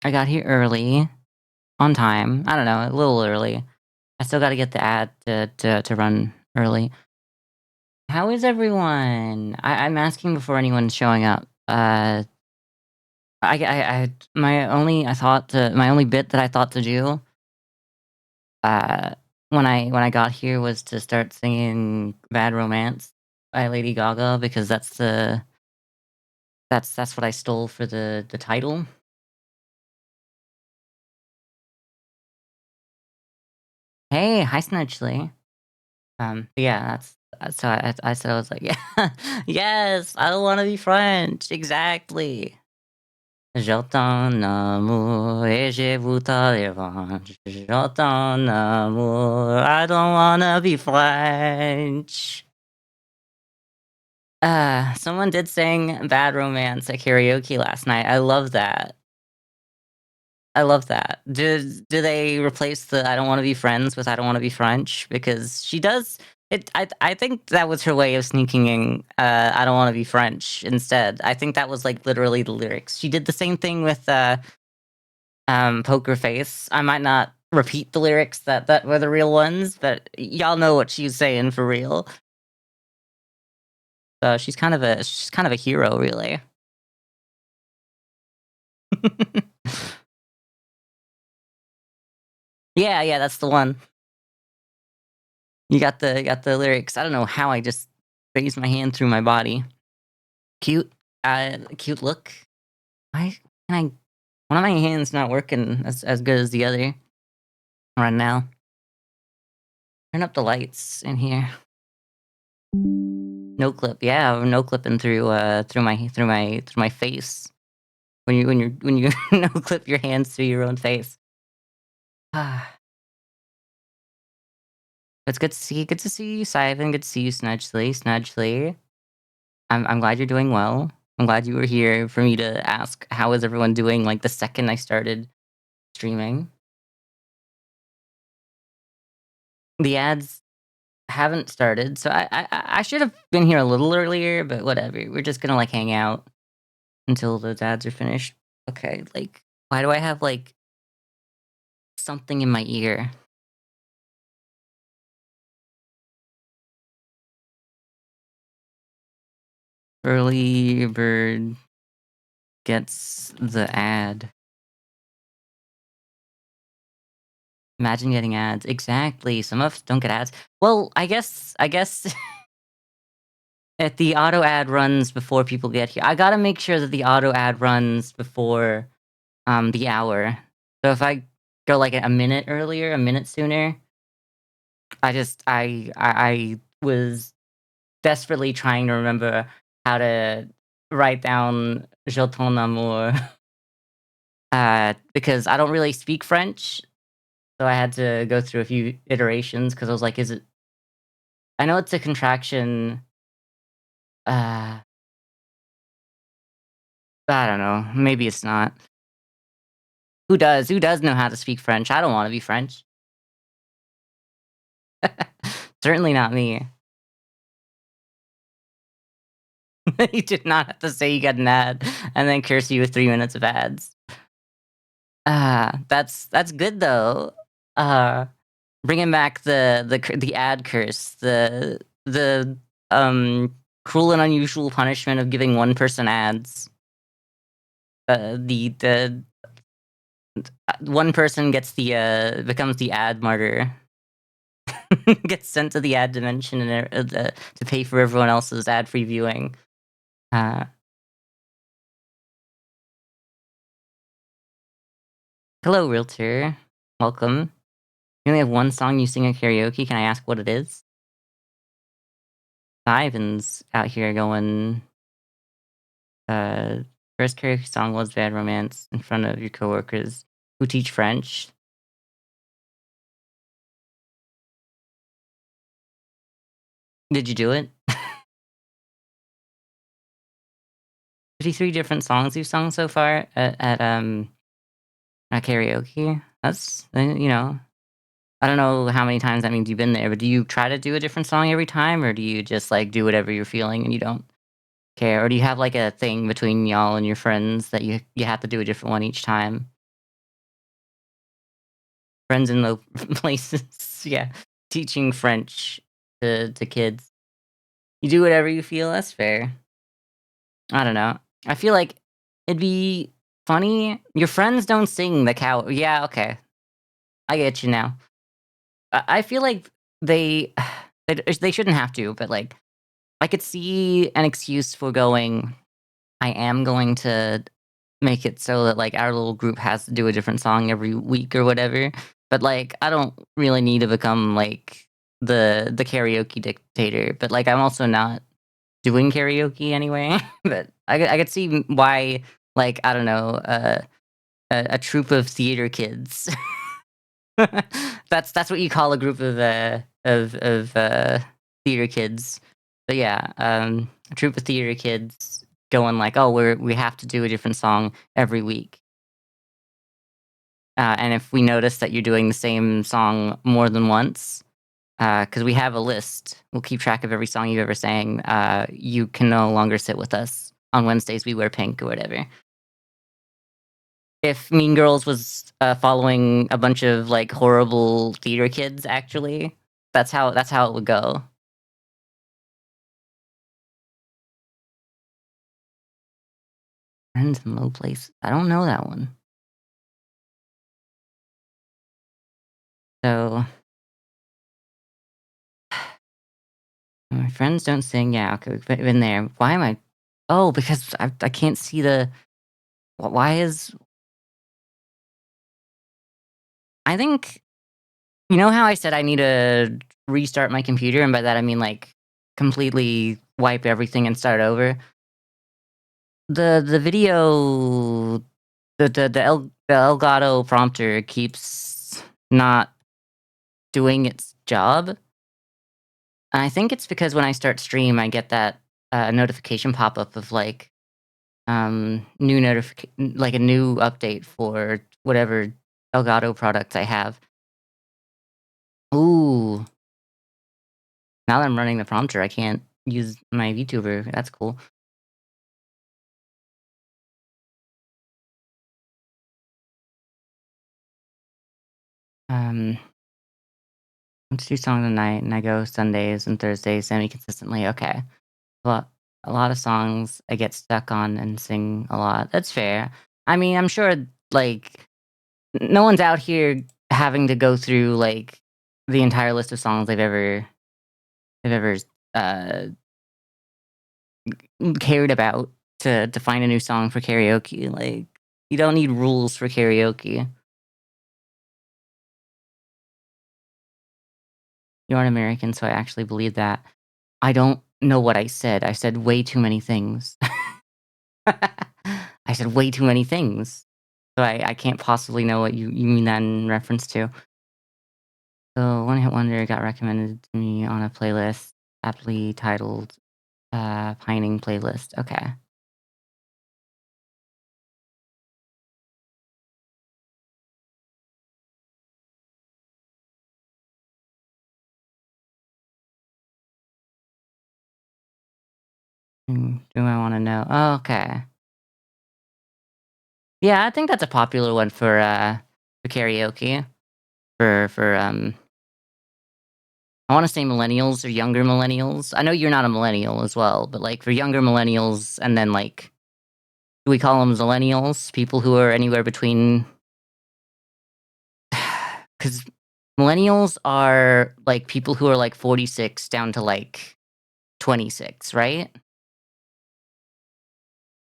I got here early, on time. I don't know, a little early. I still gotta get the ad to run early. How is everyone? I'm asking before anyone's showing up. My only bit that I thought to do, uh, when I got here was to start singing "Bad Romance" by Lady Gaga because that's what I stole for the title. Hey, hi Snudgely. Yeah, so I said I was like, yeah, yes, I don't want to be French. Exactly. J'entends amour et je voudrais revanche. J'entends amour. I don't wanna be French. Someone did sing Bad Romance at karaoke last night. I love that. I love that. Do they replace the "I don't wanna be friends" with "I don't wanna be French"? Because she does it. I think that was her way of sneaking in, "I don't wanna be French" instead. I think that was, like, literally the lyrics. She did the same thing with, Poker Face. I might not repeat the lyrics that were the real ones, but y'all know what she's saying for real. So she's kind of a hero, really. Yeah, yeah, that's the one. You got the lyrics. I don't know how I just phased my hand through my body. Cute, cute look. Why can I? One of my hands not working as good as the other right now. Turn up the lights in here. No clip. Yeah, no clipping through my face. When you no clip your hands through your own face. Ah, it's good to see you, Simon. Good to see you, Snudgely. I'm glad you're doing well. I'm glad you were here for me to ask how is everyone doing, like, the second I started streaming. The ads haven't started, so I should have been here a little earlier, but whatever. We're just gonna, like, hang out until those ads are finished. Okay, like, why do I have, like, something in my ear? Early bird gets the ad. Imagine getting ads. Exactly, some of us don't get ads. Well, I guess if the auto ad runs before people get here, I gotta make sure that the auto ad runs before, the hour. So if I go, like, a minute earlier, a minute sooner, I was desperately trying to remember how to write down "Je ton amour," because I don't really speak French, so I had to go through a few iterations because I was like, "Is it?" I know it's a contraction. Uh, I don't know. Maybe it's not. Who does? Who does know how to speak French? I don't want to be French. Certainly not me. You did not have to say you got an ad and then curse you with 3 minutes of ads. That's good though. Uh, Bringing back the ad curse, the cruel and unusual punishment of giving one person ads. The one person gets the becomes the ad martyr, gets sent to the ad dimension and to pay for everyone else's ad free viewing. Uh, Hello, realtor. Welcome. You only have one song you sing at karaoke. Can I ask what it is? Ivan's out here going. Uh, First karaoke song was "Bad Romance" in front of your coworkers who teach French. Did you do it? 53 different songs you've sung so far at karaoke. That's I don't know how many times that means you've been there, but do you try to do a different song every time, or do you just like do whatever you're feeling and you don't care, or do you have like a thing between y'all and your friends that you have to do a different one each time? friends in low places. Yeah, teaching French to kids. You do whatever you feel. That's fair. I don't know. I feel like it'd be funny. Your friends don't sing the cow. Yeah, okay. I get you now. I feel like they they shouldn't have to, but like I could see an excuse for going. I am going to make it so that like our little group has to do a different song every week or whatever. But like I don't really need to become like the karaoke dictator. But like I'm also not doing karaoke anyway. But I could see why like I don't know a troop of theater kids. That's what you call a group of theater kids. But yeah, a troop of theater kids going like, "Oh, we have to do a different song every week." And if we notice that you're doing the same song more than once, because we have a list, we'll keep track of every song you've ever sang. You can no longer sit with us on Wednesdays. We wear pink or whatever. If Mean Girls was, following a bunch of, like, horrible theater kids, actually, that's how it would go. Friends in Low Place. I don't know that one. So, my friends don't sing. Yeah, okay, we've been there. Why am I Oh, because I can't see the why is I think you know how I said I need to restart my computer, and by that I mean, like, completely wipe everything and start over? The video the Elgato prompter keeps not doing its job, and I think it's because when I start stream, I get that, notification pop-up of, like, new notification, like, a new update for whatever Elgato product I have. Ooh, now that I'm running the prompter, I can't use my VTuber, that's cool. Um, let's do songs at night, and I go Sundays and Thursdays semi-consistently, okay. Well, a lot of songs I get stuck on and sing a lot. That's fair. I mean, I'm sure like no one's out here having to go through like the entire list of songs they've ever uh cared about to find a new song for karaoke. Like you don't need rules for karaoke. You aren't American, so I actually believe that. I don't know what I said. I said way too many things. I said way too many things. So I can't possibly know what you mean that in reference to. So One Hit Wonder got recommended to me on a playlist aptly titled Pining Playlist. Okay. Do I want to know? Oh, okay. Yeah, I think that's a popular one for karaoke. For I want to say millennials or younger millennials. I know you're not a millennial as well, but like for younger millennials and then like do we call them millennials? People who are anywhere between because millennials are like people who are like 46 down to like 26, right?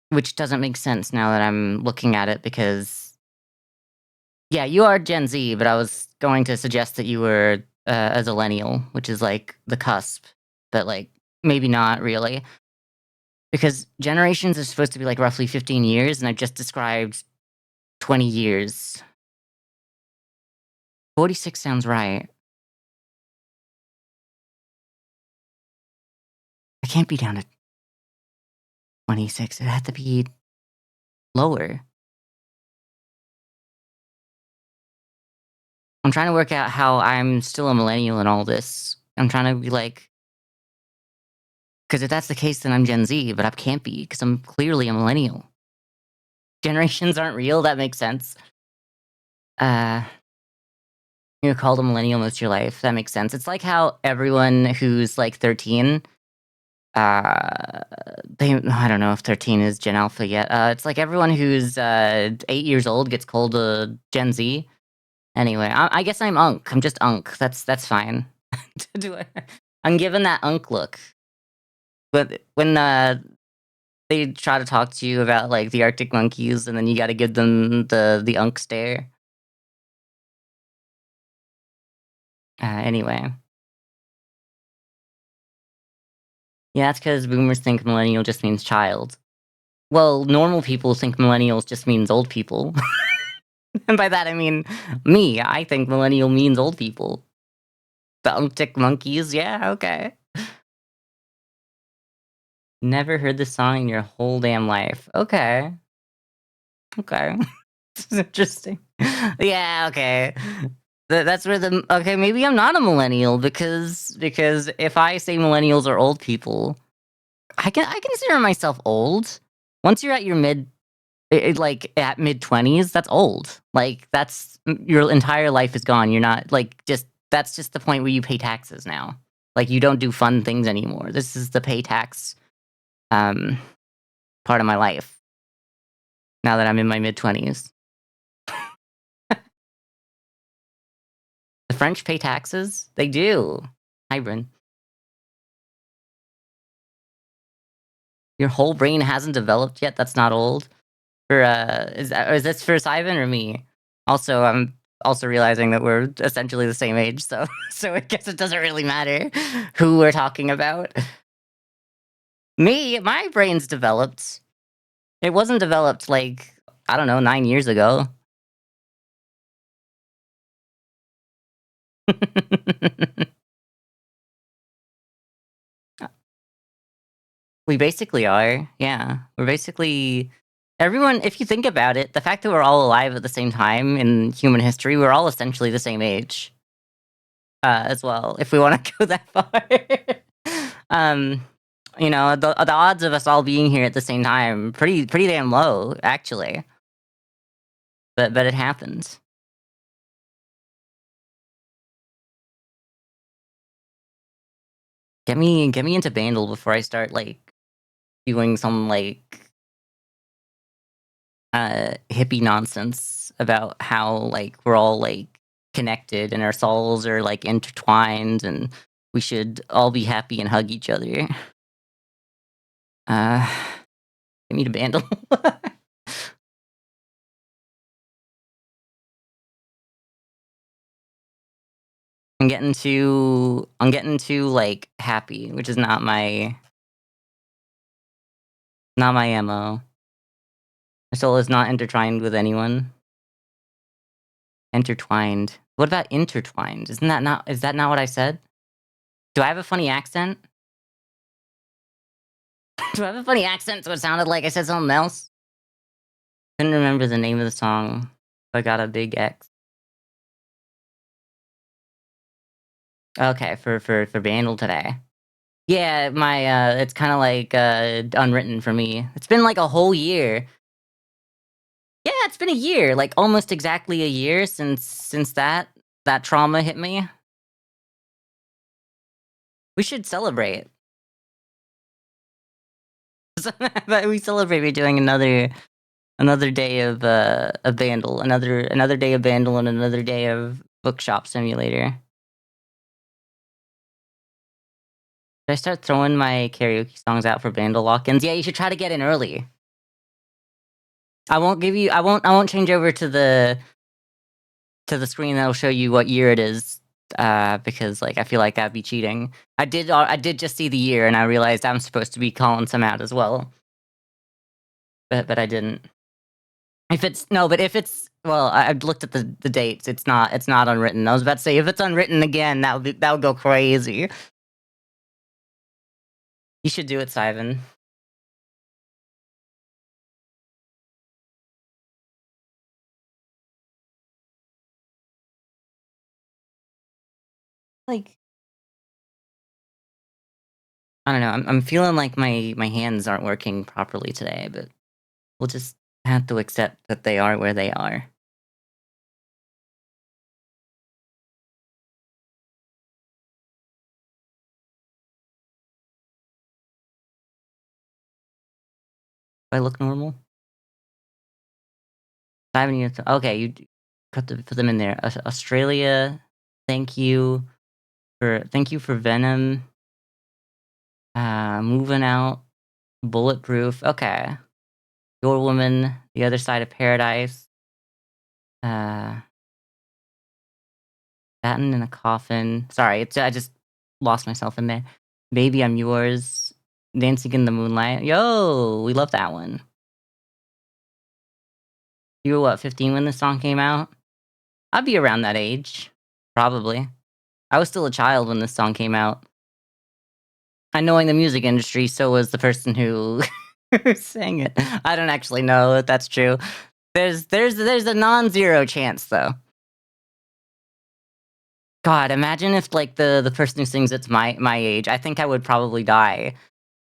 Which doesn't make sense now that I'm looking at it because, yeah, you are Gen Z, but I was going to suggest that you were a zillennial, which is like the cusp, but like maybe not really. Because generations are supposed to be like roughly 15 years, and I've just described 20 years. 46 sounds right. I can't be down to 26. It had to be lower. I'm trying to work out how I'm still a millennial in all this. I'm trying to be like, because if that's the case, then I'm Gen Z, but I can't be because I'm clearly a millennial. Generations aren't real. That makes sense. Uh, You're called a millennial most of your life. That makes sense. It's like how everyone who's like 13, uh, I don't know if 13 is Gen Alpha yet. It's like everyone who's 8 years old gets called a Gen Z. Anyway, I guess I'm Unk. I'm just Unk. That's fine. Do I, I'm given that Unk look. But when they try to talk to you about like the Arctic monkeys, and then you got to give them the Unk stare. Anyway. Yeah, that's because boomers think millennial just means child. Well, normal people think millennials just means old people. And by that I mean me. I think millennial means old people. The Unctic monkeys, yeah, okay. Never heard this song in your whole damn life. Okay. Okay. This is interesting. Yeah, okay. That's where the okay, maybe I'm not a millennial because if I say millennials are old people, I consider myself old. Once you're at your like at mid-20s, that's old. Like that's your entire life is gone. You're not like just that's just the point where you pay taxes now. Like you don't do fun things anymore. This is the pay tax um part of my life now that I'm in my mid-20s. The French pay taxes? They do. Hybrid. Your whole brain hasn't developed yet. That's not old. For is this for Simon or me? Also, I'm also realizing that we're essentially the same age, so so I guess it doesn't really matter who we're talking about. Me, my brain's developed. It wasn't developed like I don't know 9 years ago. We basically are. Yeah, we're basically everyone. If you think about it, the fact that we're all alive at the same time in human history, we're all essentially the same age. As well, if we want to go that far. um, the odds of us all being here at the same time pretty damn low, actually. But it happens. Get me into Bandle before I start like doing some like hippie nonsense about how like we're all like connected and our souls are like intertwined and we should all be happy and hug each other. Uh, get me to Bandle. I'm getting too like happy, which is not my MO. My soul is not intertwined with anyone. Intertwined. What about intertwined? Is that not what I said? Do I have a funny accent? Do I have a funny accent so it sounded like I said something else? Couldn't remember the name of the song. I got a big X. Okay, for Bandle today. Yeah, my it's kind of like unwritten for me. It's been like a whole year. Yeah, it's been a year, like almost exactly a year since that trauma hit me. We should celebrate. But we celebrate by doing another day of Bandle, another day of Bandle, and another day of Bookshop Simulator. Should I start throwing my karaoke songs out for Bandle lock-ins? Yeah, you should try to get in early. I won't change over to the screen that'll show you what year it is, because like I feel like that'd be cheating. I did just see the year and I realized I'm supposed to be calling some out as well. But I didn't. If it's no, but if it's well, I've looked at the dates. It's not unwritten. I was about to say if it's unwritten again, that would go crazy. You should do it, Simon. Like I don't know. I'm feeling like my hands aren't working properly today, but we'll just have to accept that they are where they are. I look normal? 5 years. Okay, you put them in there. Australia. Thank you for Venom. Moving out. Bulletproof. Okay. Your Woman. The Other Side of Paradise. Uh, Satin in a Coffin. Sorry, I just lost myself in there. Baby, I'm Yours. Dancing in the Moonlight. Yo, we love that one. You were what, 15 when this song came out? I'd be around that age. Probably. I was still a child when this song came out. And knowing the music industry, so was the person who sang it. I don't actually know if that's true. There's a non-zero chance though. God, imagine if like the person who sings it's my age. I think I would probably die.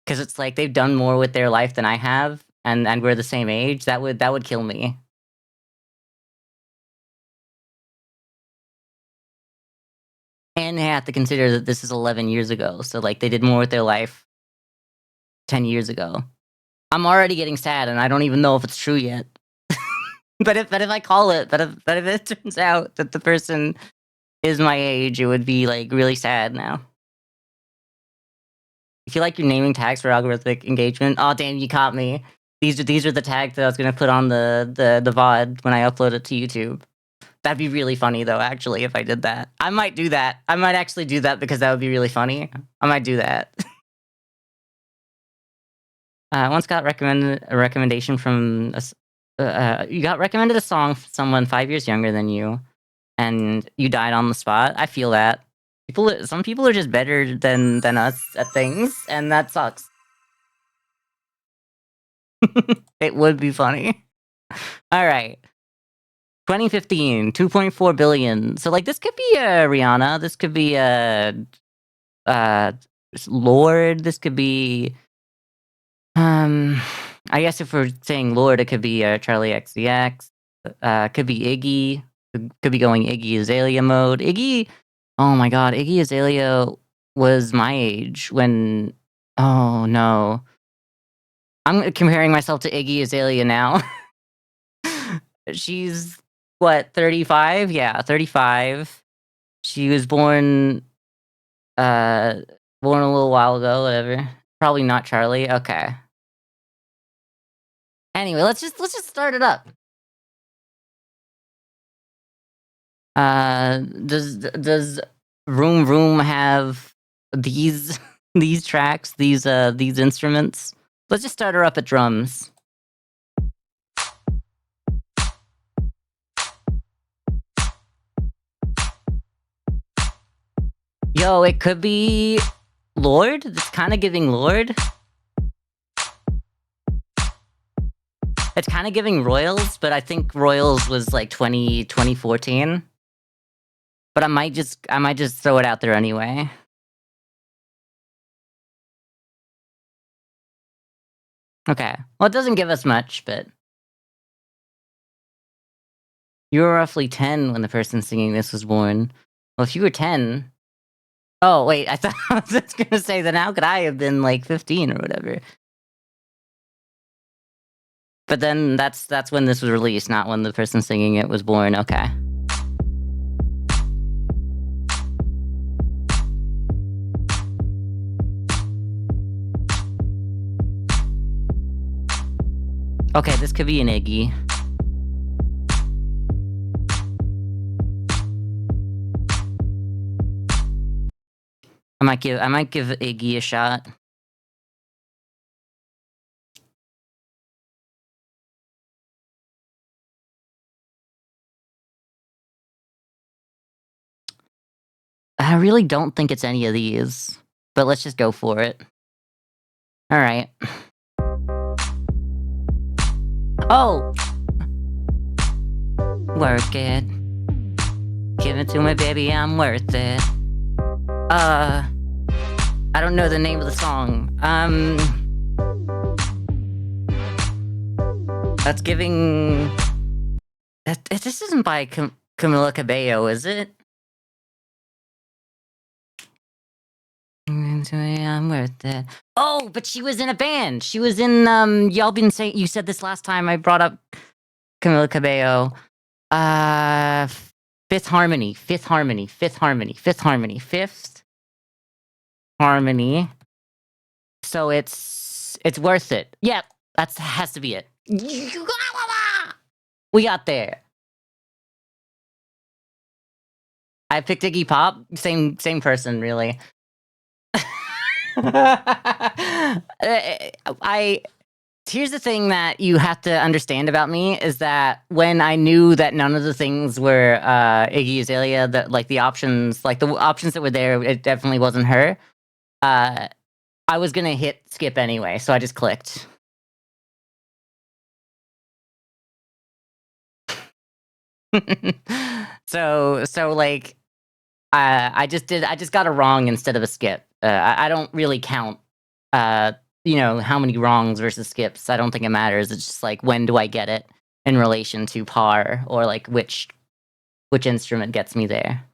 Because it's like they've done more with their life than I have, and we're the same age. That would kill me. And they have to consider that this is 11 years ago, so, like, they did more with their life 10 years ago. I'm already getting sad, and I don't even know if it's true yet. But if I call it but if it turns out that the person is my age, it would be, like, really sad now. You feel like you're naming tags for algorithmic engagement? Oh damn, you caught me. These are the tags that I was gonna put on the VOD when I upload it to YouTube. That'd be really funny though, actually, if I did that. I might do that. I might actually do that because that would be really funny. I might do that. I once got recommended a recommendation from you got recommended a song from someone 5 years younger than you, and you died on the spot. I feel that. Some people are just better than us at things, and that sucks. It would be funny. All right. 2015, 2.4 billion. So like this could be Rihanna. This could be uh Lord. This could be I guess if we're saying Lord, it could be Charlie XCX. Could be Iggy. Could be going Iggy Azalea mode. Iggy. Oh my God, Iggy Azalea was my age when. Oh no, I'm comparing myself to Iggy Azalea now. She's what, 35? Yeah, 35. She was uh born a little while ago, whatever. Probably not Charlie. Okay. Anyway, let's just start it up. Does Vroom Vroom have these these tracks, these instruments? Let's just start her up at drums. Yo, it could be Lord. It's kind of giving Lord. It's kind of giving Royals, but I think Royals was like 2014. But I might just throw it out there anyway. Okay. Well, it doesn't give us much, but you were roughly 10 when the person singing this was born. Well, if you were 10. Oh, wait, I thought I was just gonna say then how could I have been like 15 or whatever? But then that's when this was released, not when the person singing it was born. Okay. Okay, this could be an Iggy. I might give Iggy a shot. I really don't think it's any of these, but let's just go for it. All right. Oh! Work it. Give it to me, baby, I'm worth it. I don't know the name of the song. That's giving... This isn't by Camila Cabello, is it? I'm worth it. Oh, but she was in a band. She was in y'all been saying, you said this last time I brought up Camila Cabello. Fifth Harmony. Fifth Harmony. Fifth Harmony. Fifth Harmony. Fifth Harmony. So it's worth it. Yep, that has to be it. We got there. I picked Iggy Pop. Same person, really. Here's the thing that you have to understand about me is that when I knew that none of the things were Iggy Azalea, that like the options that were there, it definitely wasn't her. I was gonna hit skip anyway, so I just clicked. so like I just got a wrong instead of a skip. I don't really count how many wrongs versus skips. I don't think it matters. It's just like, when do I get it in relation to par, or like which instrument gets me there.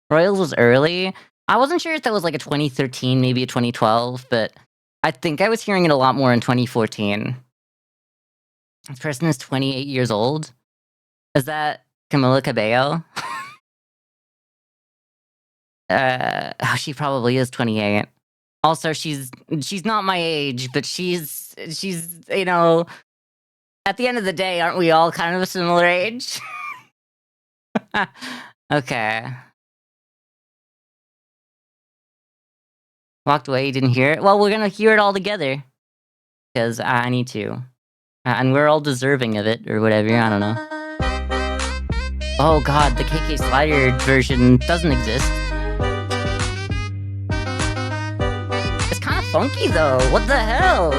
Royals was early. I wasn't sure if that was like a 2013, maybe a 2012, but I think I was hearing it a lot more in 2014. This person is 28 years old. Is that Camila Cabello? She probably is 28. Also, she's not my age, but she's at the end of the day, aren't we all kind of a similar age? Okay. Walked away, you didn't hear it? Well, we're gonna hear it all together. Because I need to. And we're all deserving of it, or whatever, I don't know. Oh god, the KK Slider version doesn't exist. It's kind of funky though, what the hell?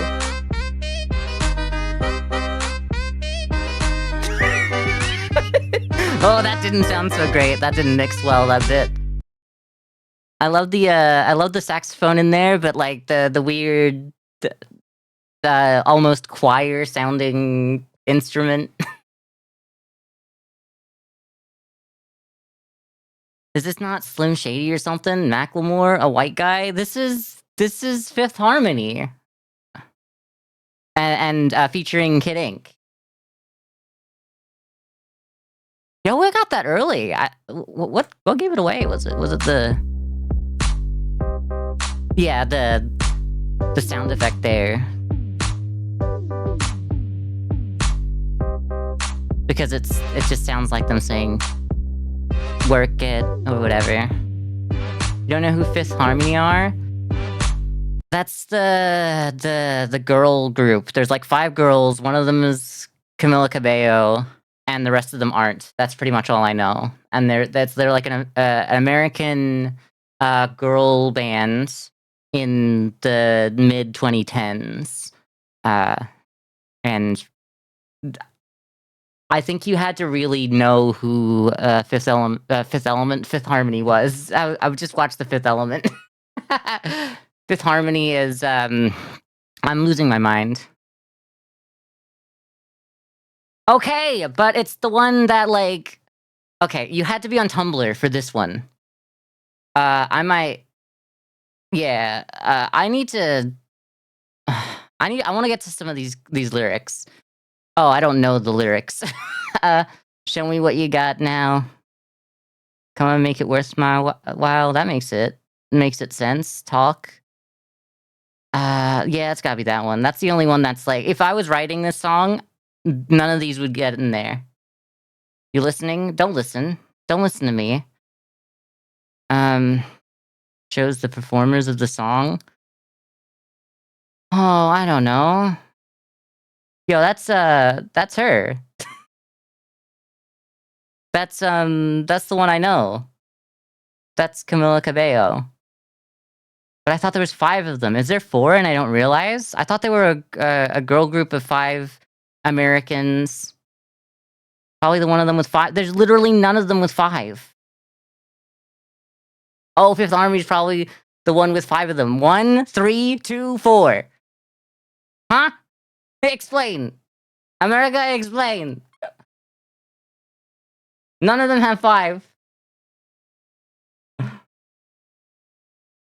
Oh, that didn't sound so great. That didn't mix well, that bit. I love the saxophone in there, but like the weird, almost choir sounding instrument. Is this not Slim Shady or something? Macklemore, a white guy? This is Fifth Harmony, and featuring Kid Ink. Yo, we got that early. What gave it away? Was it the sound effect there? Because it just sounds like them saying "work it" or whatever. You don't know who Fifth Harmony are? That's the girl group. There's like 5 girls. One of them is Camila Cabello, and the rest of them aren't. That's pretty much all I know. And they're like an American girl band in the mid 2010s, and I think you had to really know who Fifth Harmony was. I would just watch the Fifth Element. Fifth Harmony is I'm losing my mind. Okay, but it's the one that like, okay, you had to be on Tumblr for this one. I might, yeah. I need to. I want to get to some of these lyrics. Oh, I don't know the lyrics. Show me what you got now. Come on, make it worth my while. That makes it sense. Talk. Yeah, it's gotta be that one. That's the only one that's like, if I was writing this song, none of these would get in there. You listening? Don't listen. Don't listen to me. Shows the performers of the song. Oh, I don't know. Yo, that's her. That's the one I know. That's Camila Cabello. But I thought there was 5 of them. Is there 4 and I don't realize? I thought they were a girl group of 5 Americans. Probably the one of them with 5. There's literally none of them with 5. Oh, Fifth Army is probably the one with 5 of them. 1, 3, 2, 4. Huh? Explain. America, explain. None of them have 5.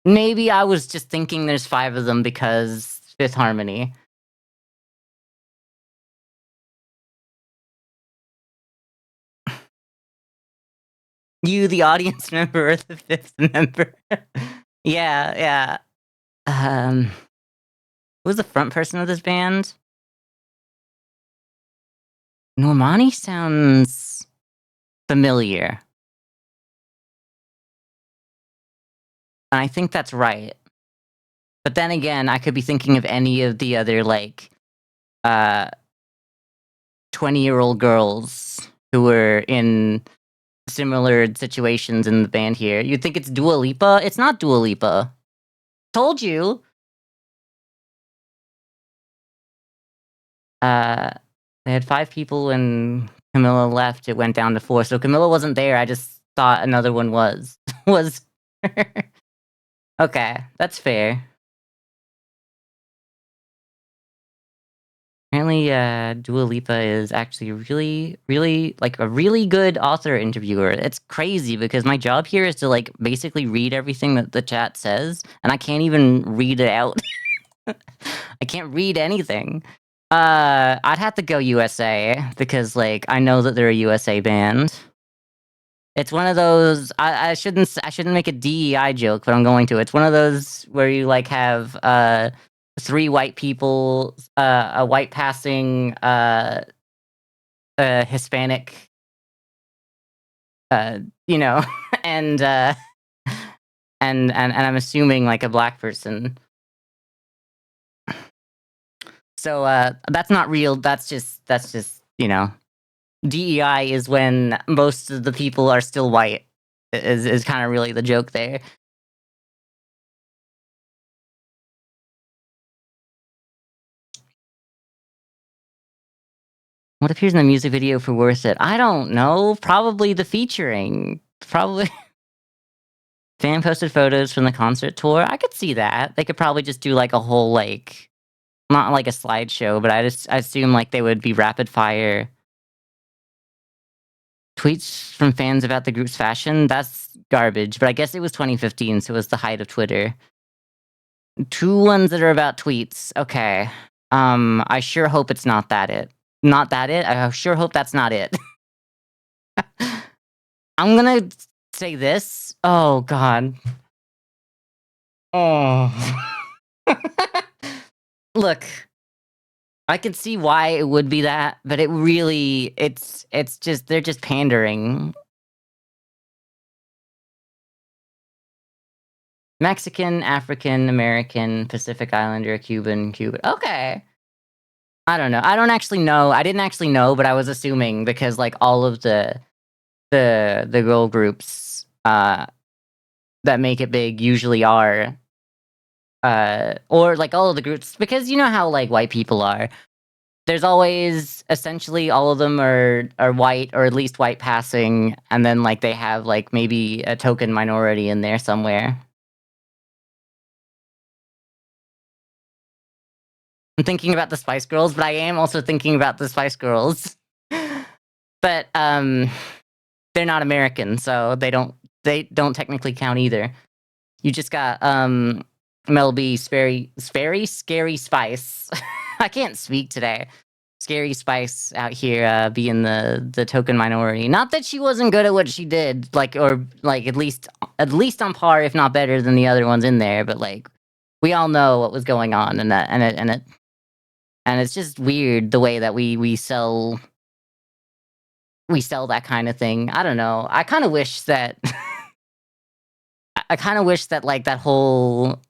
Maybe I was just thinking there's 5 of them because Fifth Harmony. You, the audience member, or the 5th member. Yeah, yeah. Who was the front person of this band? Normani sounds familiar, and I think that's right. But then again, I could be thinking of any of the other, like, uh, 20-year-old girls who were in similar situations in the band here. You'd think it's Dua Lipa? It's not Dua Lipa. Told you. Uh, they had 5 people when Camilla left, it went down to 4, so Camilla wasn't there, I just thought another one was. Was her. Okay, that's fair. Apparently, Dua Lipa is actually really, really, like, a really good author interviewer. It's crazy because my job here is to, like, basically read everything that the chat says, and I can't even read it out. I can't read anything. I'd have to go USA because, like, I know that they're a USA band. It's one of those I shouldn't make a DEI joke, but I'm going to. It's one of those where you, like, have, 3 white people, a white passing, Hispanic, you know, and, and I'm assuming, like, a black person. So, that's not real, that's just, you know, DEI is when most of the people are still white, is kinda really the joke there. What appears in the music video for Worth It? I don't know, probably the featuring. Probably fan posted photos from the concert tour, I could see that. They could probably just do, like, a whole, like, not like a slideshow, but I assume, like, they would be rapid fire tweets from fans about the group's fashion. That's garbage, but I guess it was 2015, so it was the height of Twitter. 2 ones that are about tweets. Okay. I sure hope it's not that it. Not that it? I sure hope that's not it. I'm gonna say this. Oh god. Oh. Look, I can see why it would be that, but it really it's just they're just pandering. Mexican, African American, Pacific Islander, Cuban. Okay. I don't know. I don't actually know. I didn't actually know, but I was assuming because, like, all of the girl groups that make it big usually are or like all of the groups, because you know how, like, white people are. There's always essentially all of them are white, or at least white passing, and then, like, they have, like, maybe a token minority in there somewhere. I'm thinking about the Spice Girls, but I am also thinking about the Spice Girls. But they're not American, so they don't technically count either. You just got Mel B, very Scary Spice. I can't speak today. Scary Spice out here being the token minority. Not that she wasn't good at what she did, like, or like at least on par, if not better than the other ones in there. But, like, we all know what was going on, and it's just weird the way that we sell that kind of thing. I don't know. I kind of wish that I kind of wish that, like, that whole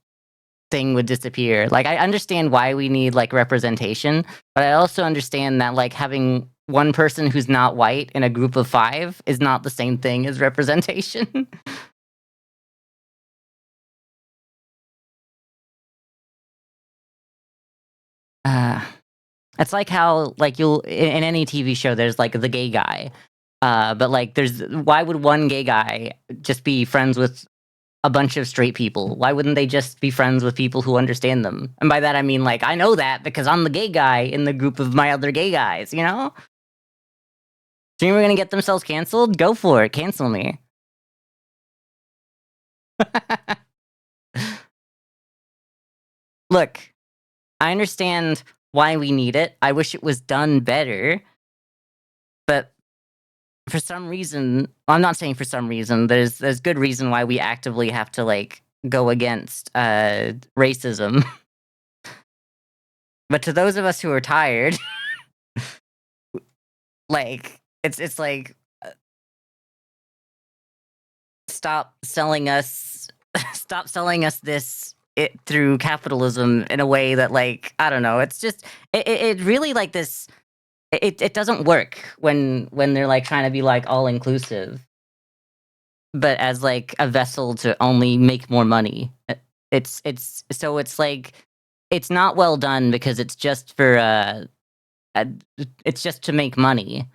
thing would disappear. Like, I understand why we need, like, representation, but I also understand that, like, having one person who's not white in a group of 5 is not the same thing as representation. uh, it's like how, like, you'll in any TV show there's, like, the gay guy. But, like, there's why would one gay guy just be friends with a bunch of straight people? Why wouldn't they just be friends with people who understand them? And by that I mean, like, I know that because I'm the gay guy in the group of my other gay guys, you know? Dreamer gonna get themselves canceled? Go for it, cancel me. Look, I understand why we need it. I wish it was done better, but for some reason, I'm not saying for some reason, there's good reason why we actively have to, like, go against, racism. But to those of us who are tired, like, it's like, stop selling us stop selling us this it through capitalism in a way that, like, I don't know, it's just it really, like, this it doesn't work when they're, like, trying to be, like, all inclusive, but as, like, a vessel to only make more money. It's so it's like it's not well done because it's just for, uh, it's just to make money.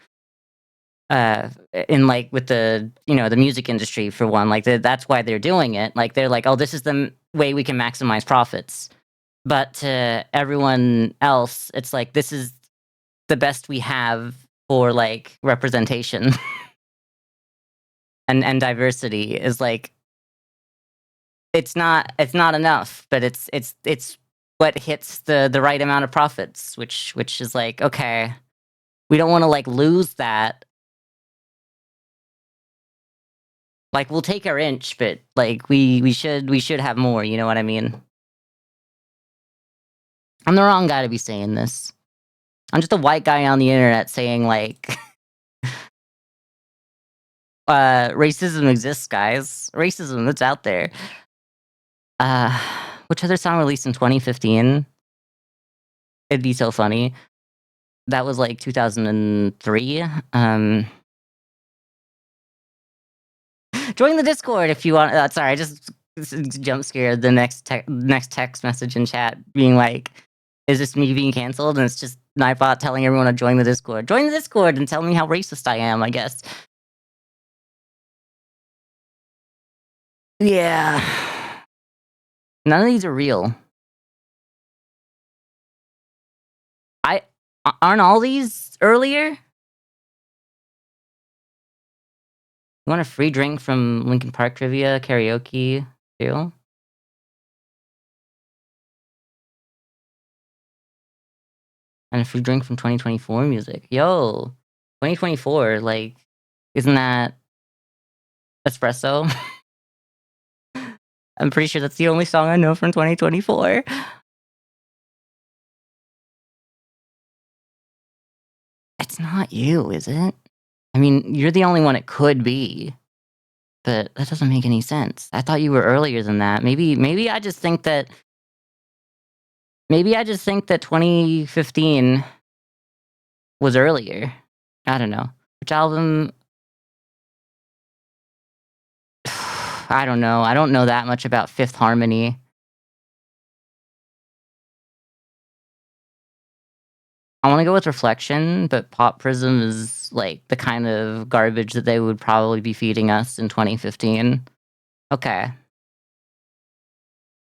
Uh, in, like, with the, the music industry for one, like, that's why they're doing it. Like, they're like, "Oh, this is the way we can maximize profits." But to everyone else, it's like, this is the best we have for, like, representation and diversity is like it's not enough, but it's what hits the right amount of profits, which is like, okay, we don't wanna, like, lose that. Like, we'll take our inch, but, like, we should have more, you know what I mean? I'm the wrong guy to be saying this. I'm just a white guy on the internet saying, like, racism exists, guys. Racism, it's out there. Uh, which other song released in 2015? It'd be so funny. That was, like, 2003. Join the Discord if you want. Sorry, I just jump scared the next text message in chat being like, "Is this me being canceled?" And it's just Nightbot telling everyone to join the Discord. Join the Discord and tell me how racist I am. I guess. Yeah. None of these are real. I aren't all these earlier. You want a free drink from Lincoln Park Trivia Karaoke too? And a free drink from 2024 music. Yo, 2024, like, isn't that espresso? I'm pretty sure that's the only song I know from 2024. It's not you, is it? I mean, you're the only one it could be, but that doesn't make any sense. I thought you were earlier than that. Maybe I just think that 2015 was earlier. I don't know. Which album? I don't know. I don't know that much about Fifth Harmony. I wanna go with Reflection, but Pop Prism is, like, the kind of garbage that they would probably be feeding us in 2015. Okay.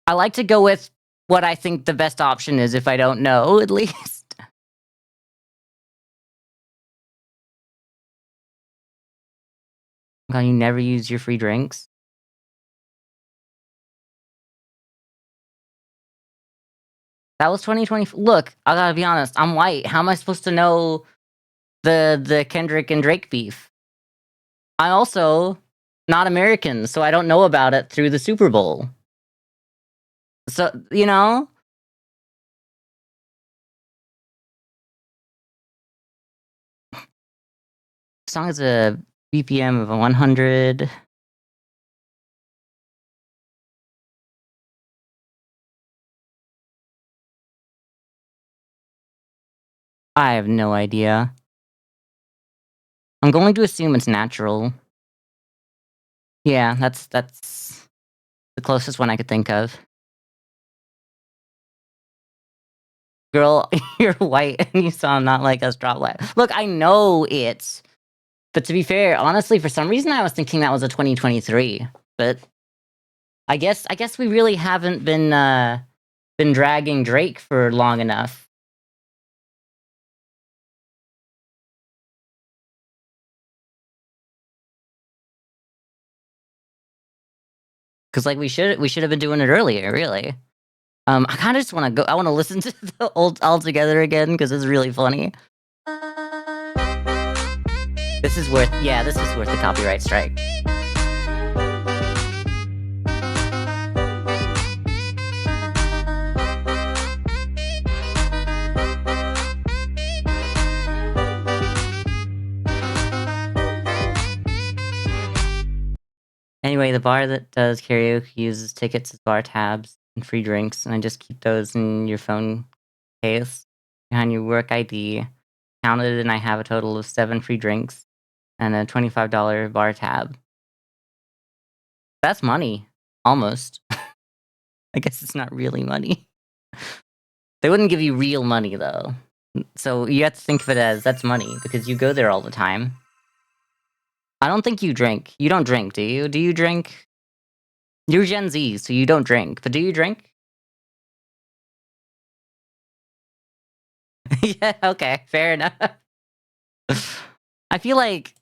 I like to go with what I think the best option is if I don't know, at least. God, you never use your free drinks? That was 2020. Look, I gotta be honest, I'm white. How am I supposed to know the Kendrick and Drake beef? I also not American, so I don't know about it through the Super Bowl. So, song has a BPM of 100. I have no idea. I'm going to assume it's natural. Yeah, that's the closest one I could think of. Girl, you're white and you saw Not Like Us drop live. Look, I know it, but to be fair, honestly, for some reason I was thinking that was a 2023. But I guess we really haven't been dragging Drake for long enough. Cause like we should have been doing it earlier, really. I kind of just want to go. I want to listen to the old all together again because it's really funny. This is worth. Yeah, this is worth the copyright strike. Anyway, the bar that does karaoke uses tickets as bar tabs and free drinks, and I just keep those in your phone case behind your work ID. Counted, and I have a total of 7 free drinks and a $25 bar tab. That's money. Almost. I guess it's not really money. They wouldn't give you real money, though. So you have to think of it as that's money, because you go there all the time. I don't think you drink. You don't drink, do you? Do you drink? You're Gen Z, so you don't drink. But do you drink? Yeah, okay. Fair enough. I feel like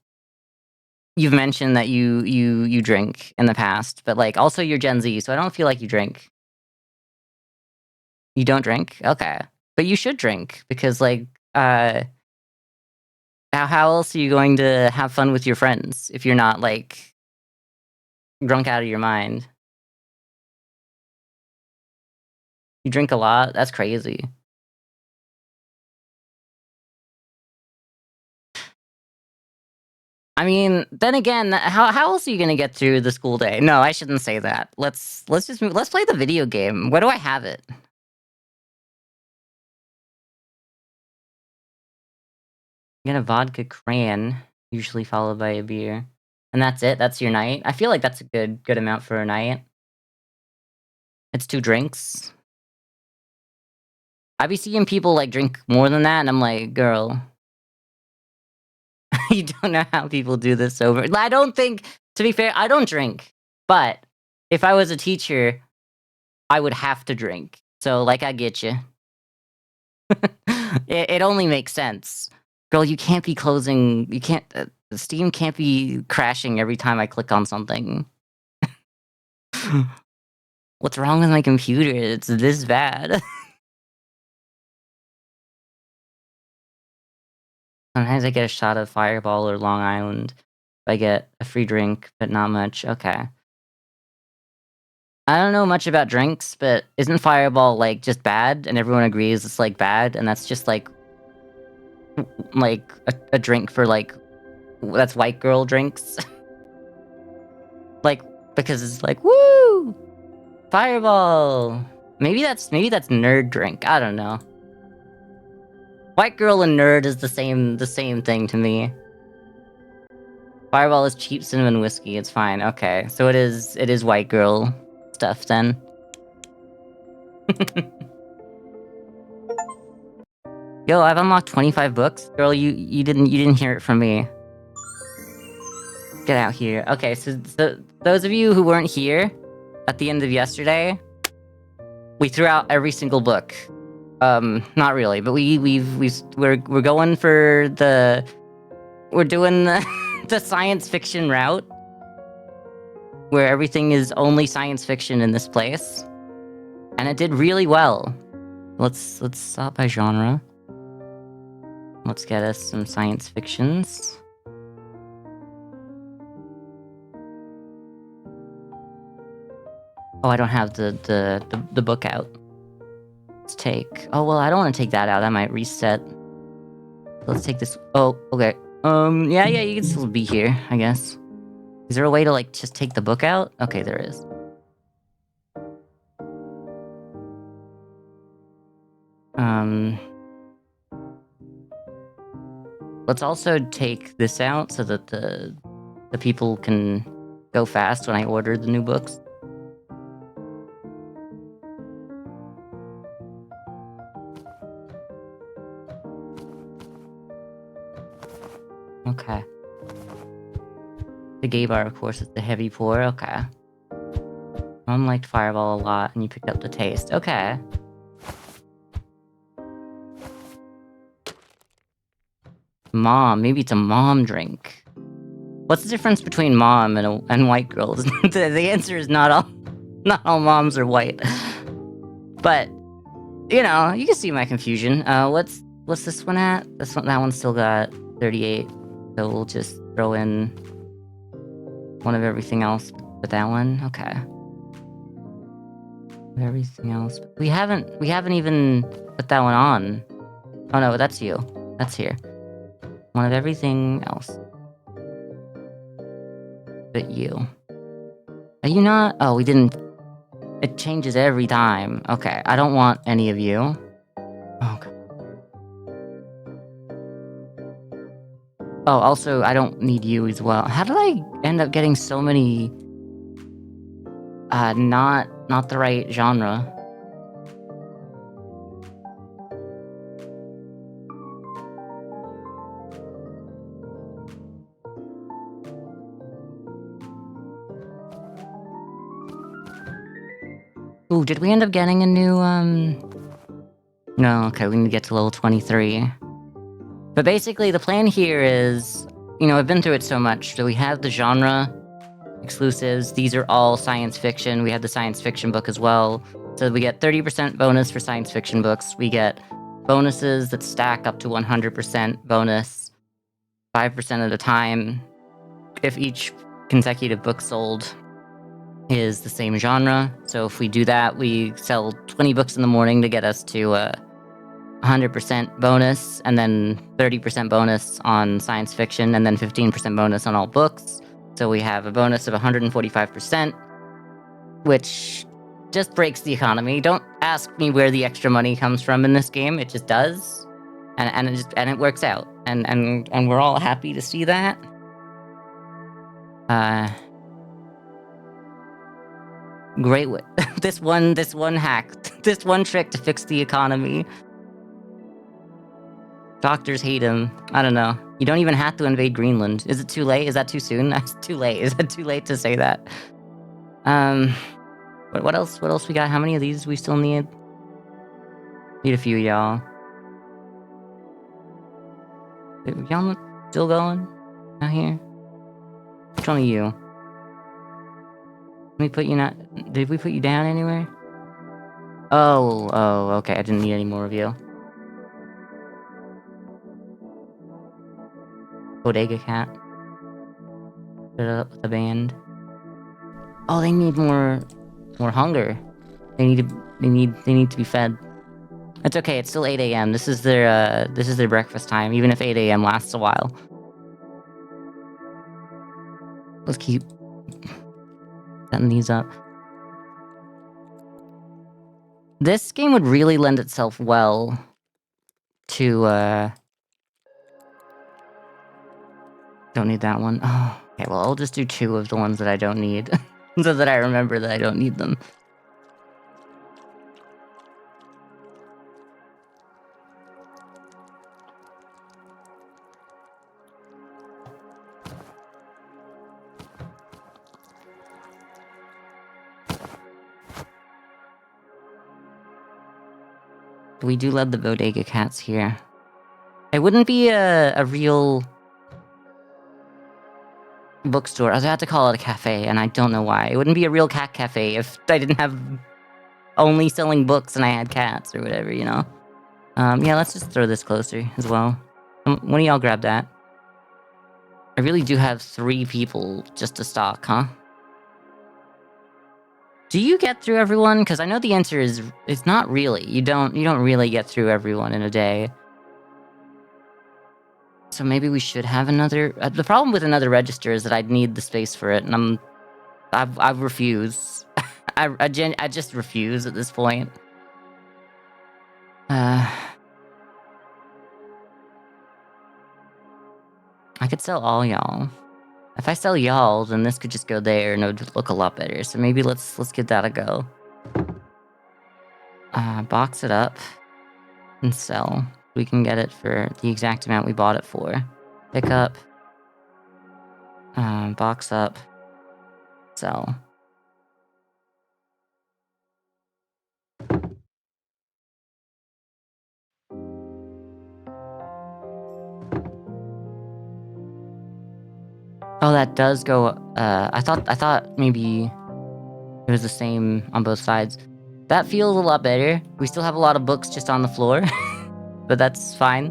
you've mentioned that you drink in the past, but, like, also you're Gen Z, so I don't feel like you drink. You don't drink? Okay. But you should drink because, like, how else are you going to have fun with your friends if you're not, like, drunk out of your mind? You drink a lot? That's crazy. I mean, then again, how else are you gonna get through the school day? No, I shouldn't say that. Let's just let's play the video game. Where do I have it? Get a vodka crayon, usually followed by a beer. And that's it? That's your night? I feel like that's a good amount for a night. It's 2 drinks. I be seeing people, like, drink more than that, and I'm like, "Girl, you don't know how people do this over." I don't think, to be fair, I don't drink, but if I was a teacher, I would have to drink. So, like, I get you. It only makes sense. Girl, you can't be closing. You can't. Steam can't be crashing every time I click on something. What's wrong with my computer? It's this bad. Sometimes I get a shot of Fireball or Long Island. I get a free drink, but not much. Okay. I don't know much about drinks, but isn't Fireball, like, just bad? And everyone agrees it's, like, bad, and that's just, like, a drink for, like, that's white girl drinks. Like, because it's like, woo! Fireball! Maybe that's nerd drink. I don't know. White girl and nerd is the same thing to me. Fireball is cheap cinnamon whiskey. It's fine. Okay, so it is white girl stuff then. Yo, I've unlocked 25 books. Girl, you didn't hear it from me. Get out here. Okay, so those of you who weren't here at the end of yesterday, we threw out every single book. Not really, but we're going for we're doing the science fiction route, where everything is only science fiction in this place, and it did really well. Let's stop by genre. Let's get us some science fictions. Oh, I don't have the book out. Let's take... Oh, well, I don't want to take that out. That might reset. Let's take this... Oh, okay. Yeah, you can still be here, I guess. Is there a way to, like, just take the book out? Okay, there is. Let's also take this out so that the people can go fast when I order the new books. Okay. The gay bar, of course, is the heavy pour. Okay. Mom liked Fireball a lot, and you picked up the taste. Okay. Mom. Maybe it's a mom drink. What's the difference between mom and white girls? The answer is not all moms are white. But, you know, you can see my confusion. What's this one at? That one's still got 38. So we'll just throw in one of everything else but that one. Okay. Everything else. We haven't even put that one on. Oh no, that's you. That's here. One of everything else. But you. Are you not? Oh, we didn't. It changes every time. Okay, I don't want any of you. Okay. Oh, also, I don't need you as well. How did I end up getting so many... not the right genre? Ooh, did we end up getting a new, No, okay, we need to get to level 23. But basically, the plan here is... You know, I've been through it so much. So we have the genre exclusives. These are all science fiction. We have the science fiction book as well. So we get 30% bonus for science fiction books. We get bonuses that stack up to 100% bonus 5% at a time if each consecutive book sold is the same genre. So if we do that, we sell 20 books in the morning to get us to 100% bonus, and then 30% bonus on science fiction, and then 15% bonus on all books. So we have a bonus of 145%, which just breaks the economy. Don't ask me where the extra money comes from in this game. It just does, and it works out, and we're all happy to see that. Great way. this one hack, this one trick to fix the economy. Doctors hate him. I don't know. You don't even have to invade Greenland. Is it too late? Is that too soon? That's too late. Is it too late to say that? What else? What else we got? How many of these we still need? Need a few, y'all. Y'all still going out here? Which one of you? Let me put you not... Did we put you down anywhere? Oh, okay. I didn't need any more of you. Bodega cat. Put it up with the band. Oh, they need more hunger. They need to be fed. It's okay. It's still 8 a.m. This is their breakfast time. Even if 8 a.m. lasts a while. Let's keep setting these up. This game would really lend itself well to don't need that one. Oh, okay. Well, I'll just do 2 of the ones that I don't need, so that I remember that I don't need them. We do love the bodega cats here. It wouldn't be a real bookstore. I was about to call it a cafe, and I don't know why. It wouldn't be a real cat cafe if I didn't have only selling books and I had cats or whatever, you know? Yeah, let's just throw this closer as well. One of y'all grab that. I really do have 3 people just to stock, huh? Do you get through everyone? Because I know the answer is it's not really. You don't really get through everyone in a day. So maybe we should have another... the problem with another register is that I'd need the space for it, and I refuse. I just refuse at this point. I could sell all y'all. If I sell y'all, then this could just go there and it would look a lot better. So maybe let's give that a go. Box it up and sell. We can get it for the exact amount we bought it for. Pick up. Box up. Sell. Oh, that does go... I thought maybe it was the same on both sides. That feels a lot better. We still have a lot of books just on the floor, but that's fine.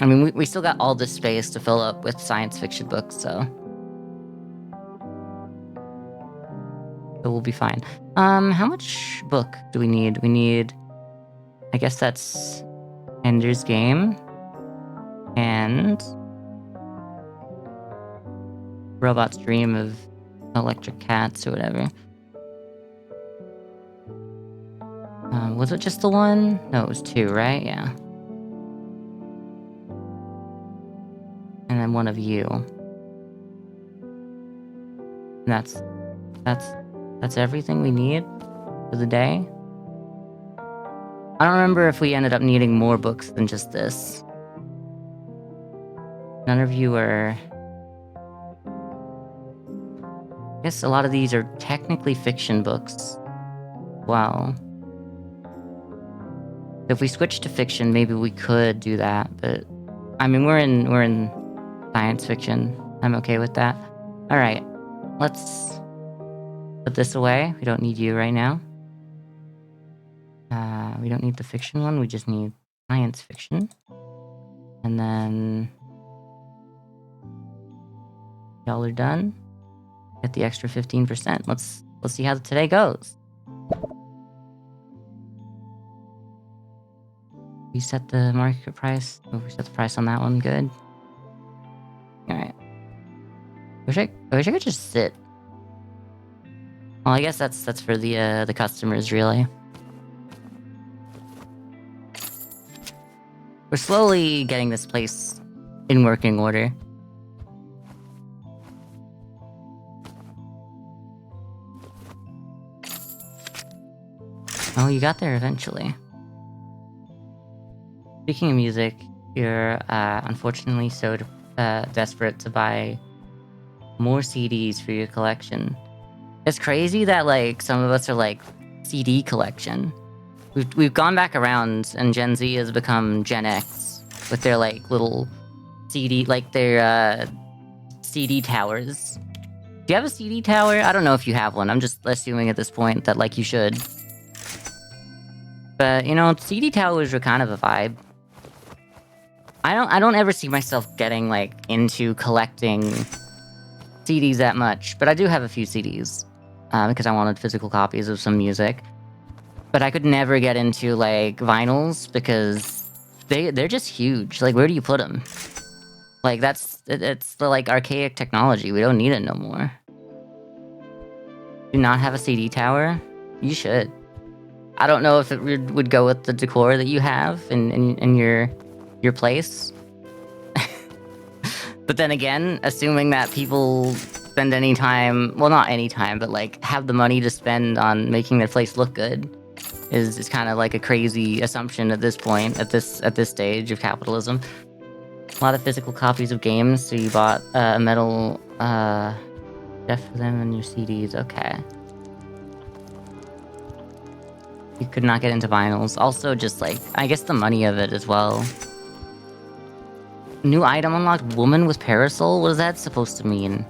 I mean, we still got all this space to fill up with science fiction books, so we'll be fine. How much book do we need? We need, I guess that's Ender's Game and Robot's Dream of Electric Cats or whatever. Was it just the one? No, it was 2, right? Yeah. And then one of you. And that's everything we need for the day. I don't remember if we ended up needing more books than just this. None of you are... I guess a lot of these are technically fiction books. Wow. If we switch to fiction, maybe we could do that, but... I mean, we're in science fiction. I'm okay with that. Alright, let's put this away. We don't need you right now. We don't need the fiction one, we just need science fiction. And then... y'all are done. Get the extra 15%. Let's see how today goes. We set the market price. Oh, we set the price on that one. Good. Alright. I wish I could just sit. Well, I guess that's for the customers, really. We're slowly getting this place in working order. Oh, you got there eventually. Speaking of music, you're unfortunately so desperate to buy more CDs for your collection. It's crazy that like some of us are like CD collection. We've gone back around, and Gen Z has become Gen X with their like little CD, like their CD towers. Do you have a CD tower? I don't know if you have one. I'm just assuming at this point that like you should. But you know, CD towers are kind of a vibe. I don't ever see myself getting like into collecting CDs that much, but I do have a few CDs because I wanted physical copies of some music. But I could never get into like vinyls because they're just huge. Like, where do you put them? Like it's the like archaic technology. We don't need it no more. Do not have a CD tower? You should. I don't know if it would go with the decor that you have in your place. But then again, assuming that people spend any time, well, not any time, but like have the money to spend on making their place look good is kind of like a crazy assumption at this point, at this stage of capitalism. A lot of physical copies of games, so you bought a metal deaf for them and your CDs. Okay. You could not get into vinyls. Also, just like, I guess the money of it as well. New item unlocked, woman with parasol? What is that supposed to mean?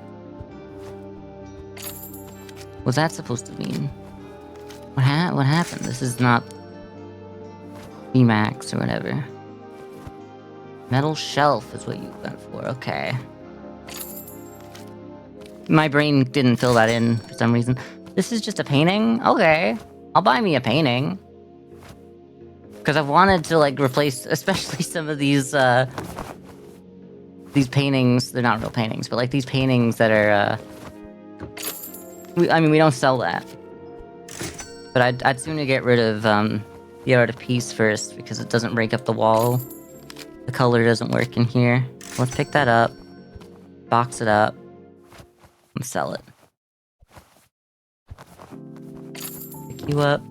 What's that supposed to mean? What happened? This is not VMAX or whatever. Metal shelf is what you went for, okay. My brain didn't fill that in for some reason. This is just a painting? Okay. I'll buy me a painting. Because I've wanted to, like, replace, especially some of these paintings. They're not real paintings, but, like, these paintings that are, I mean, we don't sell that. But I'd sooner get rid of, the art of peace first, because it doesn't break up the wall. The color doesn't work in here. Let's pick that up. Box it up. And sell it. Pick you up.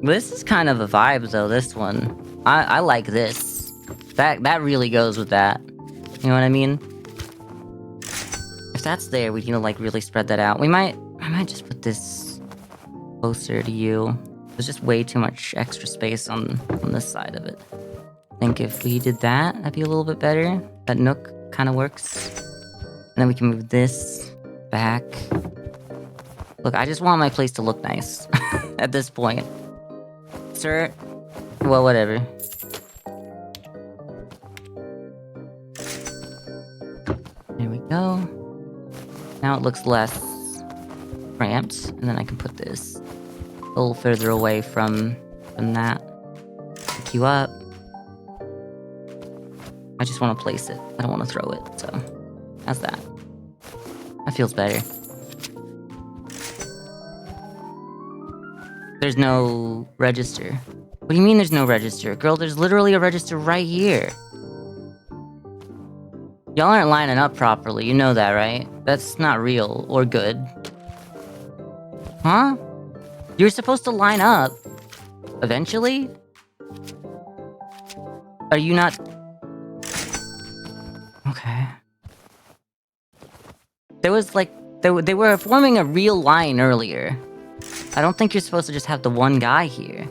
This is kind of a vibe, though, this one. I like this. That really goes with that. You know what I mean? If that's there, we need to, like, really spread that out. I might just put this closer to you. There's just way too much extra space on this side of it. think if we did that, that'd be a little bit better. That nook kind of works. And then we can move this back. Look, I just want my place to look nice at this point. Sir, well, whatever. There we go. Now it looks less cramped, and then I can put this a little further away from that. Pick you up. I just want to place it. I don't want to throw it, so how's that? That feels better. There's no register. What do you mean there's no register? Girl, there's literally a register right here. Y'all aren't lining up properly, you know that, right? That's not real or good. Huh? You're supposed to line up eventually? Are you not... Okay. There was like... They were forming a real line earlier. I don't think you're supposed to just have the one guy here.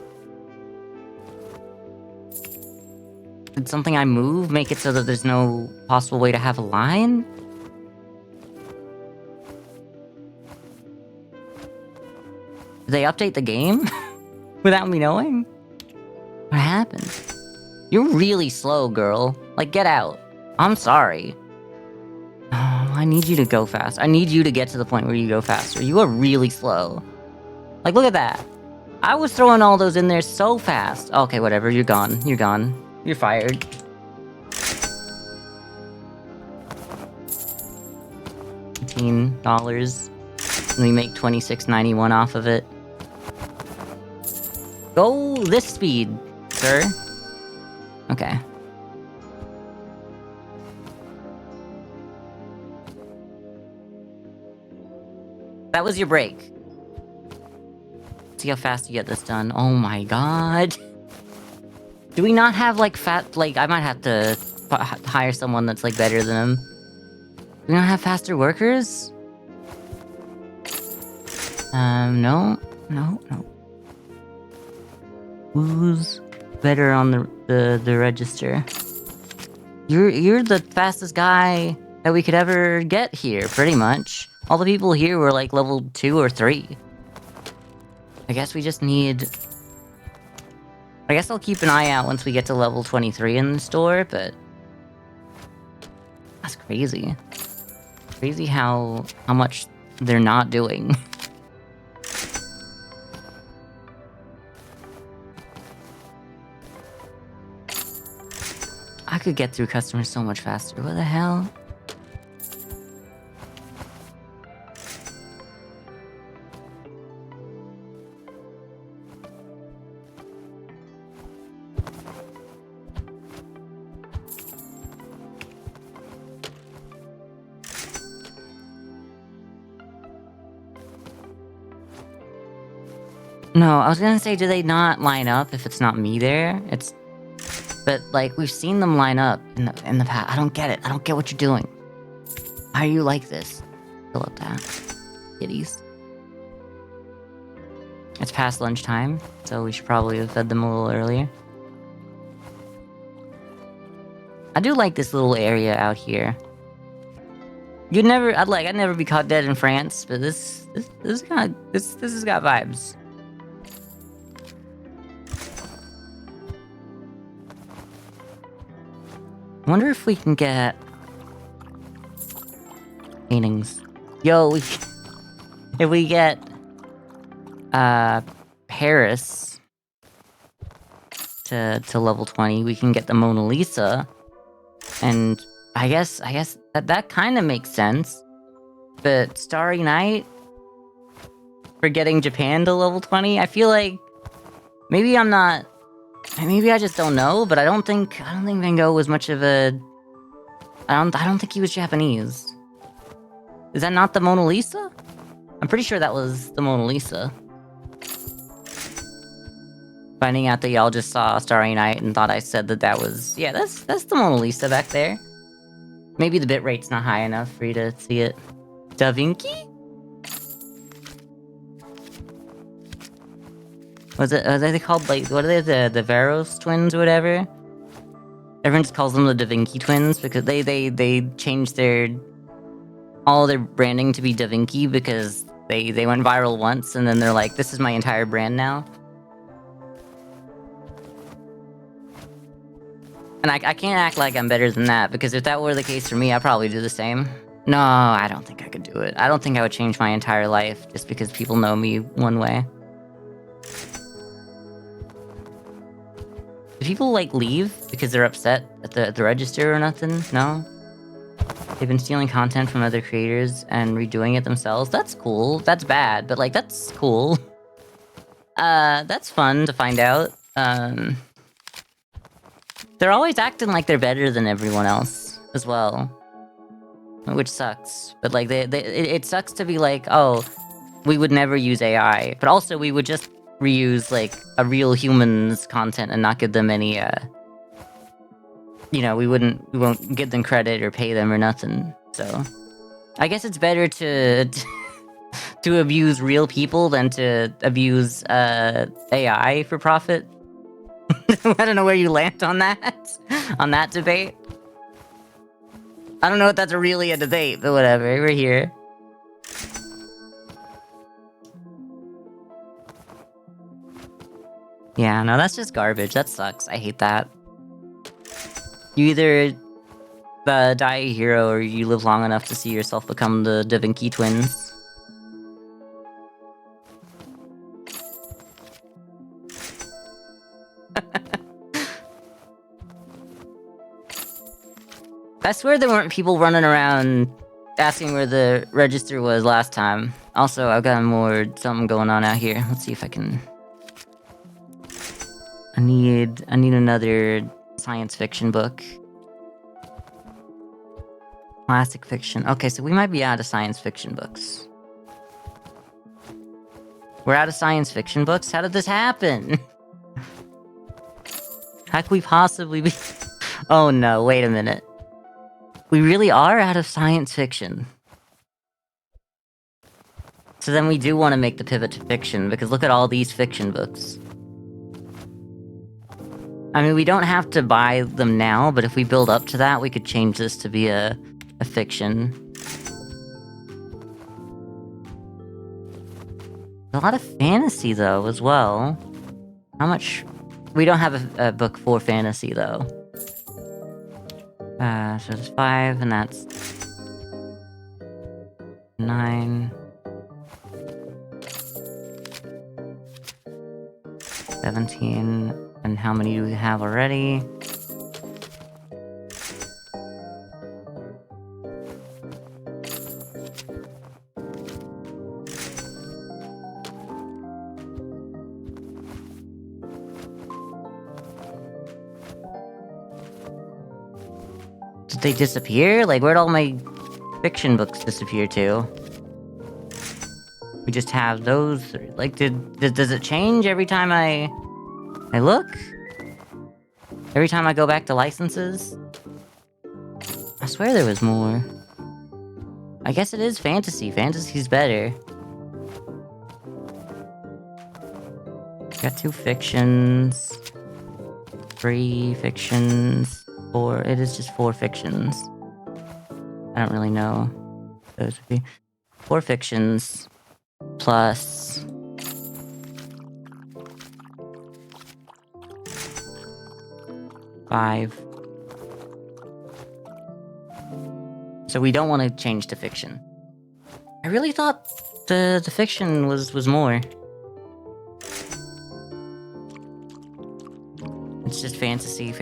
Did something I move make it so that there's no possible way to have a line? Did they update the game? Without me knowing? What happened? You're really slow, girl. Like, get out. I'm sorry. Oh, I need you to go fast. I need you to get to the point where you go faster. You are really slow. Like, look at that. I was throwing all those in there so fast. Okay, whatever. You're gone. You're gone. You're fired. $15. And we make $26.91 off of it. Go this speed, sir. Okay. That was your break. See how fast you get this done. Oh my god. Do we not have, like, like, I might have to hire someone that's, like, better than him. Do we not have faster workers? No. Who's better on the register? You're the fastest guy that we could ever get here, pretty much. All the people here were, like, level 2 or 3. I guess we just need... I guess I'll keep an eye out once we get to level 23 in the store, but... That's crazy. Crazy how much they're not doing. I could get through customers so much faster. What the hell? No, I was gonna say, do they not line up if it's not me there? But, like, we've seen them line up in the past. I don't get it. I don't get what you're doing. How are you like this? Fill up that. Kitties. It's past lunchtime, so we should probably have fed them a little earlier. I do like this little area out here. I'd never be caught dead in France, but this has got vibes. I wonder if we can get paintings. Yo, if we get Paris to level 20, we can get the Mona Lisa, and I guess that kind of makes sense. But Starry Night for getting Japan to level 20, I feel like maybe I'm not. Maybe I just don't know, but I don't think Van Gogh was much of a... I don't think he was Japanese. Is that not the Mona Lisa? I'm pretty sure that was the Mona Lisa. Finding out that y'all just saw Starry Night and thought I said that was... Yeah, that's the Mona Lisa back there. Maybe the bitrate's not high enough for you to see it. Da Vinci? Are they called, like, what are they, the Varos twins or whatever? Everyone just calls them the Da Vinci twins because they changed all their branding to be Da Vinci because they went viral once and then they're like, this is my entire brand now. And I can't act like I'm better than that, because if that were the case for me, I'd probably do the same. No, I don't think I could do it. I don't think I would change my entire life just because people know me one way. Do people, like, leave because they're upset at the register or nothing? No? They've been stealing content from other creators and redoing it themselves? That's cool. That's bad, but, like, that's cool. That's fun to find out. They're always acting like they're better than everyone else, as well. Which sucks. But, like, it sucks to be like, oh, we would never use AI. But also, we would just reuse, like, a real human's content and not give them any, you know, we won't give them credit or pay them or nothing. So, I guess it's better to to abuse real people than to abuse, AI for profit. I don't know where you land on that debate. I don't know if that's really a debate, but whatever, we're here. Yeah, no, that's just garbage. That sucks. I hate that. You either die a hero or you live long enough to see yourself become the Da Vinci twins. I swear there weren't people running around asking where the register was last time. Also, I've got something going on out here. Let's see if I can... I need another science fiction book. Classic fiction. Okay, so we might be out of science fiction books. We're out of science fiction books? How did this happen? How could we possibly be... Oh no, wait a minute. We really are out of science fiction. So then we do want to make the pivot to fiction, because look at all these fiction books. I mean, we don't have to buy them now, but if we build up to that, we could change this to be a fiction. A lot of fantasy, though, as well. How much... We don't have a book for fantasy, though. So there's 5, and that's... 9... 17... And how many do we have already? Did they disappear? Like, where'd all my fiction books disappear to? We just have those... Like, does it change every time I look? Every time I go back to licenses? I swear there was more. I guess it is fantasy. Fantasy's better. Got 2 fictions. 3 fictions. 4. It is just 4 fictions. I don't really know. Those would be 4 fictions. Plus... 5. So we don't want to change to fiction. I really thought the fiction was more. It's just fantasy.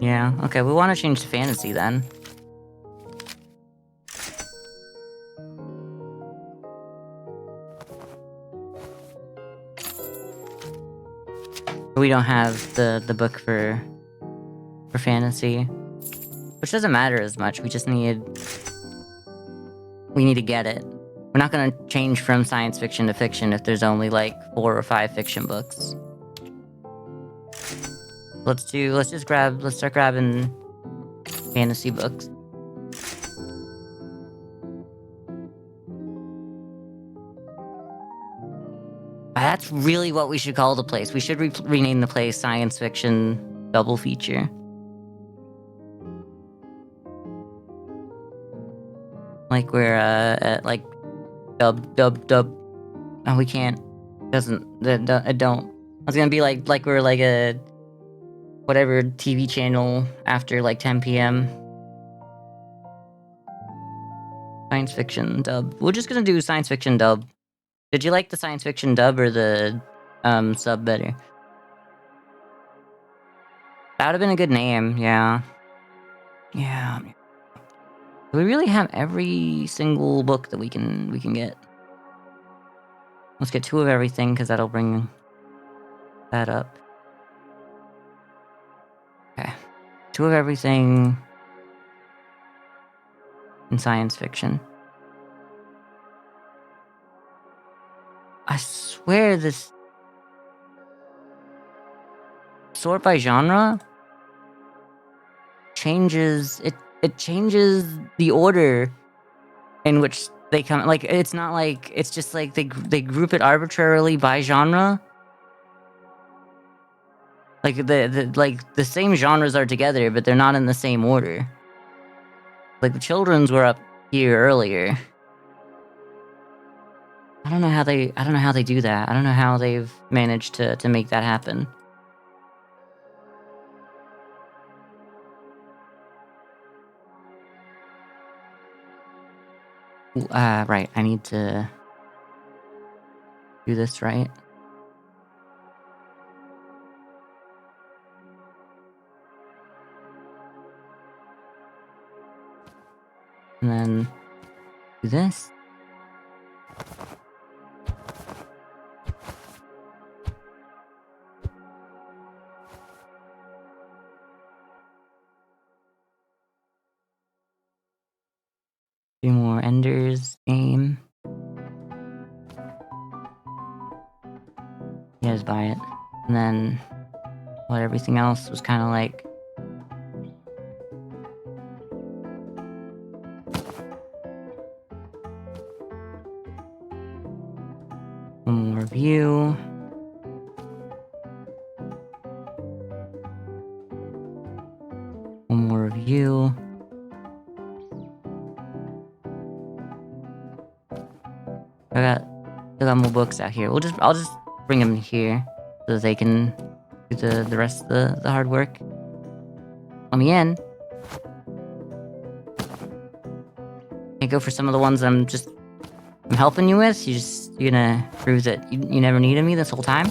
Yeah, okay, we want to change to fantasy then. We don't have the book for fantasy, which doesn't matter as much. We just need to get it. We're not gonna change from science fiction to fiction if there's only like 4 or 5 fiction books. Let's start grabbing fantasy books. That's really what we should call the place. We should rename the place Science Fiction Double Feature. Like we're like dub. Oh, we can't. Doesn't. I don't. I was gonna be like we're like a whatever TV channel after like 10 p.m. Science fiction dub. We're just gonna do science fiction dub. Did you like the science fiction dub or the sub better? That would have been a good name. Yeah. Yeah. We really have every single book that we can get. Let's get 2 of everything because that'll bring that up. Okay. 2 of everything in science fiction. I swear this sort by genre changes it changes the order in which they come. Like it's not like it's just like they group it arbitrarily by genre. Like the same genres are together, but they're not in the same order. Like the children's were up here earlier. I don't know how they do that. I don't know how they've managed to make that happen. Right. I need to do this right. And then do this. Do more Ender's Game. You guys buy it. And then what everything else was kind of like. One more review. One more review. I got more books out here. I'll just bring them here so that they can do the rest of the hard work. Let me in. Can't go for some of the ones I'm helping you with. You're gonna prove that you never needed me this whole time.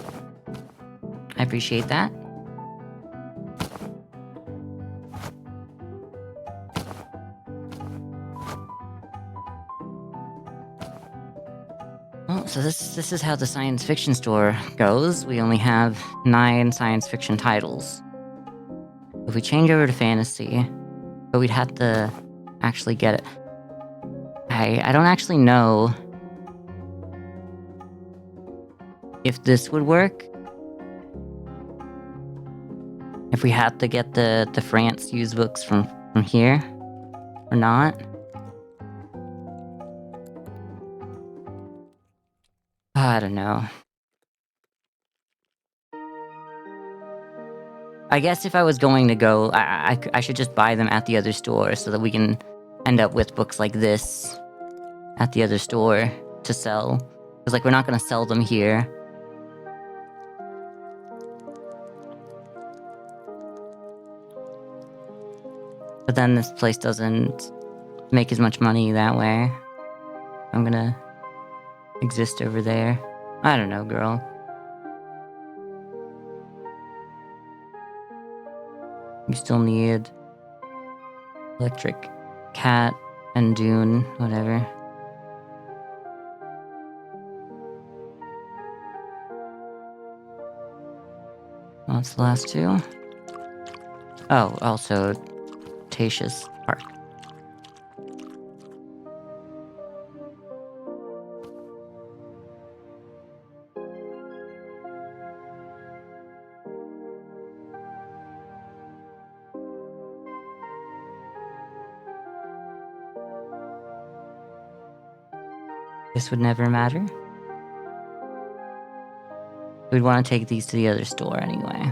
I appreciate that. Well, so this is how the science fiction store goes. We only have 9 science fiction titles. If we change over to fantasy, but we'd have to actually get it. I don't actually know if this would work. If we had to get the France used books from here or not. I don't know. I guess if I was going to go, I should just buy them at the other store so that we can end up with books like this at the other store to sell. Because, like, we're not going to sell them here. But then this place doesn't make as much money that way. I'm gonna exist over there. I don't know, girl. You still need Electric Cat and Dune, whatever. Well, that's the last 2. Oh, also Cretaceous Park. This would never matter. We'd want to take these to the other store anyway.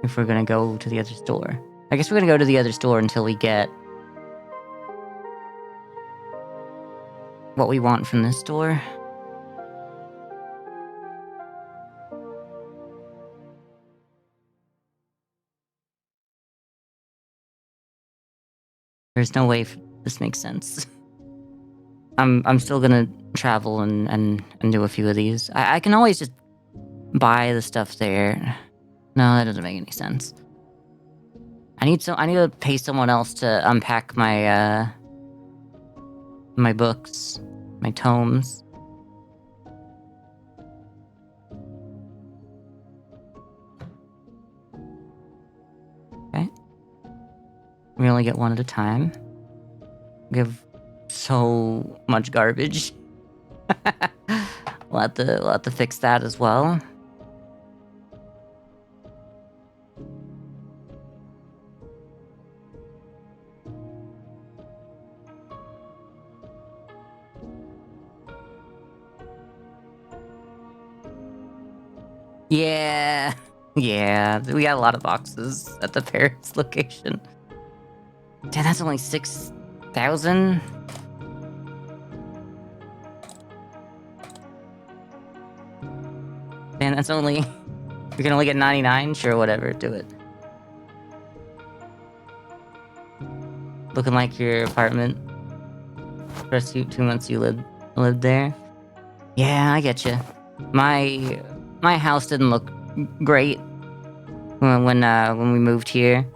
If we're gonna go to the other store. I guess we're gonna go to the other store until we get what we want from this store. There's no way this makes sense. I'm still gonna travel and do a few of these. I can always just buy the stuff there. No, that doesn't make any sense. I need to pay someone else to unpack my my books, my tomes. Okay. We only get one at a time. We have so much garbage. we'll have to fix that as well. Yeah. Yeah, we got a lot of boxes at the Paris location. Damn, that's only 6,000? Man, that's only... We can only get 99? Sure, whatever, do it. Looking like your apartment. First 2 months you lived there. Yeah, I get you. My house didn't look great when we moved here.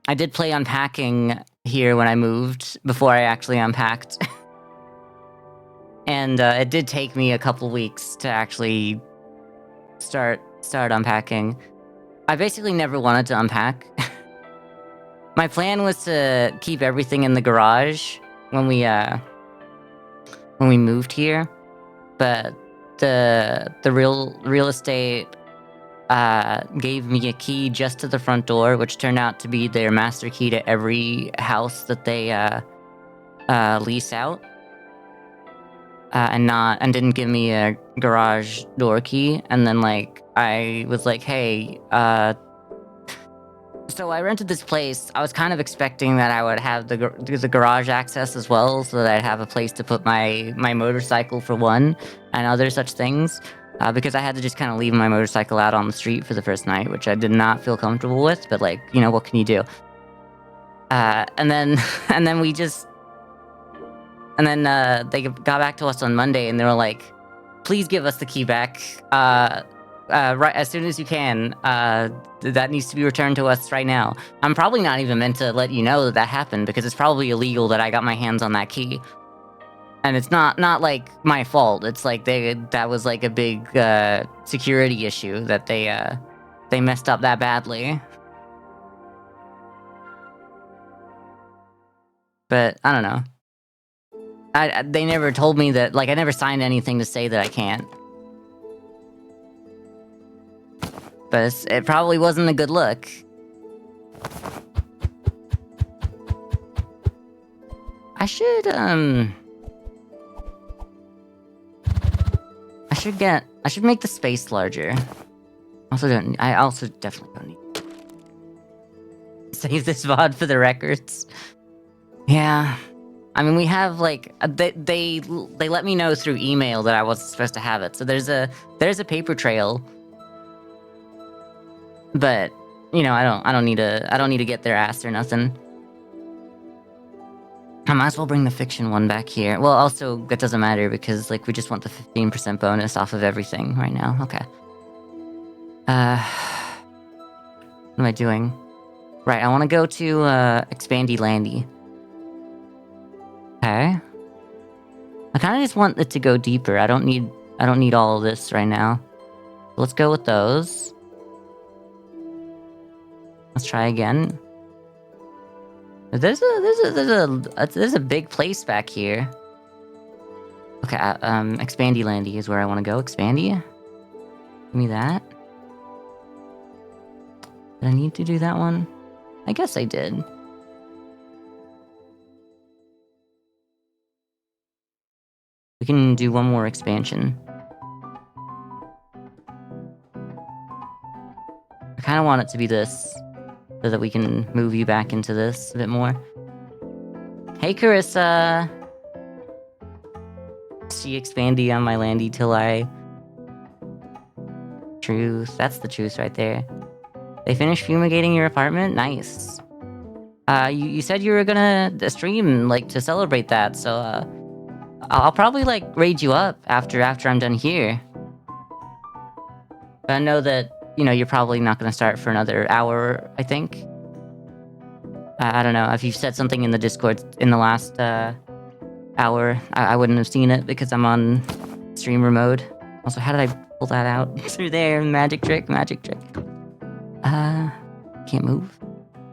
I did play unpacking here when I moved before I actually unpacked. And it did take me a couple weeks to actually start unpacking. I basically never wanted to unpack. My plan was to keep everything in the garage when we moved here, but the real estate gave me a key just to the front door, which turned out to be their master key to every house that they lease out. And didn't give me a garage door key. And then I was like, hey, so I rented this place. I was kind of expecting that I would have the garage access as well, so that I'd have a place to put my motorcycle for one, and other such things. Because I had to just kind of leave my motorcycle out on the street for the first night, which I did not feel comfortable with. But what can you do? And then they got back to us on Monday, and they were like, please give us the key back right as soon as you can. That needs to be returned to us right now. I'm probably not even meant to let you know that happened, because it's probably illegal that I got my hands on that key. And it's not like my fault. It's like that was like a big security issue that they messed up that badly. But I don't know. They never told me that, I never signed anything to say that I can't. But it probably wasn't a good look. I should make the space larger. I also definitely don't need save this VOD for the records. Yeah. I mean, we have they let me know through email that I wasn't supposed to have it. So there's a paper trail. But, I don't need to get their ass or nothing. I might as well bring the fiction one back here. Well, also, that doesn't matter because, we just want the 15% bonus off of everything right now. Okay. What am I doing? Right, I want to go to, Expandy Landy. Okay. I kind of just want it to go deeper. I don't need all of this right now. Let's go with those. Let's try again. There's a big place back here. Okay, Expandy Landy is where I want to go. Expandy? Give me that. Did I need to do that one? I guess I did. We can do one more expansion. I kind of want it to be this, so that we can move you back into this a bit more. Hey, Carissa! She expandy on my landy till I... Truth. That's the truth right there. They finished fumigating your apartment? Nice. You said you were gonna stream, like, to celebrate that, so, I'll probably, like, raid you up after I'm done here. But I know that, you know, you're probably not gonna start for another hour, I think. I don't know, if you've said something in the Discord in the last, hour, I wouldn't have seen it because I'm on streamer mode. Also, how did I pull that out? Through there, magic trick. Can't move.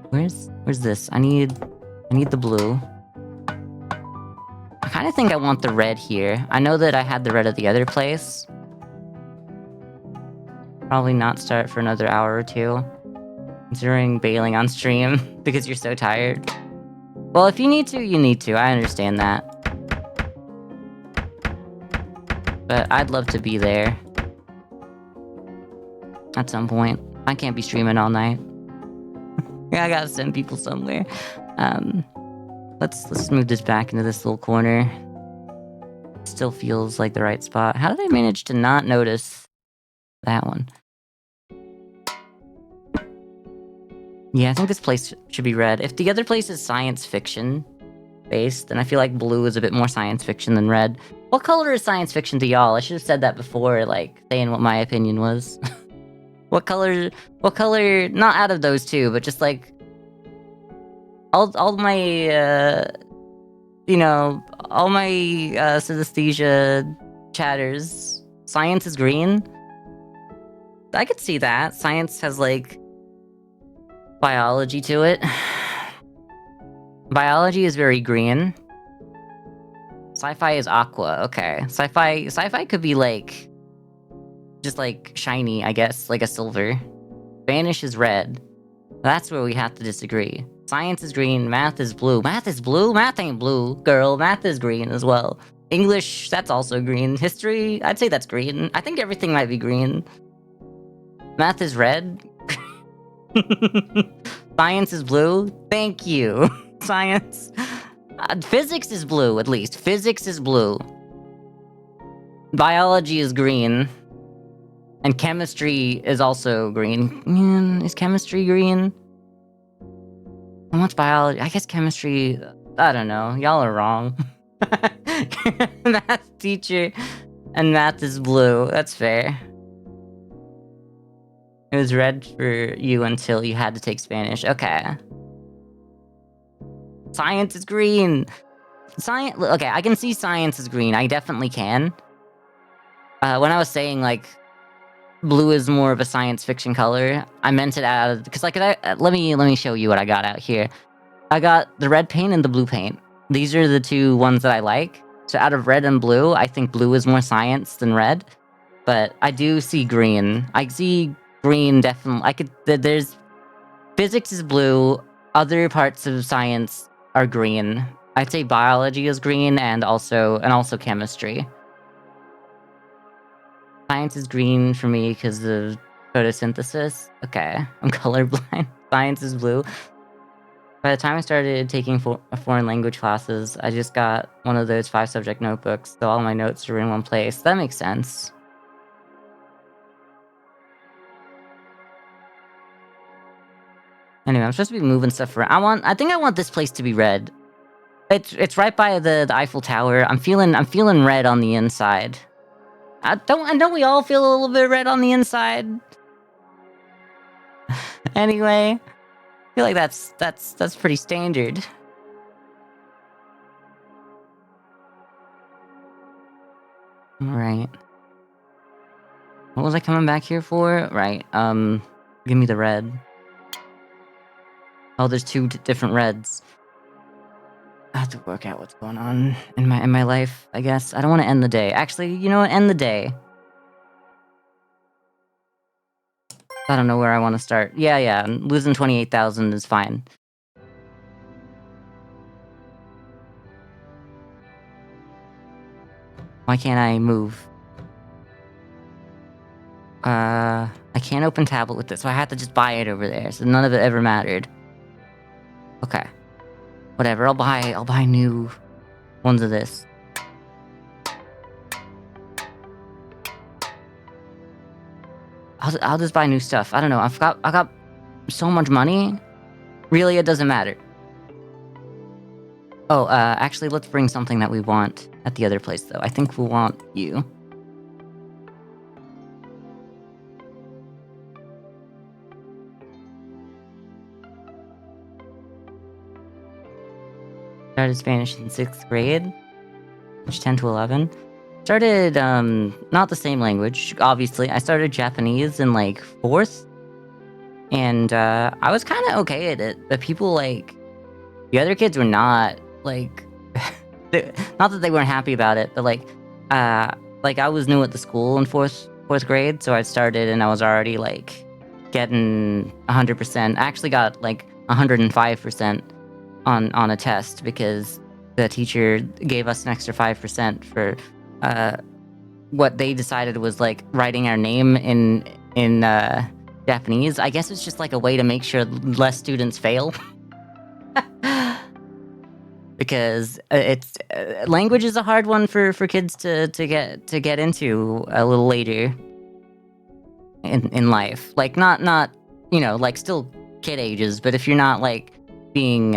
Where's this? I need the blue. I kind of think I want the red here. I know that I had the red at the other place. Probably not start for another hour or two. Considering bailing on stream because you're so tired. Well, if you need to, you need to. I understand that. But I'd love to be there. At some point. I can't be streaming all night. Yeah, I gotta send people somewhere. Let's move this back into this little corner. Still feels like the right spot. How did I manage to not notice that one? Yeah, I think this place should be red. If the other place is science fiction based, then I feel like blue is a bit more science fiction than red. What color is science fiction to y'all? I should have said that before, like, saying what my opinion was. What color, not out of those two, but just like, all my, you know, all my, synesthesia chatters, science is green? I could see that. Science has, like, biology to it. Biology is very green. Sci-fi is aqua, okay. Sci-fi could be, like, just, like, shiny, I guess, like a silver. Spanish is red. That's where we have to disagree. Science is green, math is blue. Math is blue? Math ain't blue, girl. Math is green as well. English, that's also green. History, I'd say that's green. I think everything might be green. Math is red. Science is blue. Thank you. Science. Physics is blue, at least. Physics is blue. Biology is green. And chemistry is also green. Is chemistry green? How much biology? I guess chemistry... I don't know. Y'all are wrong. Math teacher. And math is blue. That's fair. It was red for you until you had to take Spanish. Okay. Science is green. Science... Okay, I can see science is green. I definitely can. When I was saying, like... blue is more of a science fiction color, I meant it out of... Because, like, let me show you what I got out here. I got the red paint and the blue paint. These are the two ones that I like. So out of red and blue, I think blue is more science than red. But I do see green. I see green definitely... There's... Physics is blue. Other parts of science are green. I'd say biology is green and also chemistry. Science is green for me because of photosynthesis. Okay, I'm colorblind. Science is blue. By the time I started taking foreign language classes, I just got one of those 5-subject notebooks, so all my notes are in one place. That makes sense. Anyway, I'm supposed to be moving stuff around. I think I want this place to be red. It's right by the Eiffel Tower. I'm feeling red on the inside. Don't we all feel a little bit red on the inside? Anyway, I feel like that's pretty standard. Alright. What was I coming back here for? Right, give me the red. Oh, there's two different reds. I have to work out what's going on in my life, I guess. I don't want to end the day. Actually, you know what? End the day. I don't know where I want to start. Yeah, losing 28,000 is fine. Why can't I move? I can't open tablet with this, so I had to just buy it over there, so none of it ever mattered. Okay. Whatever, I'll buy new ones of this. I'll just buy new stuff. I don't know, I got so much money. Really, it doesn't matter. Oh, actually, let's bring something that we want at the other place, though. I think we'll want you. Started Spanish in 6th grade, age 10 to 11. Started, not the same language, obviously. I started Japanese in, like, 4th. And, I was kinda okay at it, but people, like... The other kids were not, like... not that they weren't happy about it, but, like, I was new at the school in 4th grade, so I started and I was already, like, getting 100%. I actually got, like, 105% on a test because the teacher gave us an extra 5% for what they decided was like writing our name in Japanese. I guess it's just like a way to make sure less students fail. Because it's language is a hard one for kids to get into a little later in life. Like not you know, like still kid ages, but if you're not like being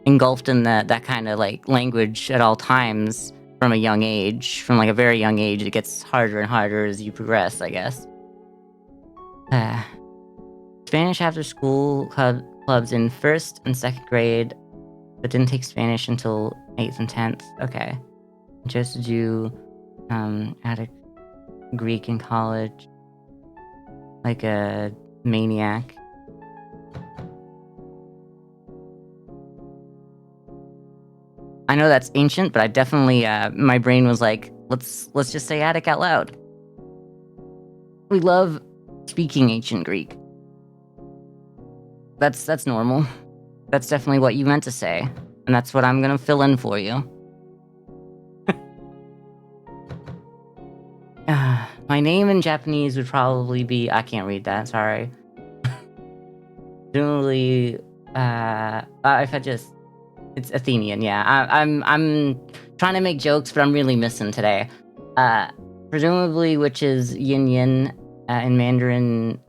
engulfed in that kind of like language at all times from a young age, from like a very young age, it gets harder and harder as you progress, I guess. Spanish after school clubs in 1st and 2nd grade, but didn't take Spanish until 8th and 10th. Okay. Just to do added Greek in college, like a maniac. I know that's ancient, but I definitely my brain was like, let's just say Attic out loud. We love speaking ancient Greek. That's normal. That's definitely what you meant to say, and that's what I'm gonna fill in for you. My name in Japanese would probably be... I can't read that, sorry. Generally, if I just... It's Athenian, yeah. I'm trying to make jokes, but I'm really missing today. Presumably, which is yin yin in Mandarin,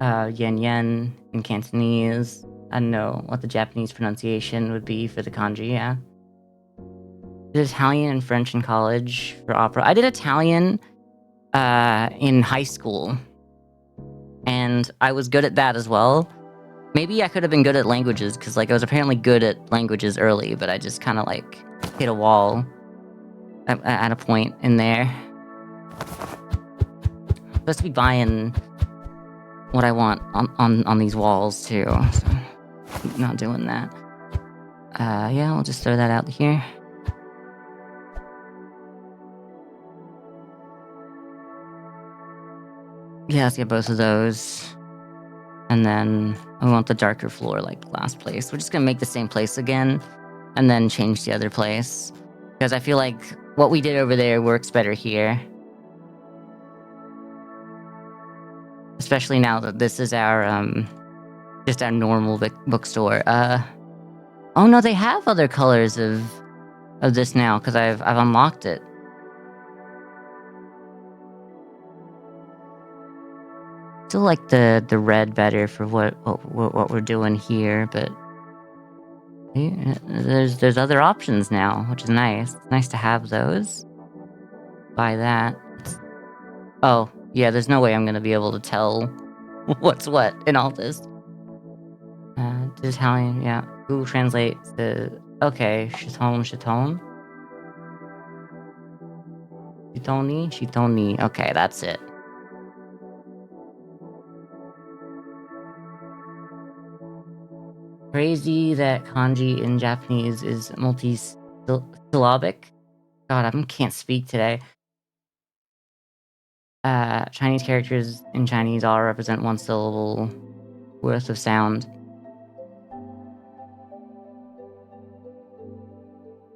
yen yen in Cantonese. I don't know what the Japanese pronunciation would be for the kanji, yeah. Did Italian and French in college for opera. I did Italian in high school, and I was good at that as well. Maybe I could have been good at languages, because like I was apparently good at languages early, but I just kind of like hit a wall at a point in there. I'm supposed to be buying what I want on these walls too, so I'm not doing that. Yeah, I'll just throw that out here. Yeah, let's get both of those. And then I want the darker floor like last place. We're just gonna make the same place again and then change the other place, because I feel like what we did over there works better here. Especially now that this is our just our normal bookstore. Oh no, they have other colors of this now, because I've unlocked it. Still like the red better for what we're doing here, but yeah, there's other options now, which is nice. It's nice to have those. Buy that. Oh yeah, there's no way I'm gonna be able to tell what's what in all this. Italian, yeah. Google Translate the... Okay, Chiton. Shitoni. Okay, that's it. Crazy that kanji in Japanese is multi-syllabic. God, I can't speak today. Chinese characters in Chinese all represent one syllable worth of sound.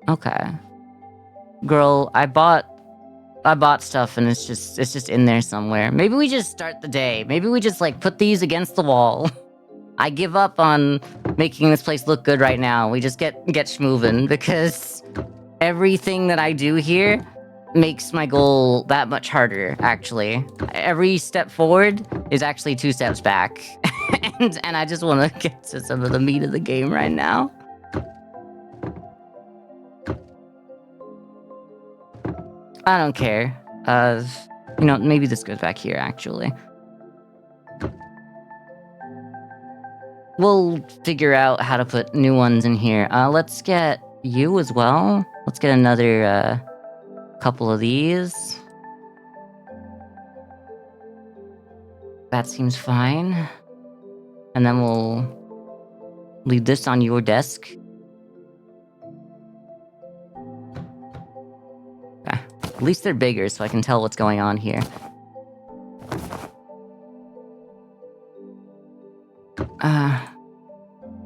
Okay. Girl, I bought stuff and it's just in there somewhere. Maybe we just start the day. Maybe we just like put these against the wall. I give up on making this place look good right now. We just get schmoovin' because everything that I do here makes my goal that much harder, actually. Every step forward is actually 2 steps back. and I just want to get to some of the meat of the game right now. I don't care. You know, maybe this goes back here, actually. We'll figure out how to put new ones in here. Let's get you as well. Let's get another, couple of these. That seems fine. And then we'll leave this on your desk. Okay. At least they're bigger, so I can tell what's going on here.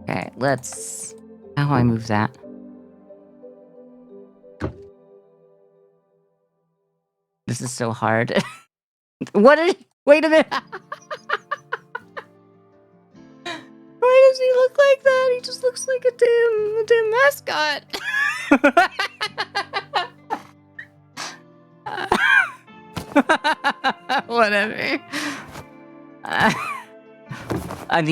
Okay, let's... How do I move that? This is so hard. What is... Wait a minute! Why does he look like that? He just looks like a damn mascot. Whatever. I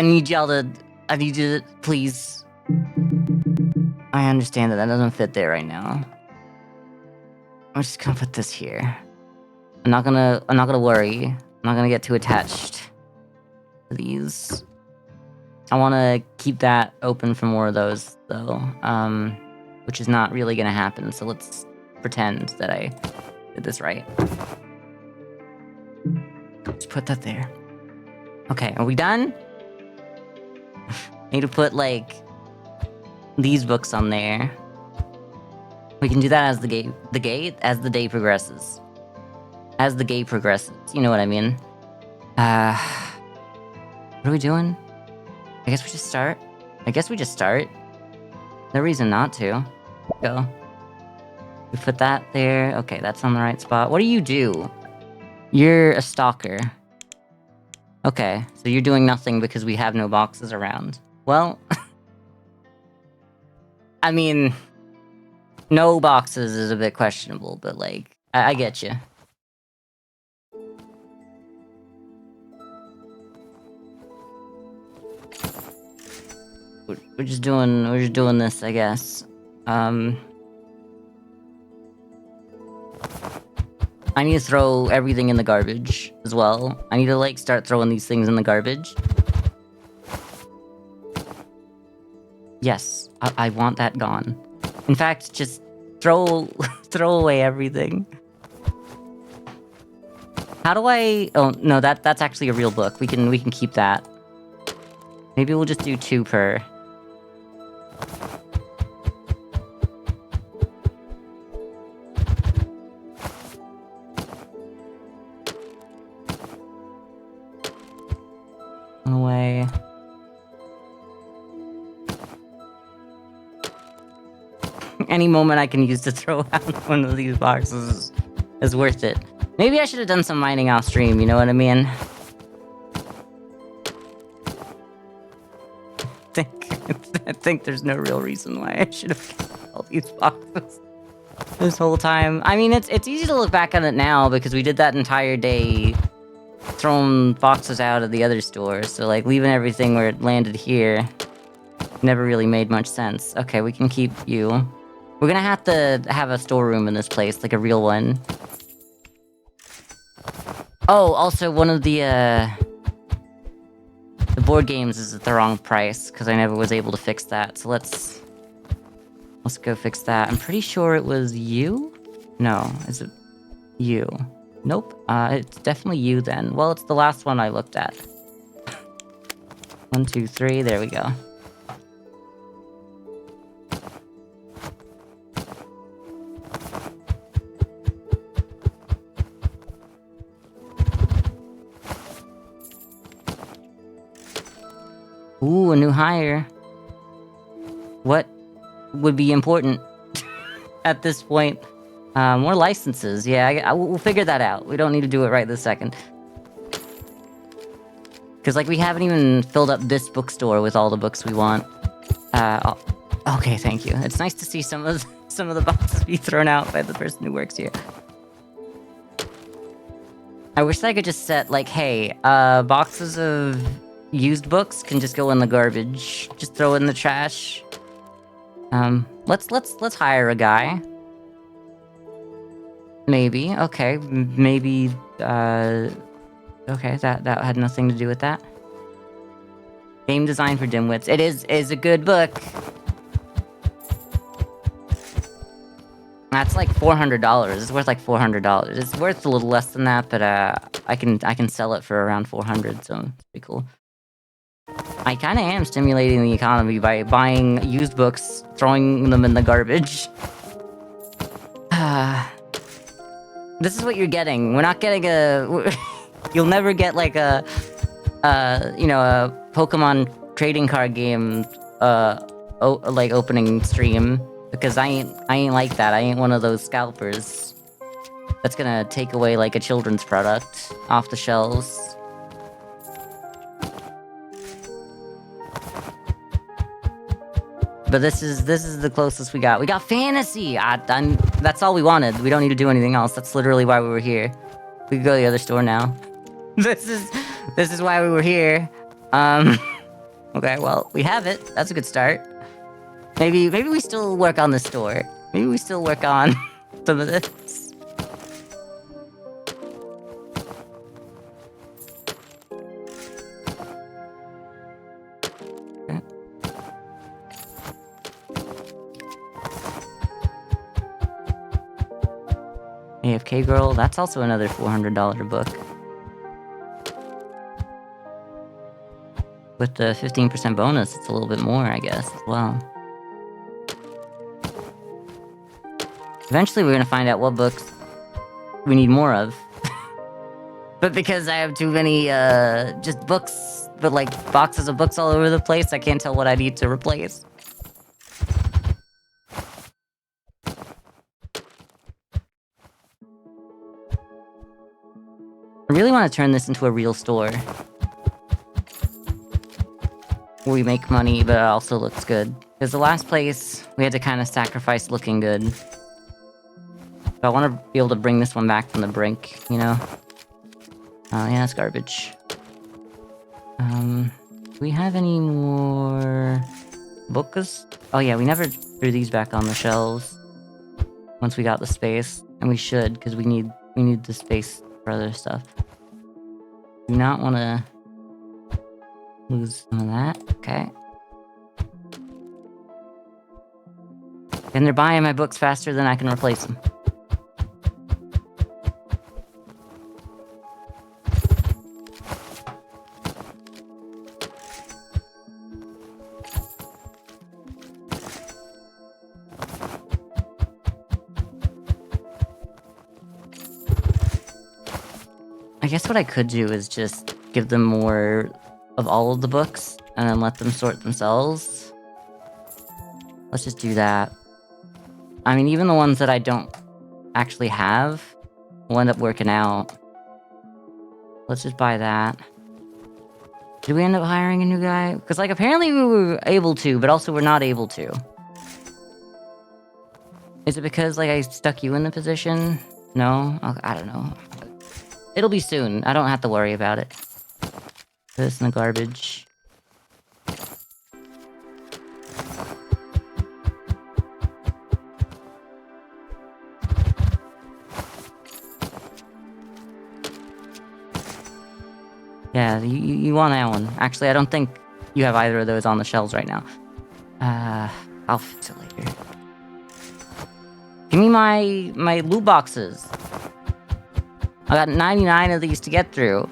need y'all to... I need you to... Please. I understand that doesn't fit there right now. I'm just gonna put this here. I'm not gonna worry. I'm not gonna get too attached to these. I want to keep that open for more of those, though. Which is not really gonna happen, so let's pretend that I did this right. Just put that there. Okay, are we done? Need to put, like, these books on there. We can do that as as the day progresses. As the game progresses, you know what I mean? What are we doing? I guess we just start. No reason not to. Go. We put that there. Okay, that's on the right spot. What do you do? You're a stalker. Okay, so you're doing nothing because we have no boxes around. Well... I mean... No boxes is a bit questionable, but like... I get you. We're just doing this, I guess. I need to throw everything in the garbage as well. I need to, like, start throwing these things in the garbage. Yes, I want that gone. In fact, just throw away everything. How do I... Oh, no, that's actually a real book. We can keep that. Maybe we'll just do 2 per. Away. Any moment I can use to throw out one of these boxes is worth it. Maybe I should have done some mining off stream, you know what I mean? I think there's no real reason why I should have kept all these boxes this whole time. I mean, it's easy to look back on it now because we did that entire day throwing boxes out of the other store, so like leaving everything where it landed here never really made much sense. Okay, we can keep you. We're gonna have to have a storeroom in this place, like a real one. Oh, also one of the board games is at the wrong price, because I never was able to fix that, so let's go fix that. I'm pretty sure it was you? No, is it you? Nope, it's definitely you then. Well, it's the last one I looked at. 1, 2, 3, there we go. Ooh, a new hire. What would be important? at this point. More licenses. Yeah, we'll figure that out. We don't need to do it right this second. Because, like, we haven't even filled up this bookstore with all the books we want. Okay, thank you. It's nice to see some of the boxes be thrown out by the person who works here. I wish that I could just set, like, hey, boxes of used books can just go in the garbage. Just throw it in the trash. Let's hire a guy. Maybe. Okay. Maybe, okay, that had nothing to do with that. Game design for dimwits. It is a good book. That's like $400. It's worth like $400. It's worth a little less than that, but I can sell it for around 400, so it's pretty cool. I kind of am stimulating the economy by buying used books, throwing them in the garbage. This is what you're getting. We're not getting a... You'll never get like a Pokemon trading card game, like opening stream, because I ain't like that. I ain't one of those scalpers that's gonna take away like a children's product off the shelves. But this is the closest we got. We got fantasy. That's all we wanted. We don't need to do anything else. That's literally why we were here. We can go to the other store now. This is why we were here. Okay, well, we have it. That's a good start. Maybe we still work on the store. Maybe we still work on some of this. Okay. AFK Girl, that's also another $400 book. With the 15% bonus, it's a little bit more, I guess, as well. Eventually, we're gonna find out what books we need more of. But because I have too many, just books, but like boxes of books all over the place, I can't tell what I need to replace. I really want to turn this into a real store. We make money, but it also looks good. Because the last place, we had to kind of sacrifice looking good. So I want to be able to bring this one back from the brink, you know? Yeah, it's garbage. Do we have any more books? Oh yeah, we never threw these back on the shelves. Once we got the space. And we should, because we need the space for other stuff. Do not want to lose some of that. Okay. And they're buying my books faster than I can replace them. I guess what I could do is just give them more of all of the books, and then let them sort themselves. Let's just do that. I mean, even the ones that I don't actually have will end up working out. Let's just buy that. Did we end up hiring a new guy? Because, like, apparently we were able to, but also we're not able to. Is it because, like, I stuck you in the position? No? I don't know. It'll be soon. I don't have to worry about it. Put this in the garbage. Yeah, you want that one. Actually, I don't think you have either of those on the shelves right now. I'll fix it later. Give me my loot boxes. I got 99 of these to get through.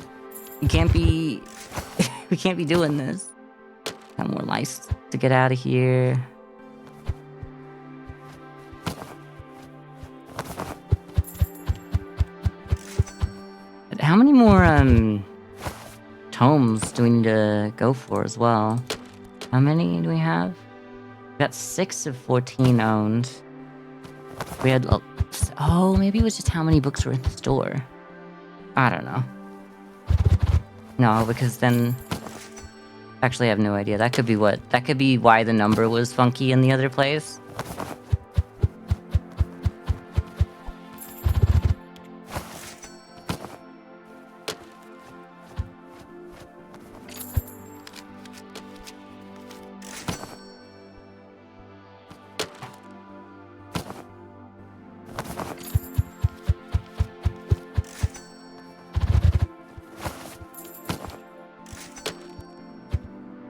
You can't be... we can't be doing this. Got more lice to get out of here. But how many more, tomes do we need to go for as well? How many do we have? We got 6 of 14 owned. We had... Oh, maybe it was just how many books were in the store. I don't know. No, because then... Actually, I have no idea. That could be what... That could be why the number was funky in the other place.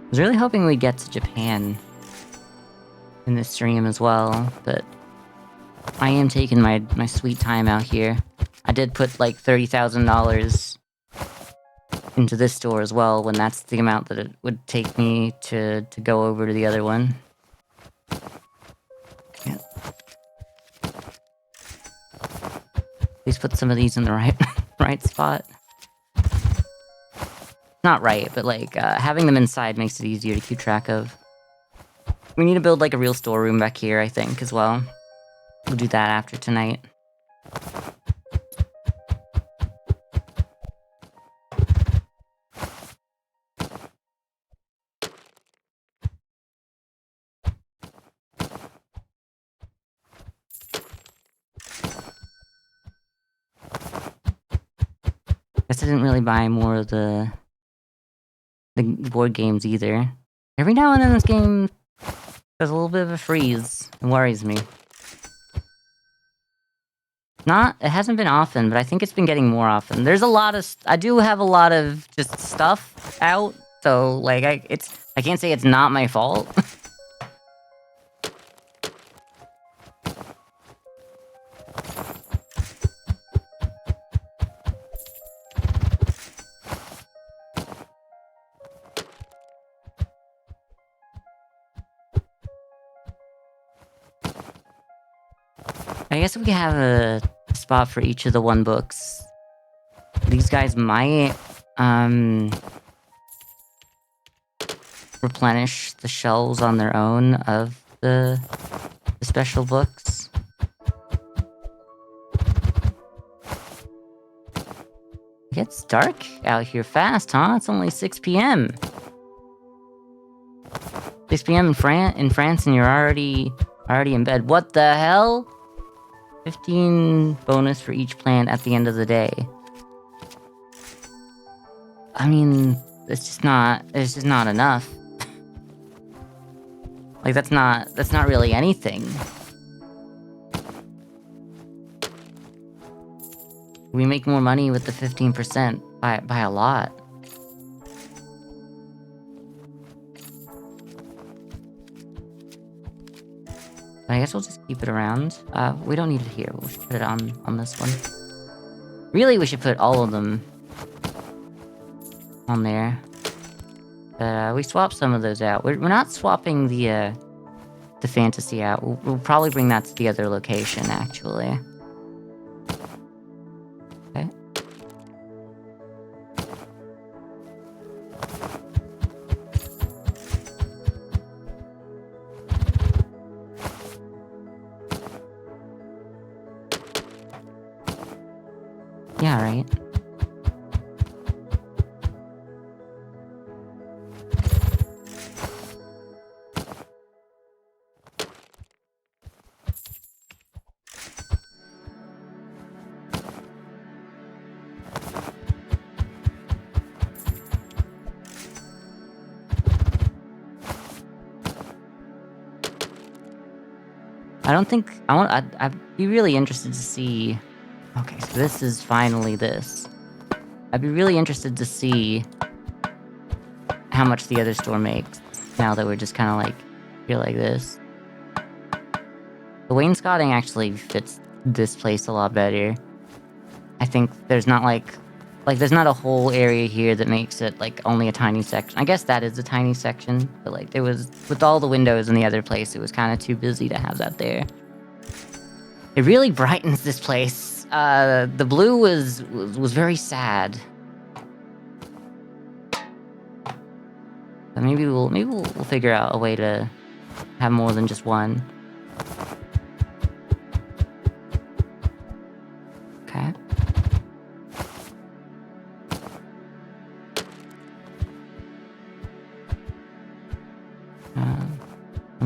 I was really hoping we'd get to Japan in this stream as well, but I am taking my sweet time out here. I did put like $30,000 into this store as well, when that's the amount that it would take me to go over to the other one. Yeah. Please put some of these in the right spot. Not right, but like, having them inside makes it easier to keep track of. We need to build like a real storeroom back here, I think, as well. We'll do that after tonight. Guess I didn't really buy more of the board games either. Every now and then this game does a little bit of a freeze. It worries me. It hasn't been often, but I think it's been getting more often. There's a lot of... I do have a lot of just stuff out, so, like, I can't say it's not my fault. I guess we have a spot for each of the one books. These guys might, replenish the shelves on their own of the special books. It gets dark out here fast, huh? It's only 6 p.m. 6 p.m. in France, and you're already in bed. What the hell? 15 bonus for each plant at the end of the day. I mean, it's just not enough. Like, that's not really anything. We make more money with the 15% by a lot. I guess we'll just keep it around. We don't need it here. We should put it on this one. Really, we should put all of them on there. But we swapped some of those out. We're not swapping the fantasy out. We'll probably bring that to the other location, actually. Okay. Yeah, right. I'd be really interested to see... Okay, so this is finally this. I'd be really interested to see how much the other store makes, now that we're just kind of like, here like this. The wainscoting actually fits this place a lot better. I think there's not there's not a whole area here that makes it like only a tiny section. I guess that is a tiny section, but like there was, with all the windows in the other place, it was kind of too busy to have that there. It really brightens this place. The blue was very sad. But maybe we'll figure out a way to have more than just one.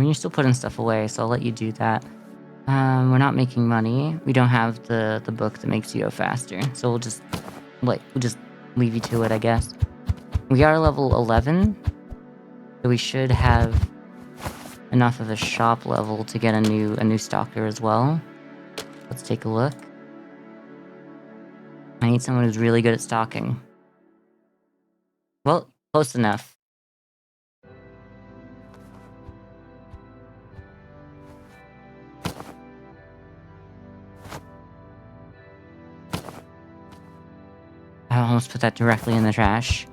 mean, you're still putting stuff away, so I'll let you do that. We're not making money. We don't have the book that makes you go faster, so we'll just leave you to it, I guess. We are level 11, so we should have enough of a shop level to get a new stalker as well. Let's take a look. I need someone who's really good at stalking. Well, close enough. I almost put that directly in the trash.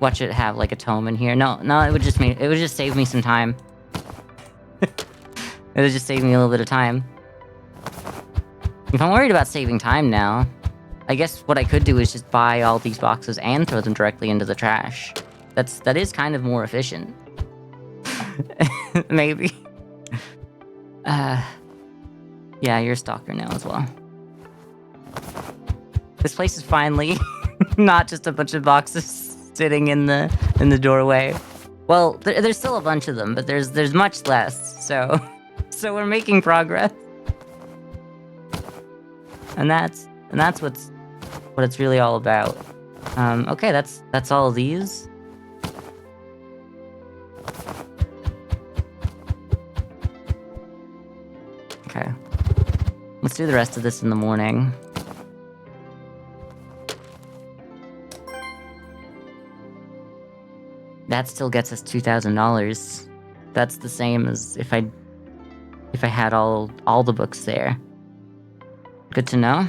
Watch it have like a tome in here. No, it would just save me some time. It would just save me a little bit of time. If I'm worried about saving time now, I guess what I could do is just buy all these boxes and throw them directly into the trash. That is kind of more efficient. Maybe. Yeah, you're a stalker now as well. This place is finally not just a bunch of boxes sitting in the doorway. Well, there's still a bunch of them, but there's much less. So we're making progress. And that's what it's really all about. Okay, that's all of these. Okay. Let's do the rest of this in the morning. That still gets us $2,000. That's the same as if I had all the books there. Good to know.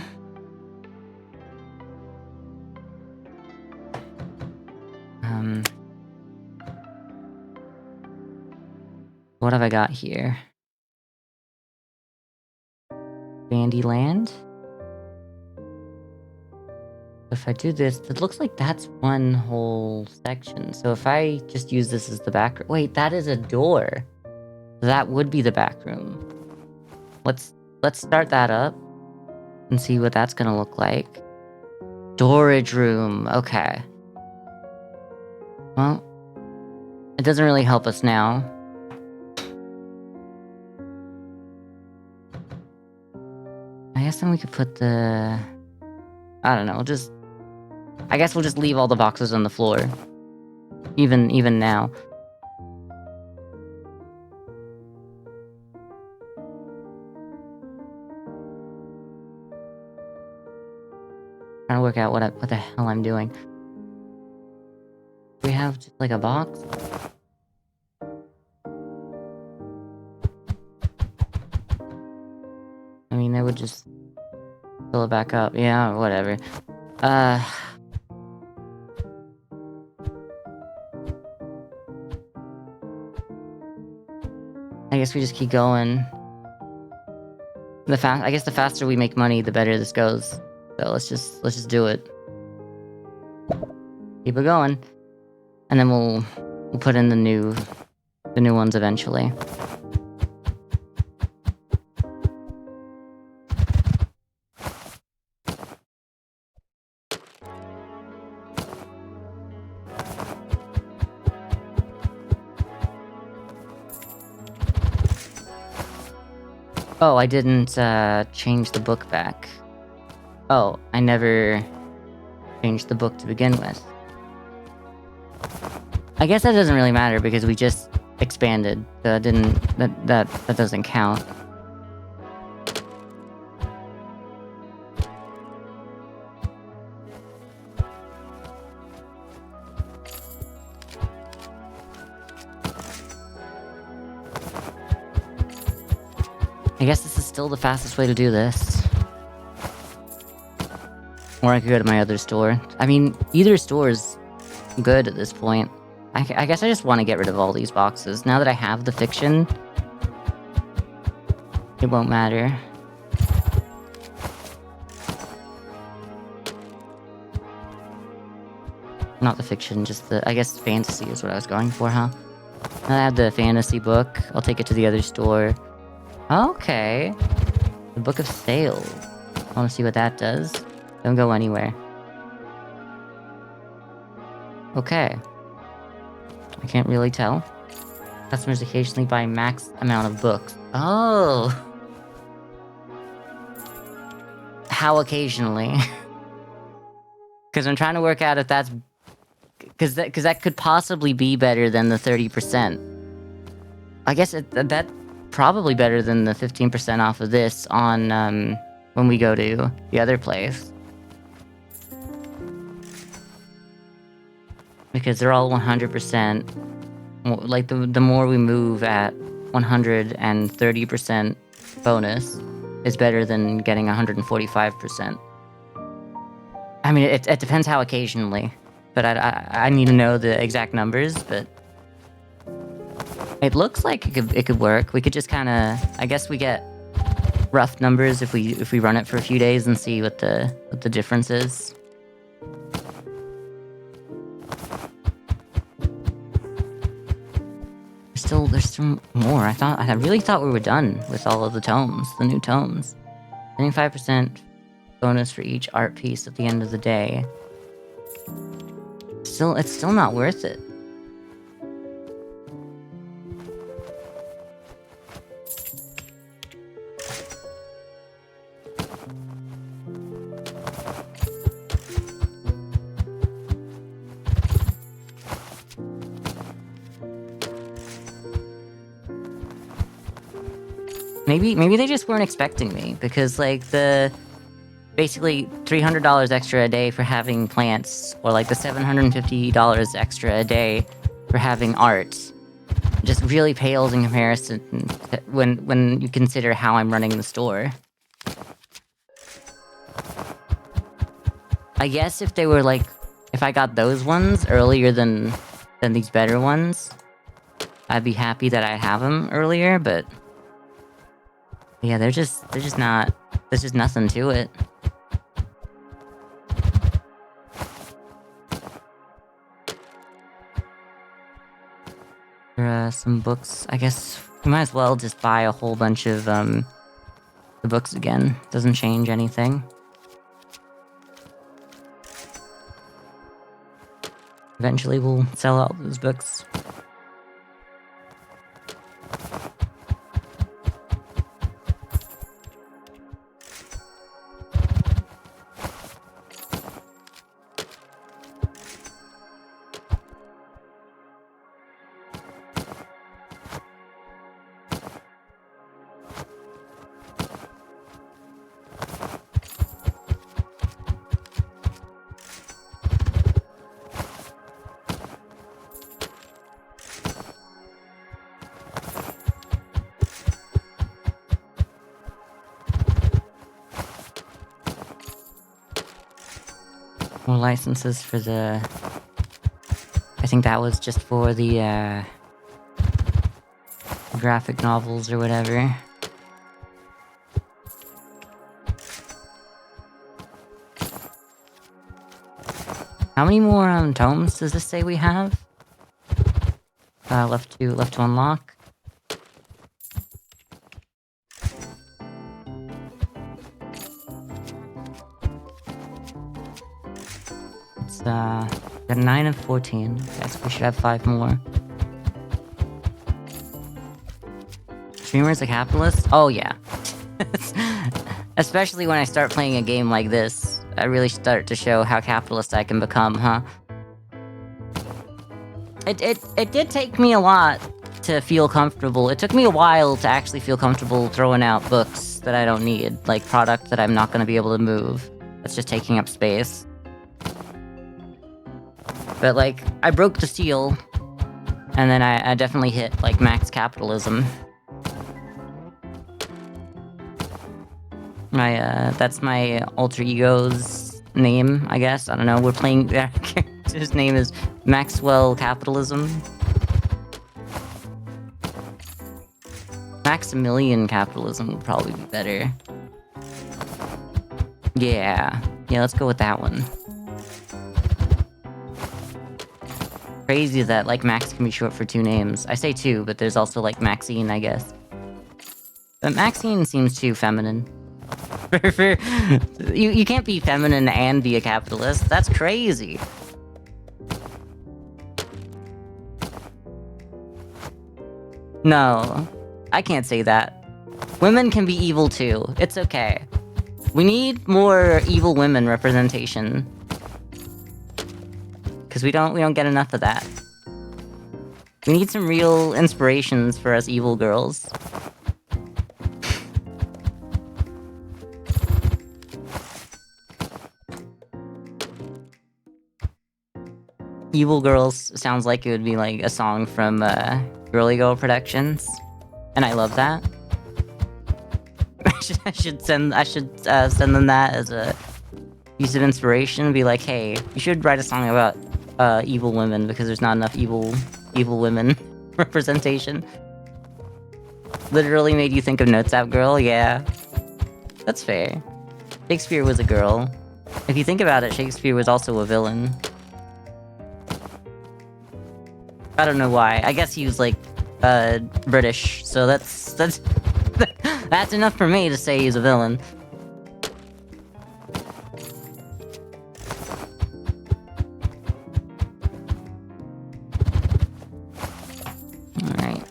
What have I got here? Bandyland. If I do this, it looks like that's one whole section. So if I just use this as the back... Wait, that is a door. That would be the back room. Let's start that up and see what that's gonna look like. Storage room. Okay. Well, it doesn't really help us now. I guess then we could put the... I don't know, I guess we'll just leave all the boxes on the floor. Even now. Trying to work out what the hell I'm doing. We have just like a box. I mean, they would just fill it back up. Yeah, whatever. I guess we just keep going. I guess the faster we make money, the better this goes. So let's just do it. Keep it going. And then we'll put in the new ones eventually. Oh, I didn't change the book back. Oh, I never changed the book to begin with. I guess that doesn't really matter because we just expanded. So that doesn't count. I guess this is still the fastest way to do this. Or I could go to my other store. I mean, either store is good at this point. I guess I just want to get rid of all these boxes. Now that I have the fiction, it won't matter. Not the fiction, just I guess fantasy is what I was going for, huh? I have the fantasy book. I'll take it to the other store. Okay. The Book of Sales. I want to see what that does. Don't go anywhere. Okay. I can't really tell. Customers occasionally buy max amount of books. Oh! How occasionally? Because I'm trying to work out if that's... Because that could possibly be better than the 30%. I guess that's probably better than the 15% off of this on, when we go to the other place. Because they're all 100%. Like, the more we move at 130% bonus is better than getting 145%. I mean, it depends how occasionally. But I need to know the exact numbers, but... It looks like it could work. We could just kind of... I guess we get rough numbers if we run it for a few days and see what the difference is. There's still more. I really thought we were done with all of the tomes, the new tomes. 25% bonus for each art piece at the end of the day. It's still not worth it. Maybe they just weren't expecting me, because, like, the... Basically, $300 extra a day for having plants, or, like, the $750 extra a day for having art, just really pales in comparison to when you consider how I'm running the store. I guess if they were, like... If I got those ones earlier than these better ones, I'd be happy that I have them earlier, but... Yeah, they're just not... There's just nothing to it. For some books, I guess we might as well just buy a whole bunch of the books again. Doesn't change anything. Eventually we'll sell out those books. More licenses for the... I think that was just for the, graphic novels or whatever. How many more, tomes does this say we have? Left to unlock? Got 9 of 14. I guess we should have 5 more. Streamer's a capitalist? Oh yeah. Especially when I start playing a game like this. I really start to show how capitalist I can become, huh? It did take me a lot to feel comfortable. It took me a while to actually feel comfortable throwing out books that I don't need. Like product that I'm not going to be able to move. That's just taking up space. But, like, I broke the seal, and then I definitely hit, like, max capitalism. That's my alter ego's name, I guess. I don't know, we're playing... Their character's name is Maxwell Capitalism. Maximilian Capitalism would probably be better. Yeah, let's go with that one. Crazy that, like, Max can be short for 2 names. I say 2, but there's also, like, Maxine, I guess. But Maxine seems too feminine. You can't be feminine and be a capitalist. That's No, I can't say that. Women can be evil too. It's okay. We need more evil women representation. Cause we don't get enough of that. We need some real inspirations for us evil girls. Evil Girls sounds like it would be like a song from Girly Girl Productions, and I love that. I should send them that as a piece of inspiration. Be like, hey, you should write a song about evil women because there's not enough evil women representation. Literally made you think of Notes Out Girl. Yeah, that's fair. Shakespeare was a girl. If you think about it, Shakespeare was also a villain. I don't know why. I guess he was like British, so that's that's enough for me to say he's a villain. Alright.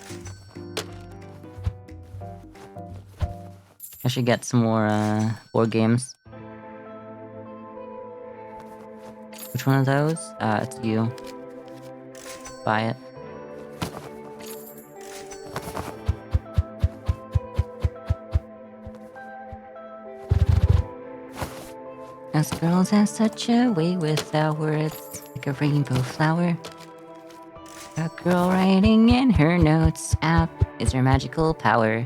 I should get some more board games. Which one of those? It's you. Buy it. Us girls have such a way with our words, like a rainbow flower. A girl writing in her notes app is her magical power.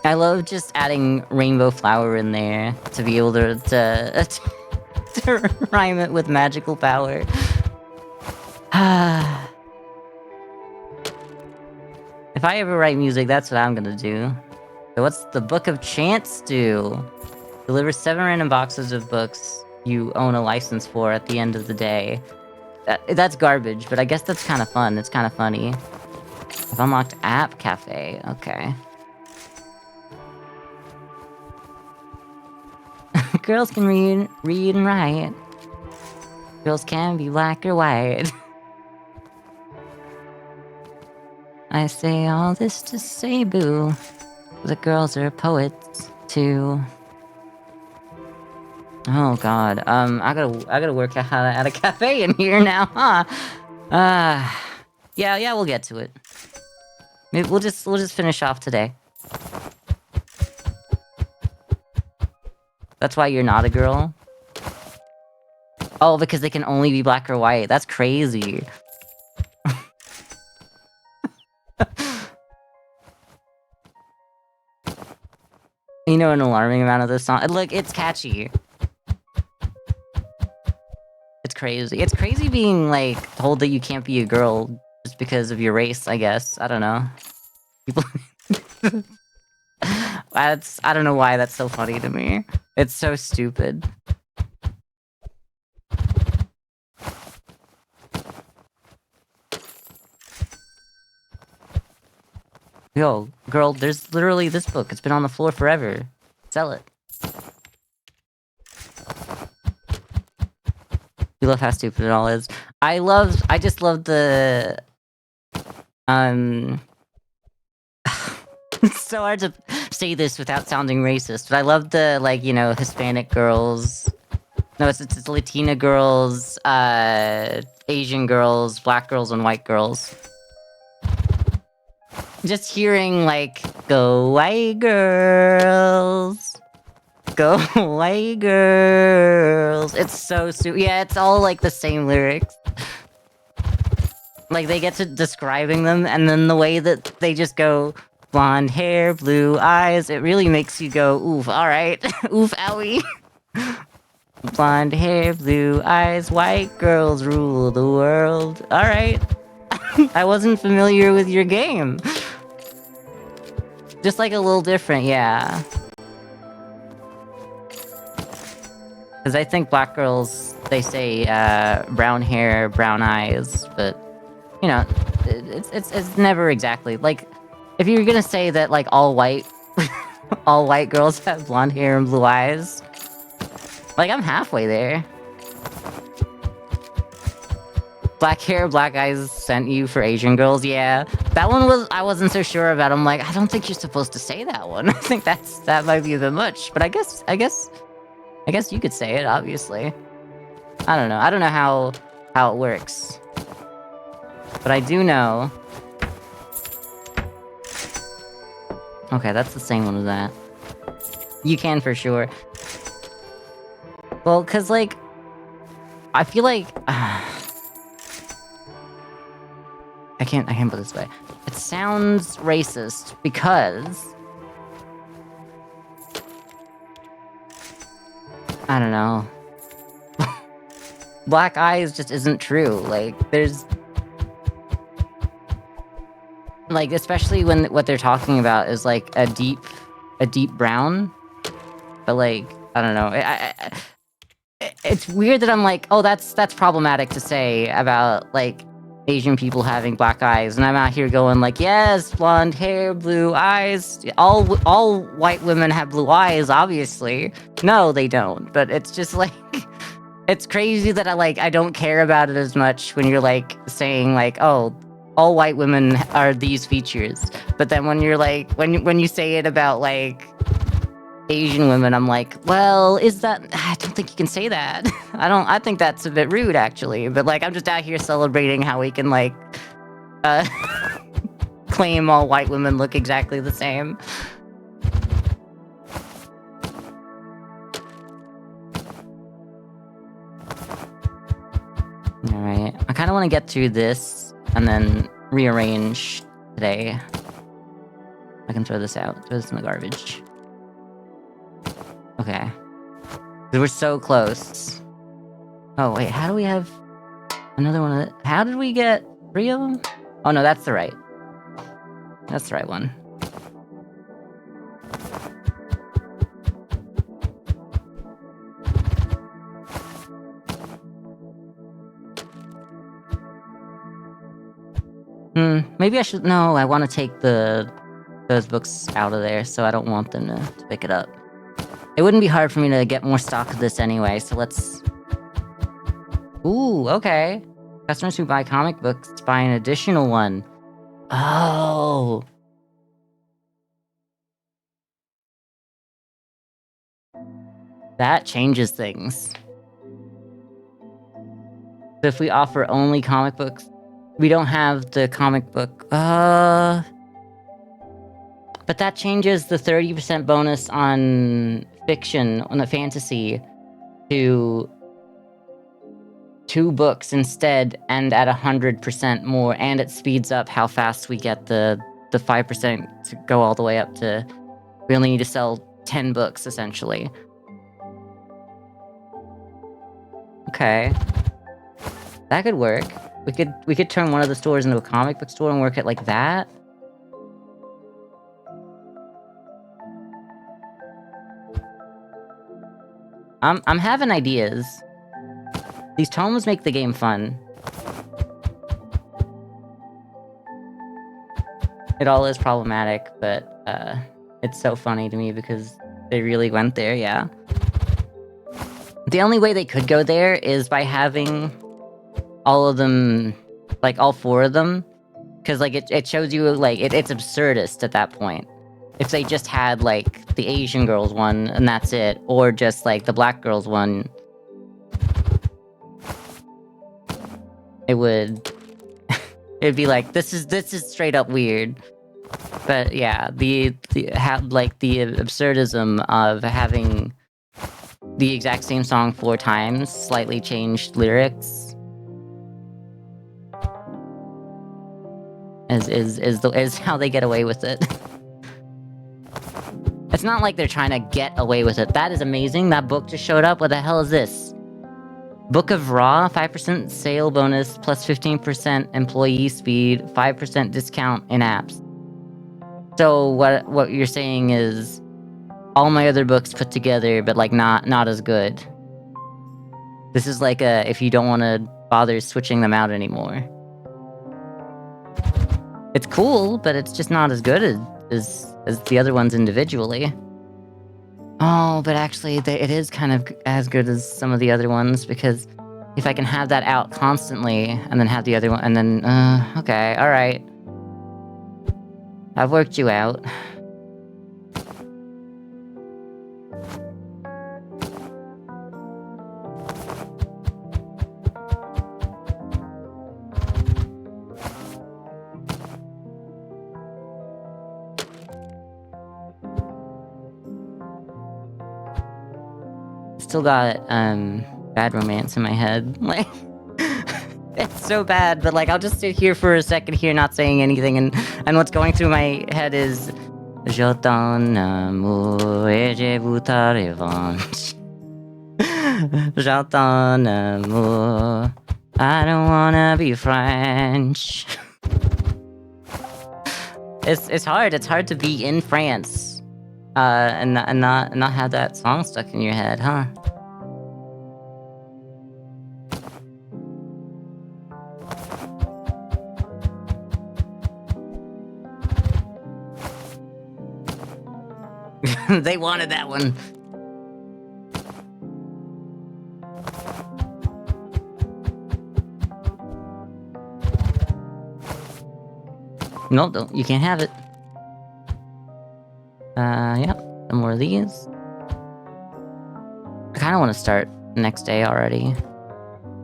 I love just adding rainbow flower in there to be able to rhyme it with magical power. If I ever write music, that's what I'm gonna do. So what's the Book of Chance do? Deliver 7 random boxes of books you own a license for at the end of the day. That's garbage, but I guess that's kind of fun. It's kind of funny. I've unlocked App Cafe. Okay. Girls can read and write. Girls can be black or white. I say all this to say boo. The girls are poets too. Oh god. I gotta work out how to add a cafe in here now, huh? Yeah, we'll get to it. Maybe we'll just finish off today. That's why you're not a girl? Oh, because they can only be black or white. That's crazy. You know, an alarming amount of this song. Look, it's catchy. It's crazy. It's crazy being, like, told that you can't be a girl just because of your race, I guess. I don't know. People... I don't know why that's so funny to me. It's so stupid. Yo, girl, there's literally this book. It's been on the floor forever. Sell it. You love how stupid it all is. I just love the... It's so hard to say this without sounding racist, but I love the, like, you know, Hispanic girls. No, it's Latina girls, Asian girls, black girls, and white girls. Just hearing, like, go white girls. Go white girls. It's so stupid. Yeah, it's all, like, the same lyrics. Like, they get to describing them, and then the way that they just go... Blonde hair, blue eyes, it really makes you go, oof, alright. Oof, owie. Blonde hair, blue eyes, white girls rule the world. Alright. I wasn't familiar with your game. Just like a little different, yeah. Because I think black girls, they say brown hair, brown eyes, but, you know, it's never exactly, like... If you're gonna say that, like, all white girls have blonde hair and blue eyes, like, I'm halfway there. Black hair, black eyes sent you for Asian girls. Yeah, that one I wasn't so sure about. I'm like, I don't think you're supposed to say that one. I think that might be a bit much. But I guess you could say it. Obviously, I don't know. I don't know how it works, but I do know. Okay, that's the same one as that. You can for sure. Well, cause like, I feel like I can't put it this way. It sounds racist because I don't know. Black eyes just isn't true. Like, there's like, especially when what they're talking about is like a deep brown, but like, I don't know. It's weird that I'm like, oh, that's problematic to say about like Asian people having black eyes, and I'm out here going like, yes, blonde hair, blue eyes. All white women have blue eyes, obviously. No, they don't. But it's just like, it's crazy that I don't care about it as much when you're like saying like, oh, all white women are these features. But then when you're like, when you say it about like Asian women, I'm like, well, I don't think you can say that. I think that's a bit rude, actually. But like, I'm just out here celebrating how we can like, claim all white women look exactly the same. Alright, I kind of want to get through this and then rearrange today. I can throw this out. Throw this in the garbage. Okay. We're so close. Oh, wait, how do we have another one of the... How did we get 3 of them? Oh, no, that's the right. That's the right one. Maybe I should... No, I want to take those books out of there, so I don't want them to pick it up. It wouldn't be hard for me to get more stock of this anyway, so let's... Ooh, okay. Customers who buy comic books buy an additional one. Oh! That changes things. So if we offer only comic books... We don't have the comic book... But that changes the 30% bonus on fiction, on the fantasy, to 2 books instead, and at 100% more, and it speeds up how fast we get the 5% to go all the way up to... We only need to sell 10 books, essentially. Okay. That could work. We could turn one of the stores into a comic book store and work it like that. I'm having ideas. These tomes make the game fun. It all is problematic, but it's so funny to me because they really went there, yeah. The only way they could go there is by having all of them, like all 4 of them, because like it shows you like it's absurdist at that point. If they just had like the Asian girls one and that's it, or just like the black girls one, it would it'd be like this is straight up weird. But yeah, the absurdism of having the exact same song 4 times, slightly changed lyrics, is how they get away with it. It's not like they're trying to get away with it. That is amazing. That book just showed up. What the hell is this? Book of Raw, 5% sale bonus, plus 15% employee speed, 5% discount in apps. So what you're saying is all my other books put together, but like not as good. This is like if you don't want to bother switching them out anymore. It's cool, but it's just not as good as the other ones individually. Oh, but actually, it is kind of as good as some of the other ones, because If I can have that out constantly, and then have the other one, and then, okay, alright. I've worked you out. Still got, bad romance in my head. Like, it's so bad, but like, I'll just sit here for a second here not saying anything, and what's going through my head is Je t'en amour et je voudrais revanche. Je t'en amour. I don't wanna be French. It's hard. It's hard to be in France, and not have that song stuck in your head, huh? They wanted that one. No, don't. You can't have it. Yeah. Some more of these. I kind of want to start next day already.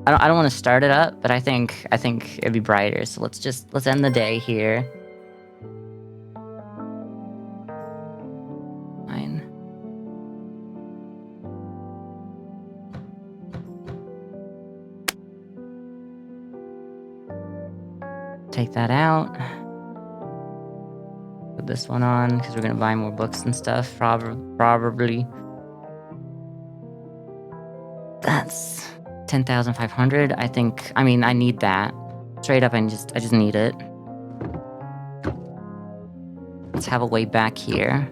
I don't want to start it up, but I think it'd be brighter. So let's end the day here. Fine. Take that out. Put this one on because we're gonna buy more books and stuff. Probably. That's 10,500. I mean, I need that. Straight up, I just need it. Let's have a way back here.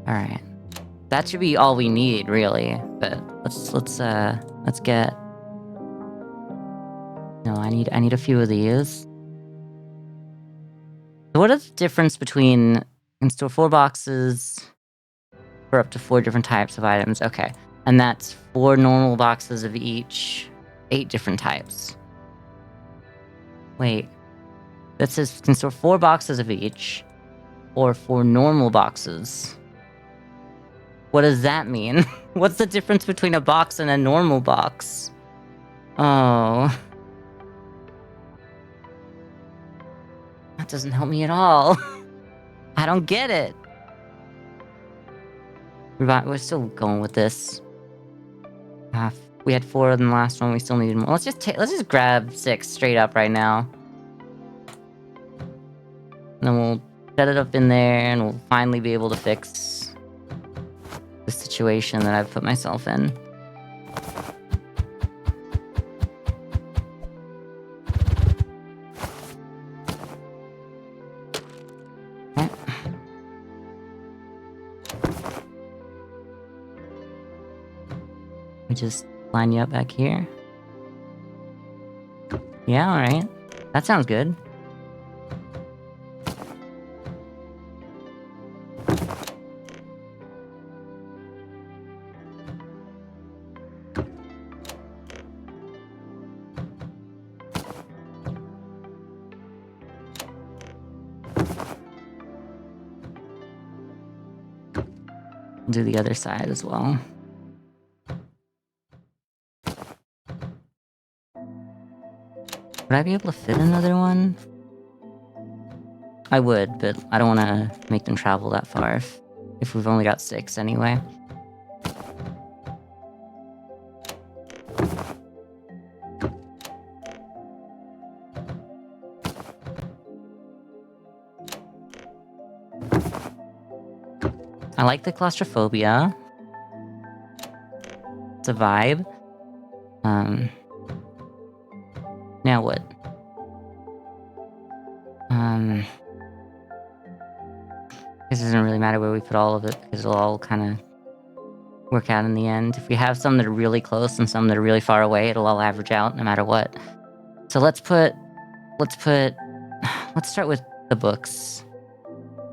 All right, that should be all we need, really. But let's get. No, I need a few of these. So what is the difference between you can store 4 boxes for up to 4 different types of items? Okay. And that's 4 normal boxes of each, 8 different types. Wait. That says you can store 4 boxes of each, or 4 normal boxes. What does that mean? What's the difference between a box and a normal box? Oh. That doesn't help me at all. I don't get it. We're still going with this. We had 4 in the last one. We still need more. Let's just grab 6 straight up right now. And then we'll set it up in there, and we'll finally be able to fix the situation that I've put myself in. Okay. We just line you up back here. Yeah, alright. That sounds good. Do the other side as well. Would I be able to fit another one? I would, but I don't want to make them travel that far if we've only got 6 anyway. I like the claustrophobia. It's a vibe. Now what? This doesn't really matter where we put all of it, because it'll all kind of work out in the end. If we have some that are really close and some that are really far away, it'll all average out no matter what. So let's start with the books.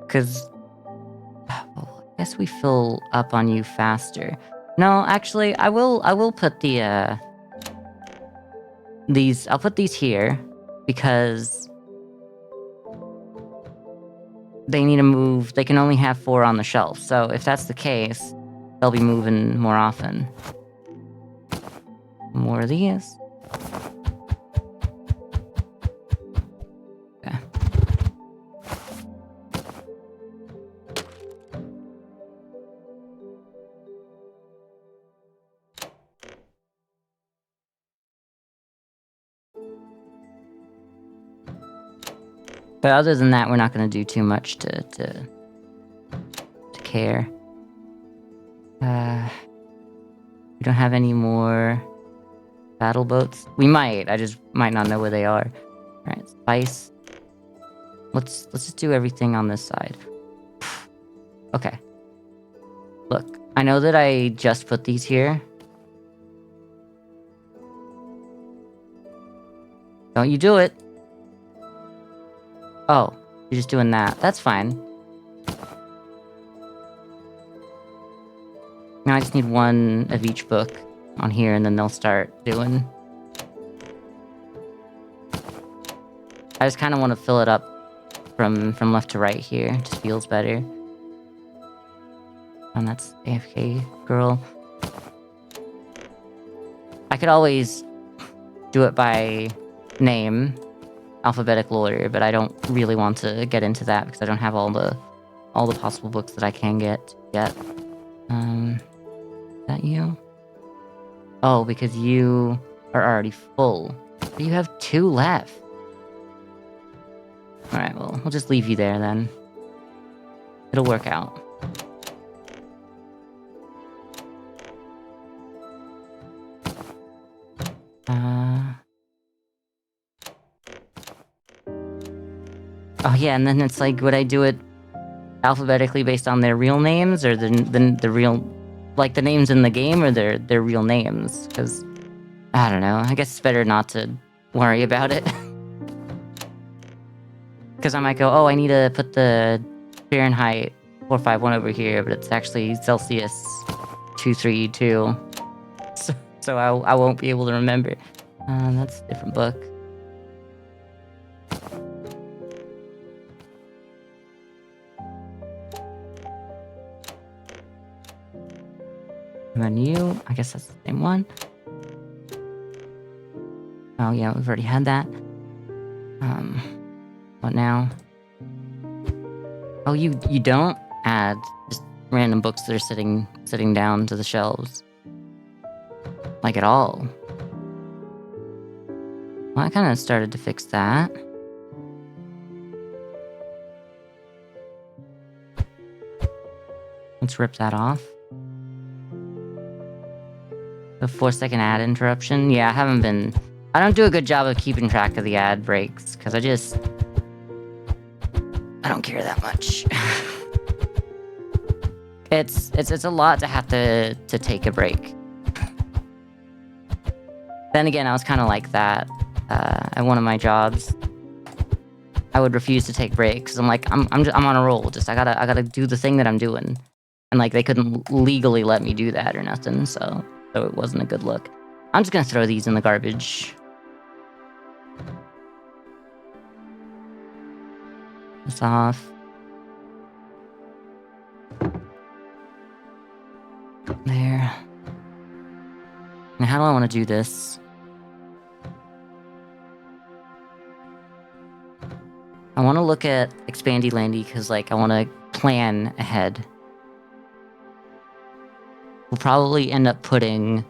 Because, well, I guess we fill up on you faster. No, actually, I will put the, I'll put these here, because they need to move. They can only have 4 on the shelf, so if that's the case, they'll be moving more often. More of these. Okay. But other than that, we're not going to do too much to care. We don't have any more battle boats. We might. I just might not know where they are. All right, spice. Let's just do everything on this side. Okay. Look, I know that I just put these here. Don't you do it. Oh, you're just doing that. That's fine. Now I just need 1 of each book on here, and then they'll start doing. I just kind of want to fill it up from left to right here. It just feels better. And that's AFK girl. I could always do it by name, alphabetical order, but I don't really want to get into that because I don't have all the possible books that I can get yet. Is that you? Oh, because you are already full. But you have 2 left. Alright, well, we'll just leave you there then. It'll work out. Oh yeah, and then it's like, would I do it alphabetically based on their real names, or the real, like the names in the game, or their real names? Because I don't know. I guess it's better not to worry about it. Because I might go, oh, I need to put the Fahrenheit 451 over here, but it's actually Celsius 232. So I won't be able to remember. That's a different book. And then you, I guess that's the same one. Oh yeah, we've already had that. What now? Oh, you don't add just random books that are sitting down to the shelves. Like at all. Well, I kind of started to fix that. Let's rip that off. The 4-second ad interruption. Yeah, I don't do a good job of keeping track of the ad breaks, because I don't care that much. It's a lot to have to take a break. Then again, I was kind of like that at one of my jobs. I would refuse to take breaks because I'm like, I'm on a roll. Just I gotta do the thing that I'm doing, and like they couldn't legally let me do that or nothing. So it wasn't a good look. I'm just gonna throw these in the garbage. This off. There. Now, how do I want to do this? I want to look at Expandy Landy because, like, I want to plan ahead. We'll probably end up putting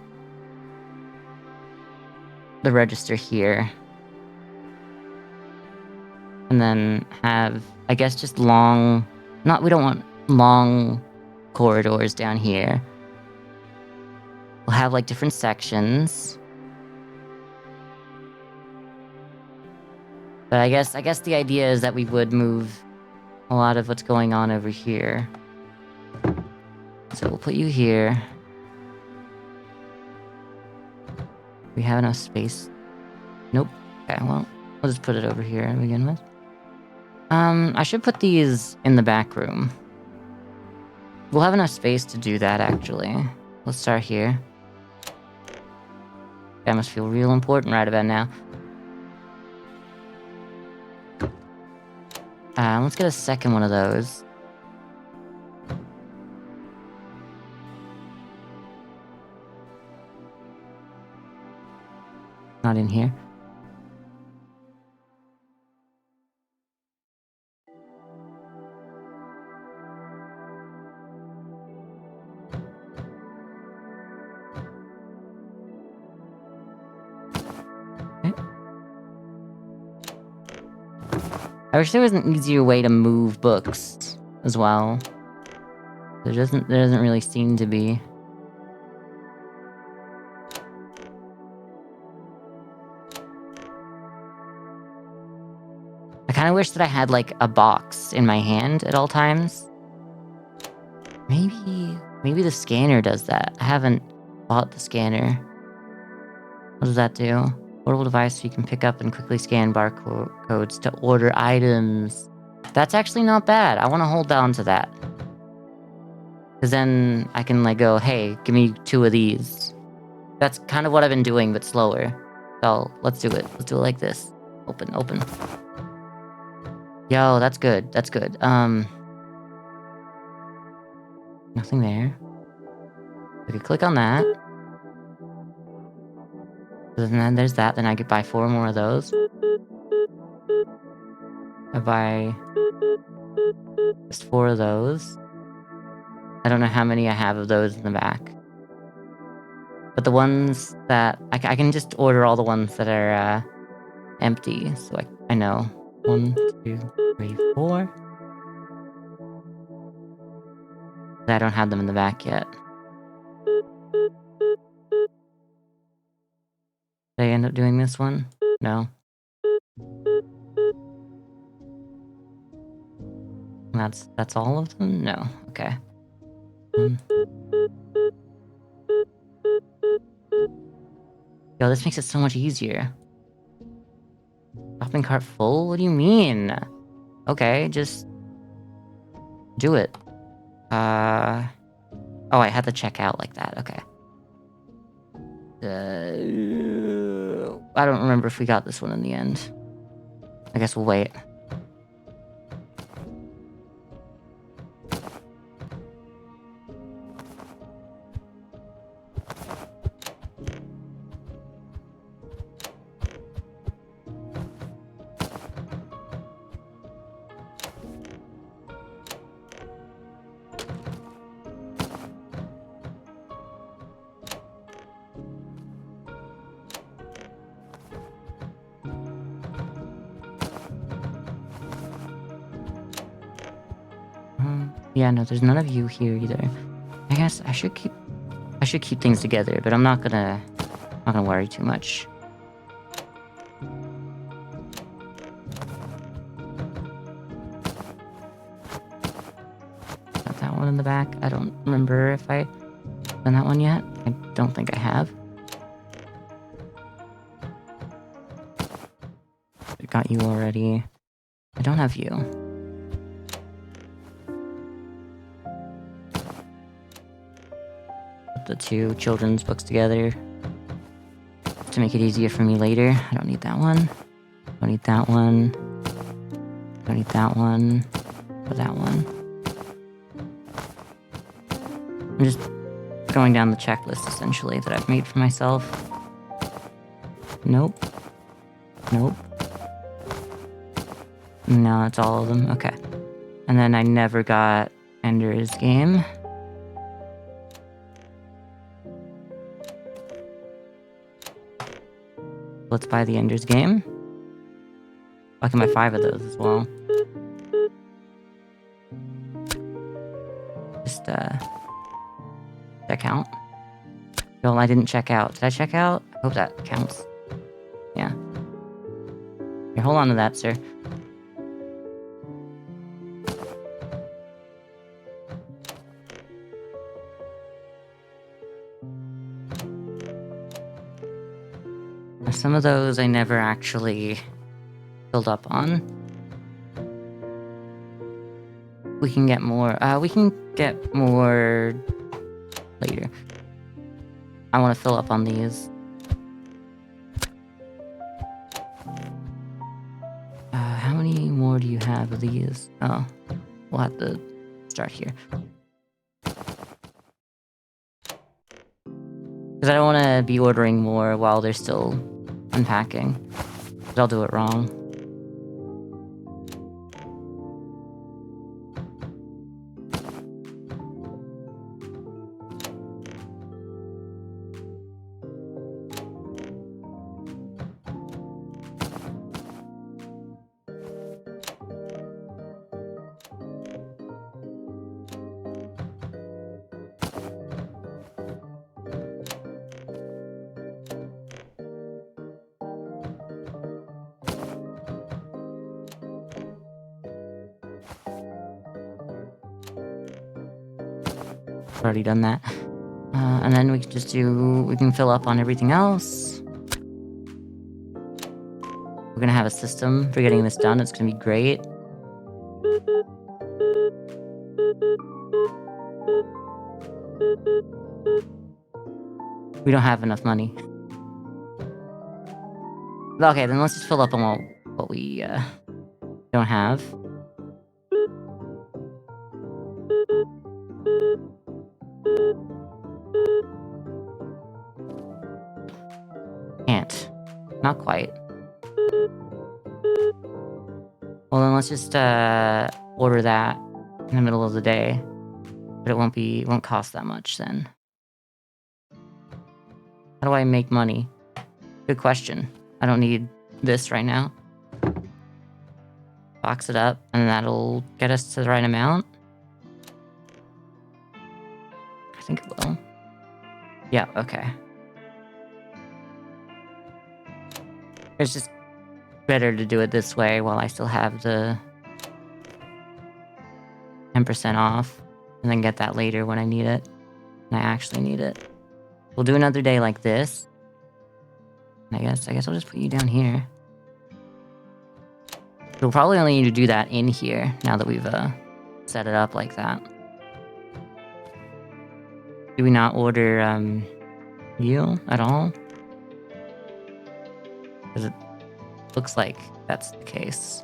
the register here. And then have, I guess, just long... we don't want long corridors down here. We'll have, like, different sections. But I guess the idea is that we would move a lot of what's going on over here. So we'll put you here. We have enough space. Nope. Okay, well, we'll just put it over here to begin with. I should put these in the back room. We'll have enough space to do that, actually. let's start here. That must feel real important right about now. Let's get a second one of those. Not in here. I wish there was an easier way to move books as well. There doesn't really seem to be. I kind of wish that I had like a box in my hand at all times. Maybe the scanner does that. I haven't bought the scanner. What does that do? Portable device so you can pick up and quickly scan barcodes to order items. That's actually not bad. I want to hold on to that. Because then I can like go, hey, give me 2 of these. That's kind of what I've been doing, but slower. So let's do it. Let's do it like this. Open. Yo, that's good. That's good. Nothing there. I could click on that. And then there's that. Then I could buy 4 more of those. I buy just 4 of those. I don't know how many I have of those in the back. But the ones that... I can just order all the ones that are empty. So I know. 1, 2, 3, 4. I don't have them in the back yet. Did I end up doing this one? No. That's all of them? No. Okay. Yo, this makes it so much easier. Shopping cart full? What do you mean? Okay, just... do it. Oh, I had to check out like that. Okay. I don't remember if we got this one in the end. I guess we'll wait. Yeah, no, there's none of you here either. I guess I should keep things together, but I'm not gonna worry too much. Got that one in the back. I don't remember if I done that one yet. I don't think I have. I got you already. I don't have you. The 2 children's books together to make it easier for me later. I don't need that one. Don't need that one. Don't need that one. Or that one. I'm just going down the checklist essentially that I've made for myself. Nope. Nope. No, that's all of them. Okay. And then I never got Ender's Game. Let's buy the Ender's Game. I can buy 5 of those as well. Just, does that count? No, I didn't check out. Did I check out? I hope that counts. Yeah. Here, hold on to that, sir. Some of those I never actually filled up on. We can get more. We can get more later. I want to fill up on these. How many more do you have of these? Oh, we'll have to start here. Because I don't want to be ordering more while they're still unpacking. Because I'll do it wrong. Already done that. And then we can just we can fill up on everything else. We're gonna have a system for getting this done. It's gonna be great. We don't have enough money. Okay, then let's just fill up on what we don't have. Can't. Not quite. Well, then let's just order that in the middle of the day. But it won't cost that much then. How do I make money? Good question. I don't need this right now. Box it up, and that'll get us to the right amount. I think it will. Yeah, okay. It's just better to do it this way while I still have the 10% off, and then get that later when I need it. And I actually need it. We'll do another day like this. I guess I'll just put you down here. We'll probably only need to do that in here now that we've set it up like that. Do we not order you at all? Because it looks like that's the case.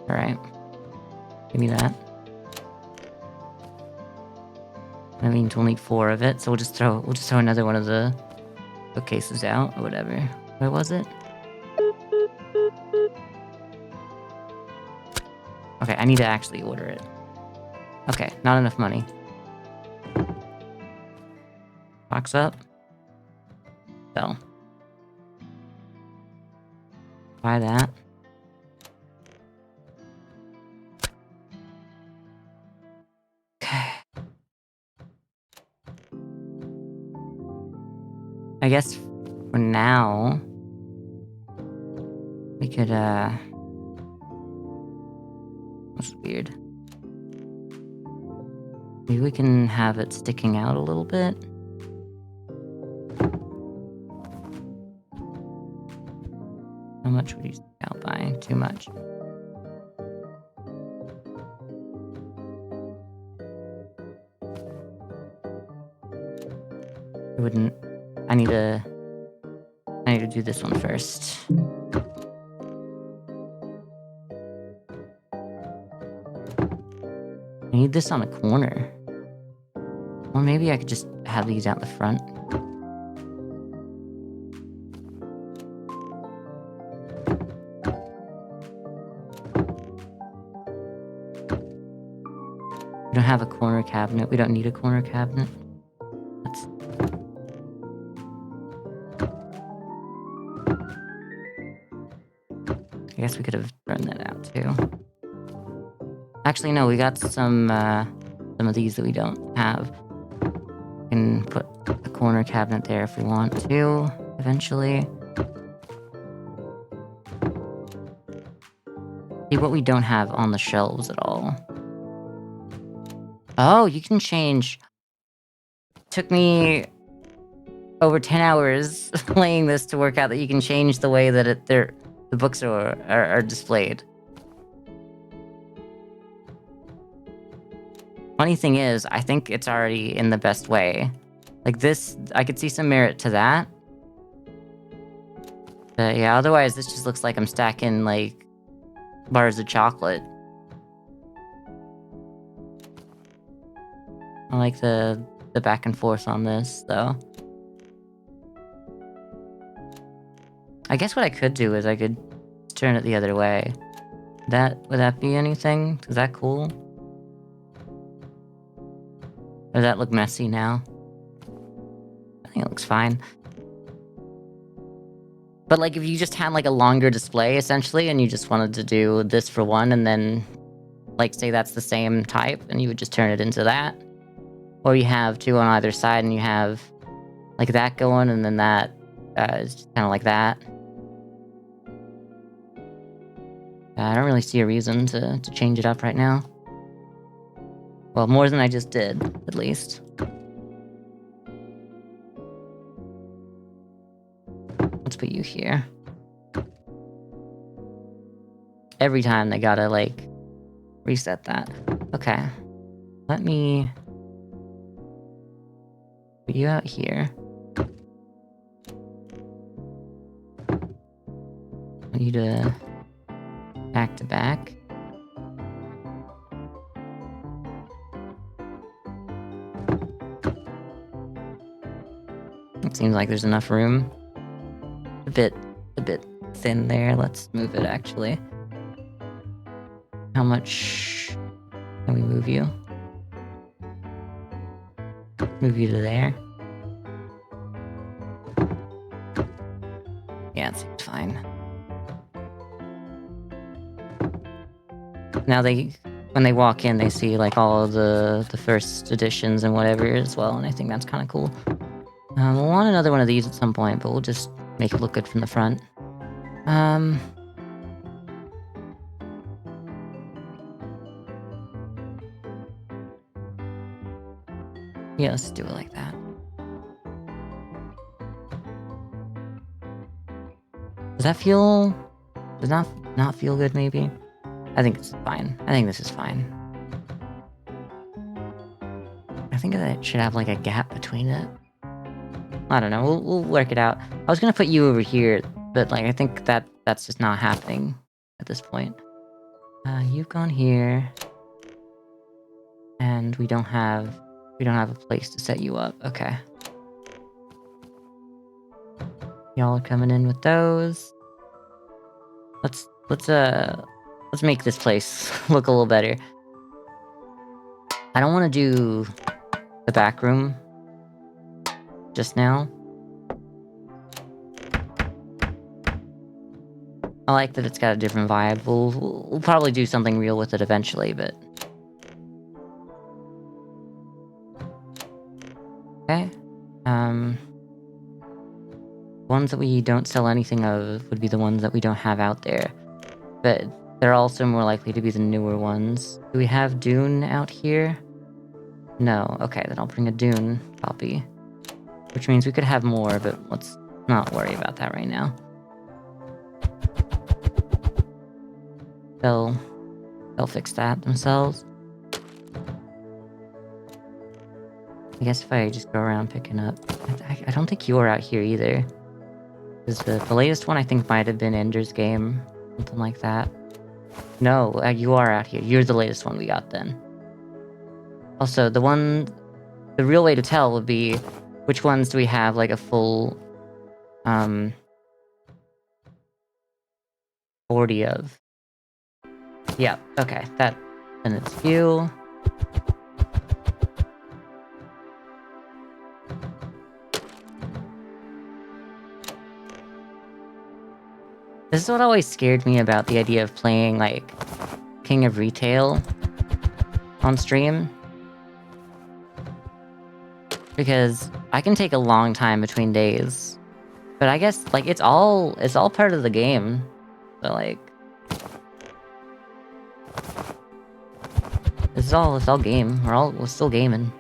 All right, give me that. I mean, we'll need 4 of it, so we'll just throw another one of the bookcases out or whatever. Where was it? Okay, I need to actually order it. Okay, not enough money. Box up. Sell. Buy that. Okay. I guess for now, we could, that's weird. Maybe we can have it sticking out a little bit. How much would you stick out by? Too much. I wouldn't. I need to do this one first. I need this on a corner. Or maybe I could just have these out the front. We don't have a corner cabinet. We don't need a corner cabinet. I guess we could have thrown that out too. Actually, no, we got some of these that we don't have. We can put a corner cabinet there if we want to, eventually. See what we don't have on the shelves at all. Oh, you can change. Took me over 10 hours playing this to work out that you can change the way that the books are displayed. Funny thing is, I think it's already in the best way. Like this, I could see some merit to that. But yeah, otherwise this just looks like I'm stacking, like, bars of chocolate. I like the back and forth on this, though. I guess what I could do is I could turn it the other way. Would that be anything? Is that cool? Or does that look messy now? I think it looks fine. But like if you just had like a longer display essentially and you just wanted to do this for one and then like say that's the same type and you would just turn it into that. Or you have two on either side and you have like that going and then that is just kind of like that. I don't really see a reason to change it up right now. Well, more than I just did, at least. Let's put you here. Every time they gotta, like, reset that. Okay. Let me put you out here. I need to back to back. It seems like there's enough room. A bit thin there. Let's move it actually. How much can we move you? Move you to there. Yeah, it seems fine. Now when they walk in, they see like all of the first editions and whatever as well, and I think that's kind of cool. We'll want another one of these at some point, but we'll just make it look good from the front. Yeah, let's do it like that. Does that feel... Does not feel good, maybe? I think it's fine. I think this is fine. I think that it should have, like, a gap between it. I don't know. We'll work it out. I was gonna put you over here, but, like, I think that's just not happening at this point. You've gone here. And we don't have a place to set you up. Okay. Y'all are coming in with those. Let's make this place look a little better. I don't want to do the back room just now. I like that it's got a different vibe. We'll probably do something real with it eventually, but... Okay. Ones that we don't sell anything of would be the ones that we don't have out there. But they're also more likely to be the newer ones. Do we have Dune out here? No. Okay, then I'll bring a Dune copy. Which means we could have more, but let's not worry about that right now. They'll fix that themselves. I guess if I just go around picking up... I don't think you're out here either. Because the latest one I think might have been Ender's Game. Something like that. No, you are out here. You're the latest one we got then. Also, the real way to tell would be which ones do we have like a full 40 of. Yeah, okay, then it's you. This is what always scared me about the idea of playing, like, King of Retail on stream. Because I can take a long time between days. But I guess, like, it's all part of the game. So, like... It's all game. We're still gaming.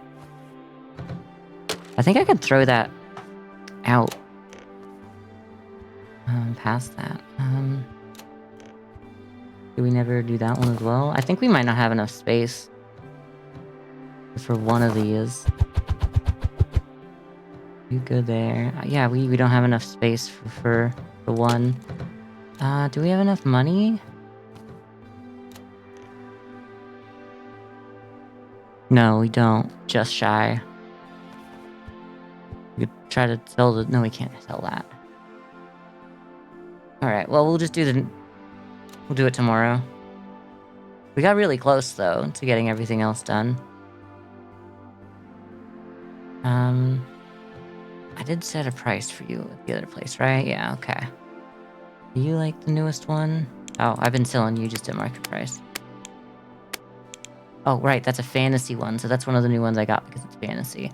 I think I could throw that out. Past that. Do we never do that one as well? I think we might not have enough space for one of these. You go there. Yeah, we don't have enough space for the one. Do we have enough money? No, we don't. Just shy. We could try to sell the... No, we can't sell that. Alright, well, we'll just do the... We'll do it tomorrow. We got really close, though, to getting everything else done. I did set a price for you at the other place, right? Yeah, okay. Do you like the newest one? Oh, I've been selling you just at market price. Oh, right, that's a fantasy one, so that's one of the new ones I got because it's fantasy.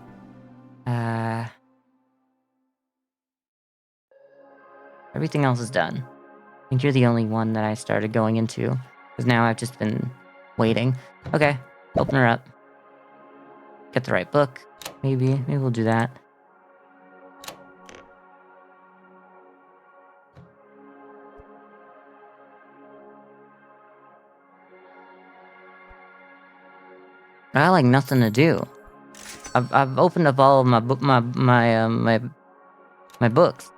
Everything else is done. I think you're the only one that I started going into, because now I've just been waiting. Okay, open her up. Get the right book, maybe. Maybe we'll do that. I got like nothing to do. I've opened up all of my book my books.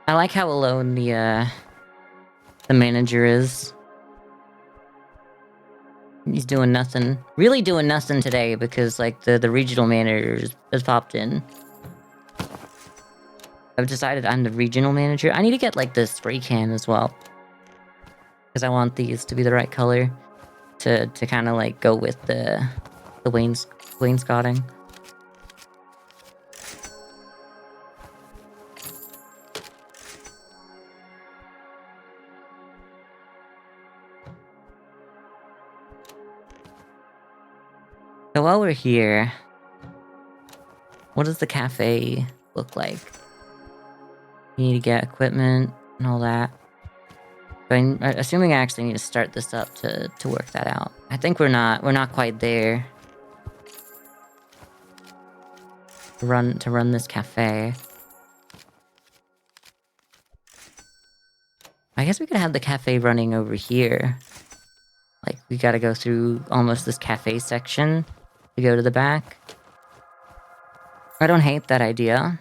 I like how alone the manager is. He's doing nothing. Really doing nothing today because like the regional manager has popped in. I've decided I'm the regional manager. I need to get like the spray can as well. Because I want these to be the right color to kind of like go with the wainscoting. So while we're here, what does the cafe look like? You need to get equipment and all that. But I'm assuming I actually need to start this up to work that out. I think we're not quite there to run this cafe. I guess we could have the cafe running over here. Like we gotta go through almost this cafe section to go to the back. I don't hate that idea.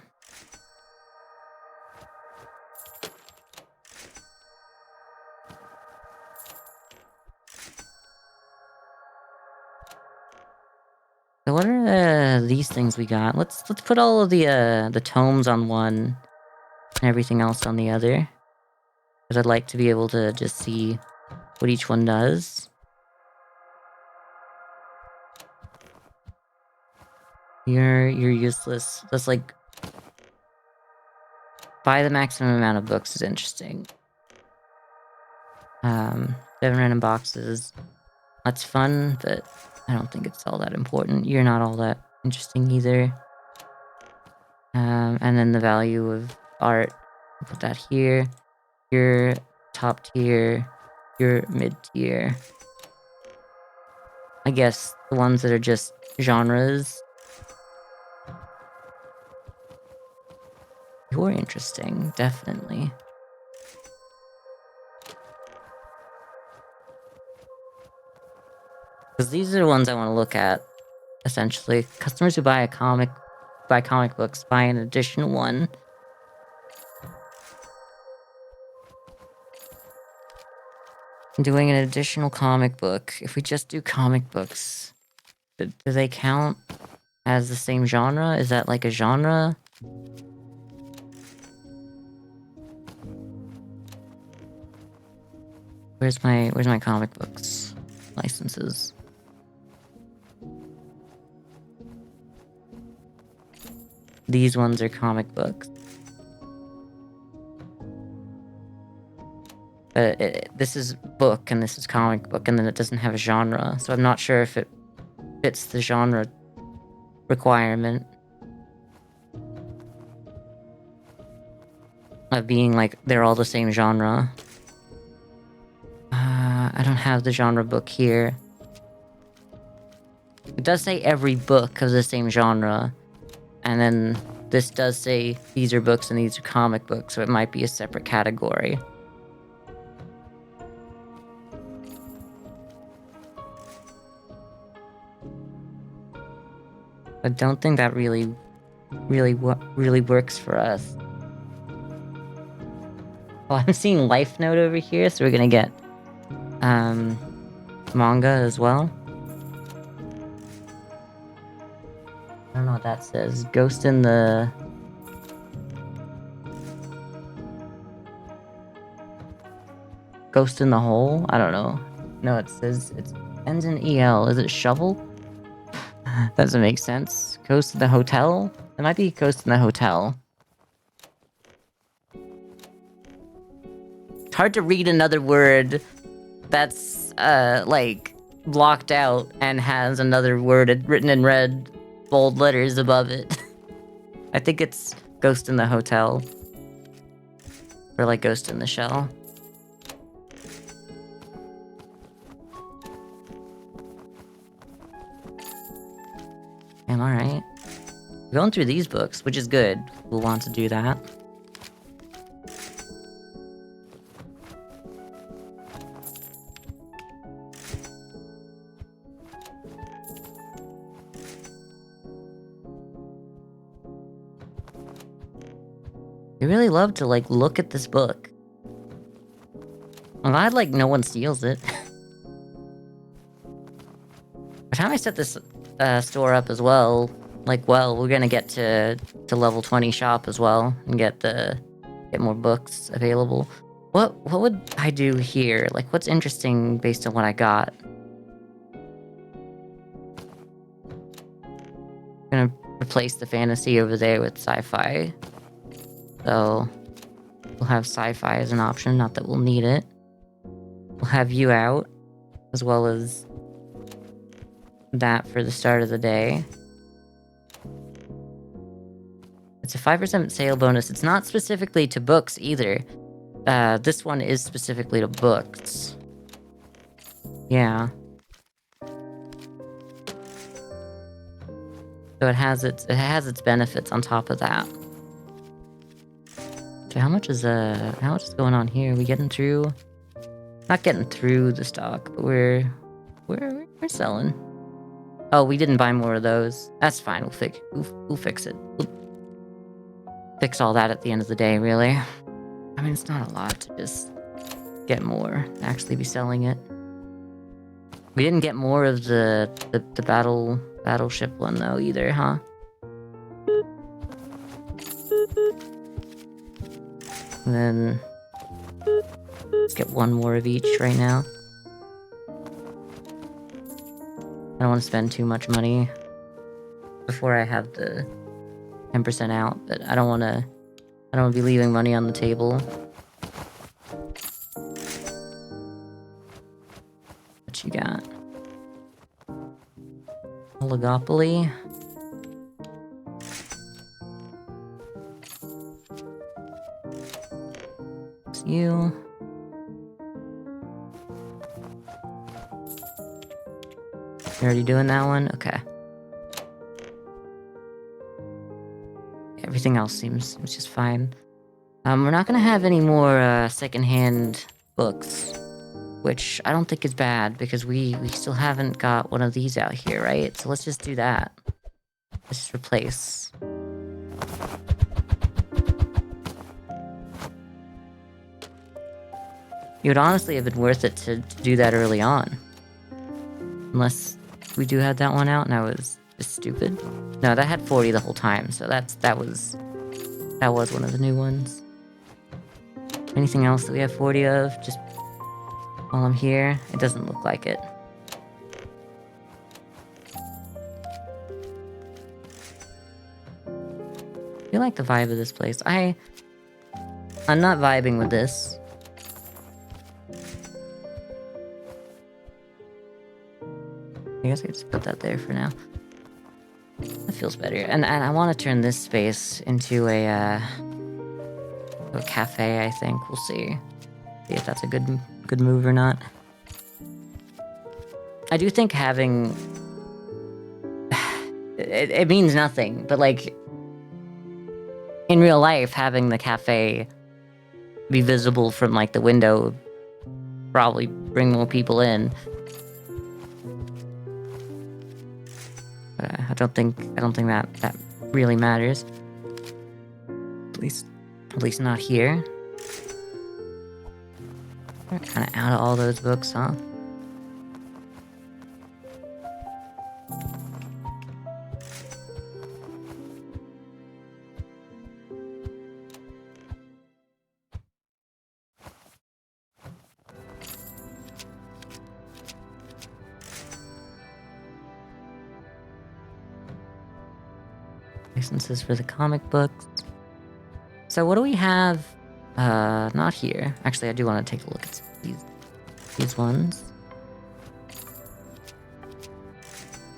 So what are these things we got? Let's put all of the tomes on one and everything else on the other. Because I'd like to be able to just see what each one does. You're useless. That's like... Buy the maximum amount of books is interesting. 7 random boxes. That's fun, but I don't think it's all that important. You're not all that interesting either. And then the value of art. Put that here. You're top tier. You're mid tier. I guess the ones that are just genres. You're interesting, definitely. Because these are the ones I want to look at, essentially. Customers who buy comic books buy an additional one. Doing an additional comic book. If we just do comic books, do they count as the same genre? Is that like a genre? Where's my comic books licenses? These ones are comic books. This is book and this is comic book, and then it doesn't have a genre, so I'm not sure if it fits the genre requirement of being like they're all the same genre. I don't have the genre book here. It does say every book of the same genre, and then this does say these are books and these are comic books, so it might be a separate category. I don't think that really works for us. Oh, I'm seeing Life Note over here, so we're gonna get manga as well. I don't know what that says. Ghost in the... Ghost in the Hole? I don't know. No, it says it ends in EL. Is it shovel? Doesn't make sense. Ghost in the Hotel? It might be Ghost in the Hotel. It's hard to read another word that's, like, blocked out and has another word written in red, bold letters above it. I think it's Ghost in the Hotel. Or, like, Ghost in the Shell. I'm alright. Going through these books, which is good. We'll want to do that. I really love to, like, look at this book. I'm glad, like, no one steals it. By the time I set this store up as well, like, well, we're gonna get to level 20 shop as well, and get more books available. What would I do here? Like, what's interesting based on what I got? I'm gonna replace the fantasy over there with sci-fi. So, we'll have sci-fi as an option, not that we'll need it. We'll have you out, as well as that for the start of the day. It's a 5% sale bonus. It's not specifically to books either. This one is specifically to books. Yeah. So it has its benefits on top of that. So how much is going on here? We getting through? Not getting through the stock, but we're selling. Oh, we didn't buy more of those. That's fine. We'll fix it. We'll fix all that at the end of the day, really. I mean, it's not a lot to just get more, actually be selling it. We didn't get more of the battleship one though either, huh? And then let's get one more of each right now. I don't want to spend too much money before I have the 10% out, but I don't want to be leaving money on the table. What you got? Oligopoly. It's you. You already doing that one? Okay. Everything else seems just fine. We're not gonna have any more secondhand books, which I don't think is bad because we still haven't got one of these out here, right? So let's just do that. Let's just replace. It would honestly have been worth it to do that early on. Unless we do have that one out and I was just stupid. No, that had 40 the whole time, so that was one of the new ones. Anything else that we have 40 of? Just while I'm here? It doesn't look like it. I feel like the vibe of this place. I'm not vibing with this. I guess I could just put that there for now. That feels better. And I want to turn this space into a cafe, I think. We'll see. See if that's a good move or not. I do think having... it means nothing, but like... in real life, having the cafe be visible from like the window would probably bring more people in. but I don't think that really matters. At least not here. We're kind of out of all those books, huh? Licenses for the comic books. So what do we have? Not here. Actually, I do want to take a look at these ones.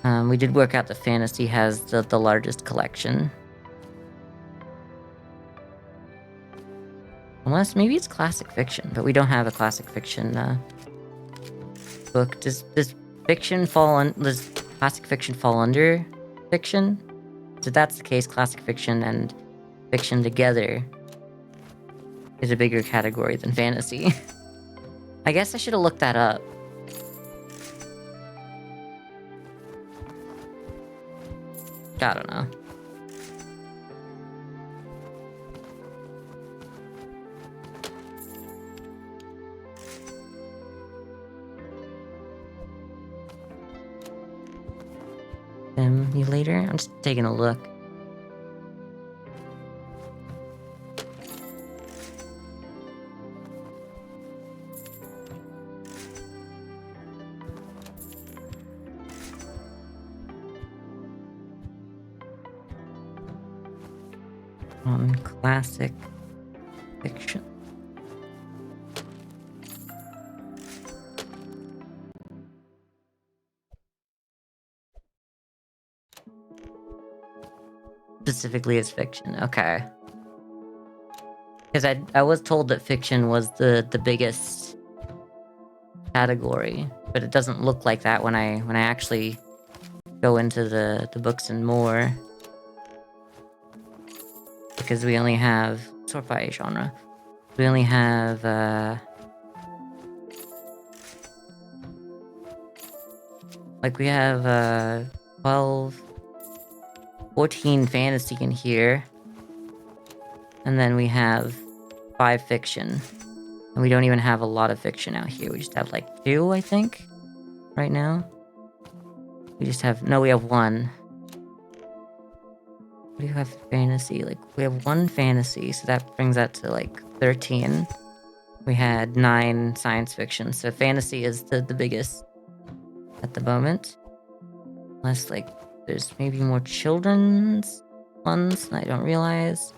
We did work out that fantasy has the largest collection. Unless maybe it's classic fiction, but we don't have a classic fiction book. Does fiction fall on? Does classic fiction fall under fiction? So if that's the case, classic fiction and fiction together is a bigger category than fantasy. I guess I should have looked that up. I don't know. Simulator? I'm just taking a look. On classic fiction. Specifically as fiction, okay. Because I was told that fiction was the biggest category, but it doesn't look like that when I actually go into the books and more. Because we only have sort by genre. We only have like we have 12 14 fantasy in here. And then we have 5 fiction. And we don't even have a lot of fiction out here. We just have like 2, I think, right now. We just have, no, we have 1. What do you have for fantasy? Like, we have 1 fantasy, so that brings that to like 13. We had 9 science fiction, so fantasy is the biggest at the moment. Unless, like, there's maybe more children's ones I don't realize.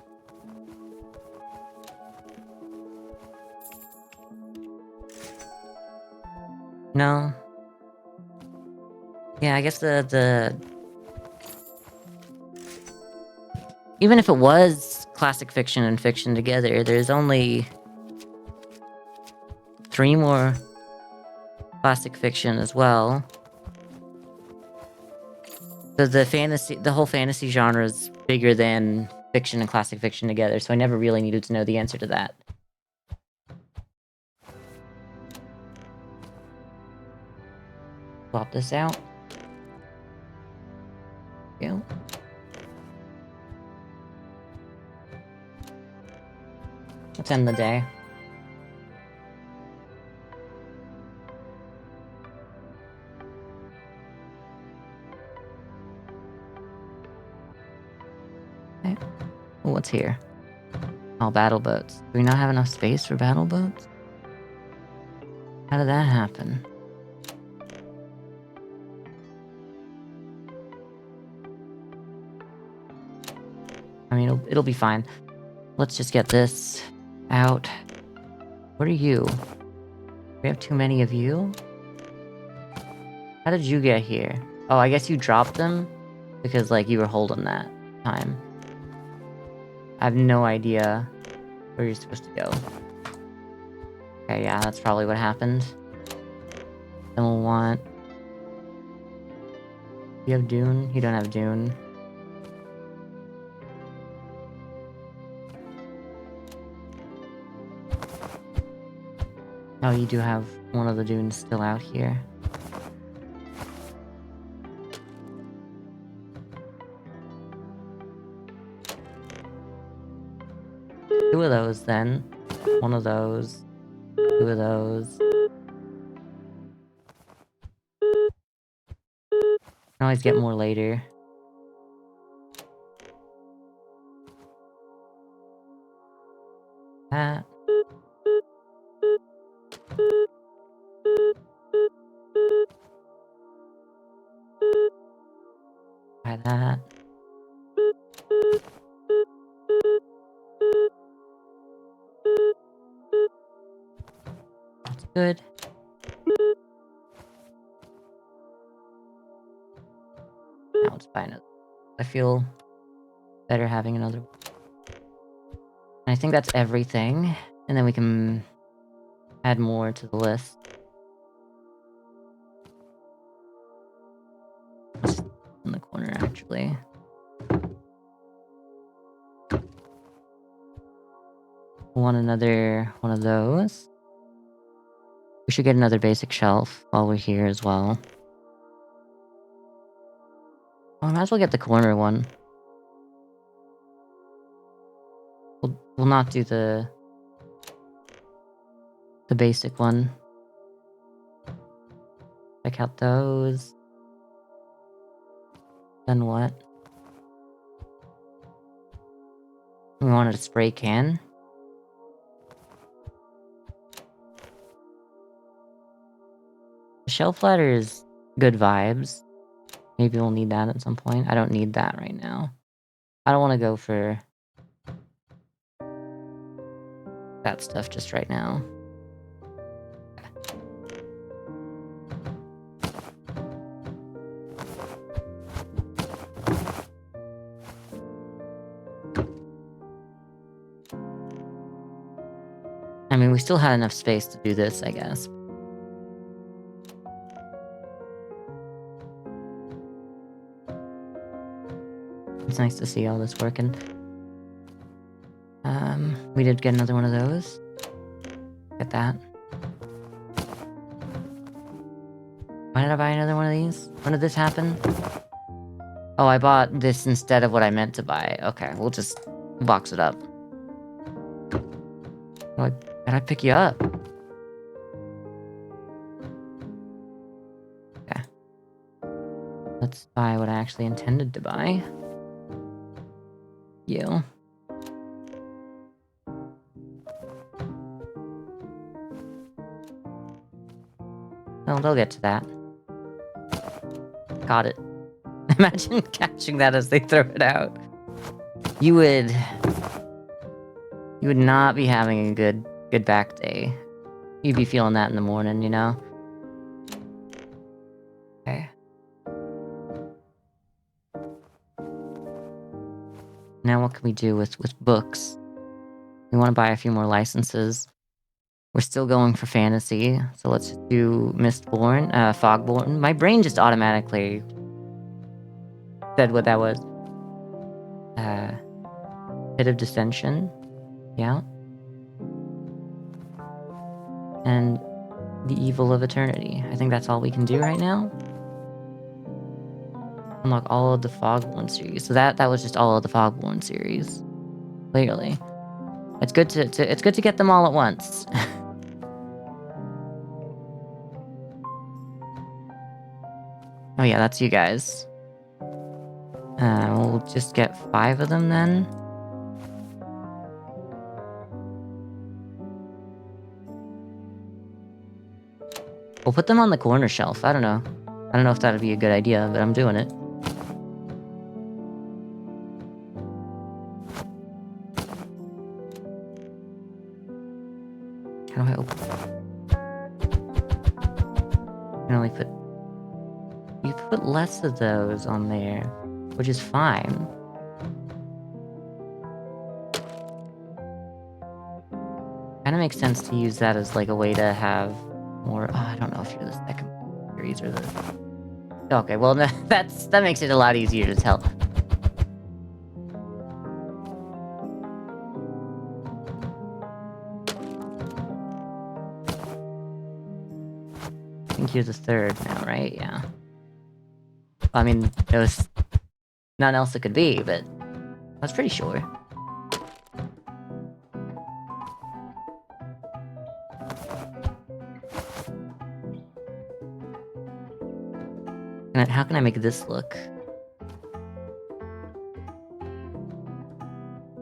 No. Yeah, I guess even if it was classic fiction and fiction together, there's only 3 more classic fiction as well. The whole fantasy genre is bigger than fiction and classic fiction together, so I never really needed to know the answer to that. Swap this out. Go. Let's end the day. Okay. Oh, what's here? Oh, battle boats. Do we not have enough space for battle boats? How did that happen? I mean, it'll be fine. Let's just get this out. What are you? We have too many of you? How did you get here? Oh, I guess you dropped them? Because, like, you were holding that time. I have no idea where you're supposed to go. Okay, yeah, that's probably what happened. Then we'll want... You have Dune? You don't have Dune. Oh, you do have one of the dunes still out here. 2 of those then. 1 of those. 2 of those. Can always get more later. That. Try that. That's good. Now let's buy another. I feel better having another one. And I think that's everything. And then we can add more to the list. Just in the corner, actually. Want another one of those. We should get another basic shelf while we're here as well. Oh, I might as well get the corner one. We'll not do the basic one. Check out those. Then what? We wanted a spray can. The shelf ladder is good vibes. Maybe we'll need that at some point. I don't need that right now. I don't want to go for that stuff just right now. I mean, we still had enough space to do this, I guess. It's nice to see all this working. We did get another one of those. Get that. Why did I buy another one of these? When did this happen? Oh, I bought this instead of what I meant to buy. Okay, we'll just box it up. Like, did I pick you up? Okay. Let's buy what I actually intended to buy. You. Well, they'll get to that. Got it. Imagine catching that as they throw it out. You would not be having a good back day. You'd be feeling that in the morning, you know? Okay. Now what can we do with books? We want to buy a few more licenses. We're still going for fantasy, so let's do Mistborn, Fogborn. My brain just automatically said what that was. Pit of Dissension. Yeah. And The Evil of Eternity. I think that's all we can do right now. Unlock all of the Fogborn series. So that was just all of the Fogborn series. Clearly. It's good to get them all at once. Oh yeah, that's you guys. We'll just get 5 of them then. We'll put them on the corner shelf. I don't know. I don't know if that'd be a good idea, but I'm doing it. How do I open it? I can only put... You put less of those on there, which is fine. Kinda makes sense to use that as like a way to have more... Oh, I don't know if you're the second series or the... Okay, well, that makes it a lot easier to tell. I think you're the third now, right? Yeah. I mean, there was nothing else it could be, but I was pretty sure. How can I make this look?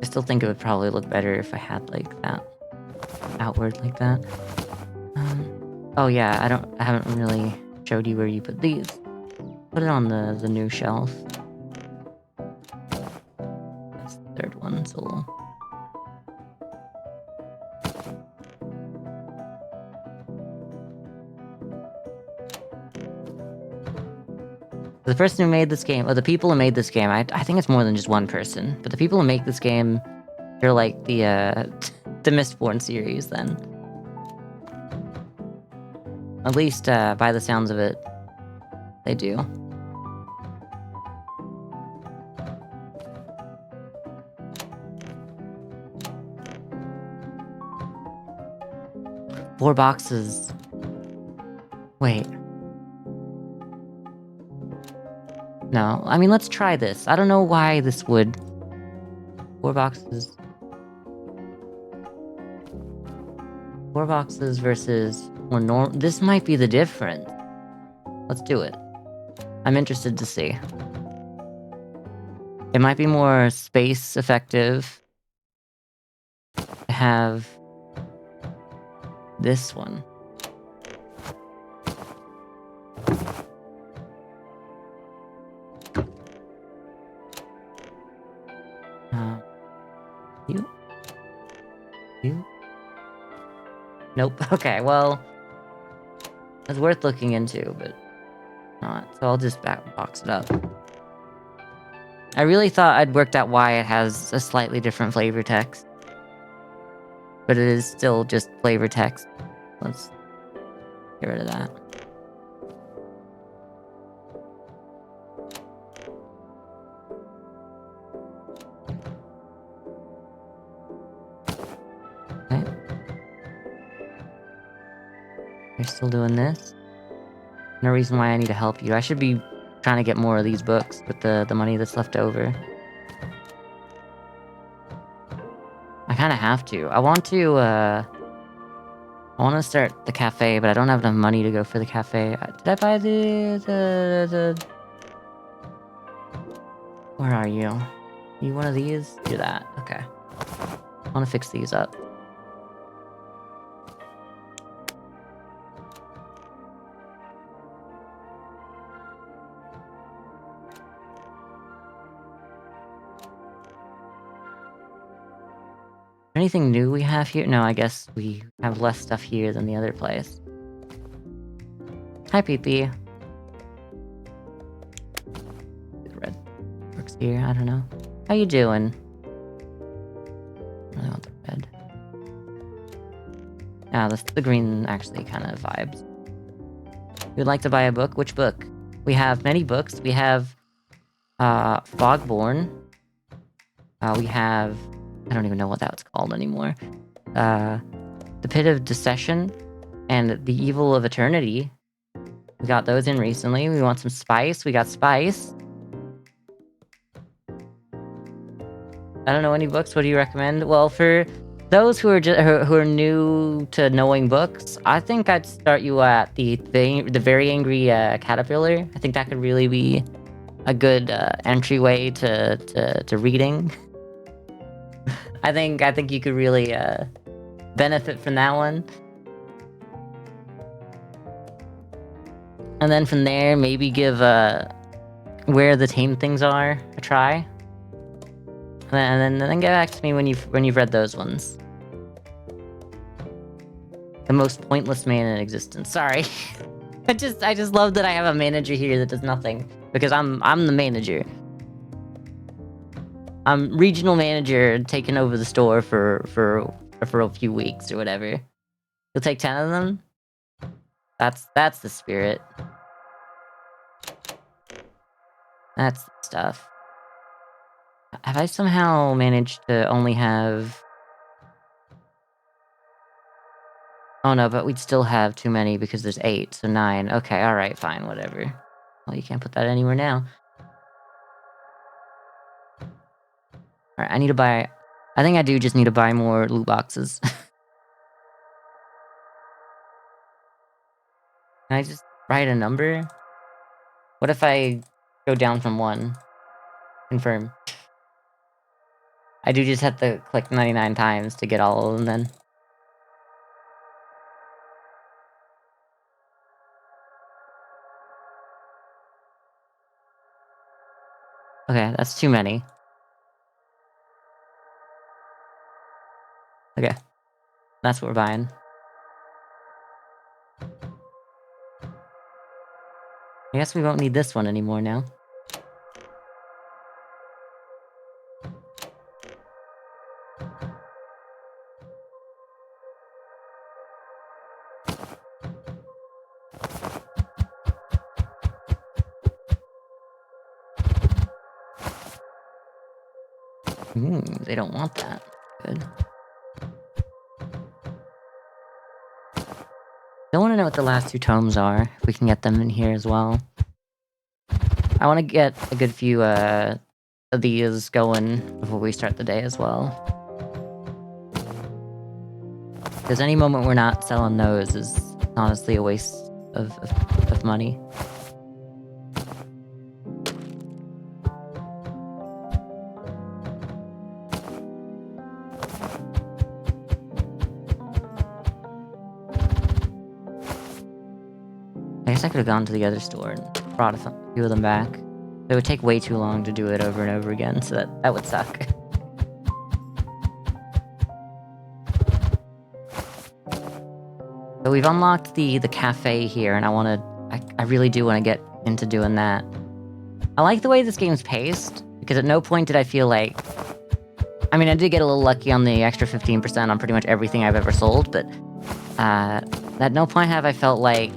I still think it would probably look better if I had like that outward like that. Oh yeah, I haven't really showed you where you put these. Put it on the new shelf. That's the third one, so we'll... The person who made this game, or the people who made this game, I think it's more than just one person, but the people who make this game, they're like the the Mistborn series then. At least by the sounds of it, they do. Four boxes. Wait. No, I mean, let's try this. I don't know why this would... 4 boxes. 4 boxes versus more normal. This might be the difference. Let's do it. I'm interested to see. It might be more space effective to have this one. You? Nope. Okay, well, it's worth looking into, but not. So I'll just box it up. I really thought I'd worked out why it has a slightly different flavor text. But it is still just flavor text. Let's get rid of that. Okay. You're still doing this? No reason why I need to help you. I should be trying to get more of these books with the money that's left over. I kind of have to. I want to start the cafe, but I don't have enough money to go for the cafe. Did I buy the... Where are you? You one of these? Do that. Okay. I want to fix these up. Anything new we have here? No, I guess we have less stuff here than the other place. Hi, Pee-Pee. The red works here, I don't know. How you doing? I really want the red. Ah, the green actually kind of vibes. You'd like to buy a book? Which book? We have many books. We have Fogborn. We have... I don't even know what that's called anymore. The Pit of Dissension and The Evil of Eternity. We got those in recently. We want some spice. We got spice. I don't know any books. What do you recommend? Well, for those who are who are new to knowing books, I think I'd start you at the Very Angry Caterpillar. I think that could really be a good entryway to reading. I think you could really benefit from that one. And then from there, maybe give Where the Tame Things Are a try. And then get back to me when you've read those ones. The Most Pointless Man in Existence. Sorry. I just love that I have a manager here that does nothing. Because I'm the manager. I'm regional manager taking over the store for a few weeks or whatever. You'll take 10 of them? That's the spirit. That's the stuff. Have I somehow managed to only have... Oh no, but we'd still have too many because there's 8, so 9. Okay, alright, fine, whatever. Well, you can't put that anywhere now. Alright, I need to buy... I think I do just need to buy more loot boxes. Can I just write a number? What if I go down from 1? Confirm. I do just have to click 99 times to get all of them then. Okay, that's too many. Okay. That's what we're buying. I guess we won't need this one anymore now. They don't want that. Good. Don't want to know what the last 2 tomes are, if we can get them in here as well. I want to get a good few, of these going before we start the day as well. Because any moment we're not selling those is honestly a waste of money. I guess I could have gone to the other store and brought a few of them back. It would take way too long to do it over and over again, so that would suck. So we've unlocked the cafe here, and I really do want to get into doing that. I like the way this game's paced, because at no point did I feel like... I mean, I did get a little lucky on the extra 15% on pretty much everything I've ever sold, but... at no point have I felt like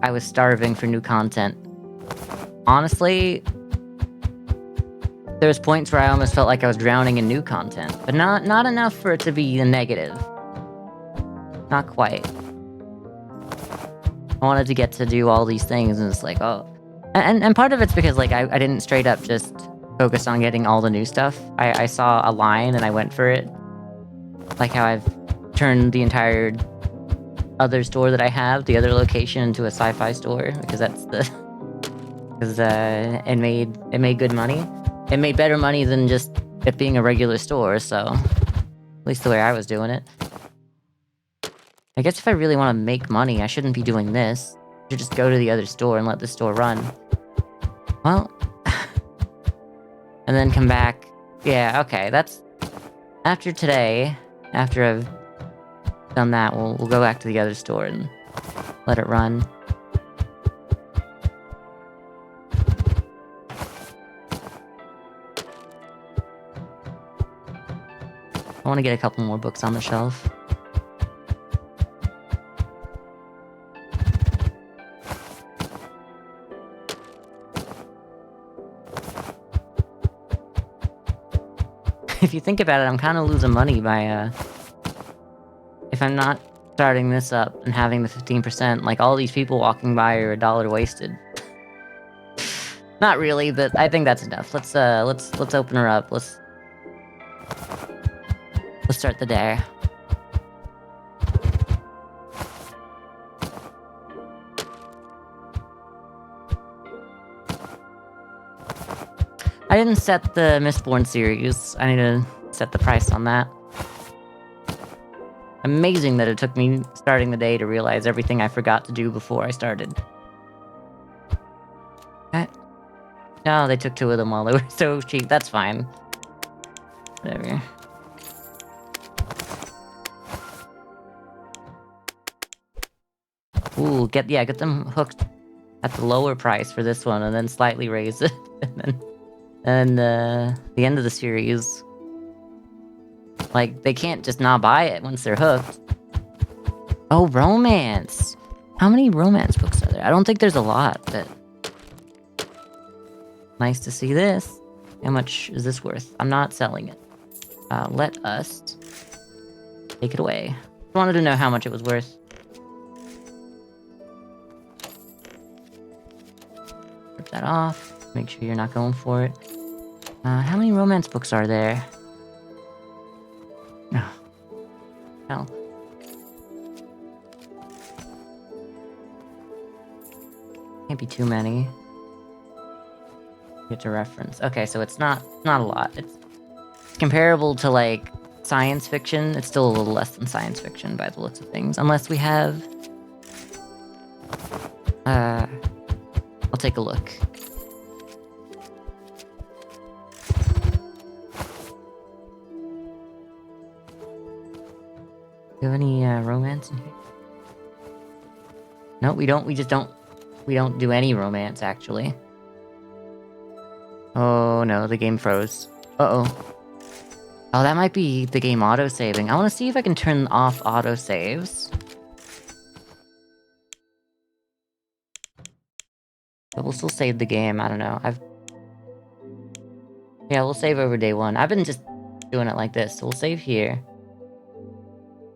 I was starving for new content. Honestly, there was points where I almost felt like I was drowning in new content, but not enough for it to be a negative. Not quite. I wanted to get to do all these things, and it's like, oh... And part of it's because, like, I didn't straight up just focus on getting all the new stuff. I saw a line, and I went for it. Like how I've turned the entire other store that I have, the other location, into a sci-fi store, because that's the... Because, it made good money. It made better money than just it being a regular store, so... At least the way I was doing it. I guess if I really want to make money, I shouldn't be doing this. I should just go to the other store and let the store run. Well... and then come back. Yeah, okay, that's... After today, after I've done that, we'll go back to the other store and let it run. I want to get a couple more books on the shelf. If you think about it, I'm kind of losing money by, if I'm not starting this up and having the 15%, like, all these people walking by are $1 wasted. Not really, but I think that's enough. Let's open her up. Let's start the day. I didn't set the Mistborn series. I need to set the price on that. Amazing that it took me starting the day to realize everything I forgot to do before I started. Okay. No, they took 2 of them while they were so cheap. That's fine. Whatever. Ooh, get them hooked at the lower price for this one, and then slightly raise it, and then the end of the series. Like, they can't just not buy it once they're hooked. Oh, romance! How many romance books are there? I don't think there's a lot, but... Nice to see this. How much is this worth? I'm not selling it. Let us take it away. I wanted to know how much it was worth. Rip that off. Make sure you're not going for it. How many romance books are there? Oh. Hell. Can't be too many. Get to reference. Okay, so it's not a lot. It's comparable to like science fiction. It's still a little less than science fiction by the looks of things. Unless we have I'll take a look. Do you have any romance in here? No, we don't. We don't do any romance, actually. Oh no, the game froze. Uh-oh. Oh, that might be the game auto-saving. I want to see if I can turn off auto-saves. But we'll still save the game, I don't know. Yeah, we'll save over day one. I've been just doing it like this, so we'll save here.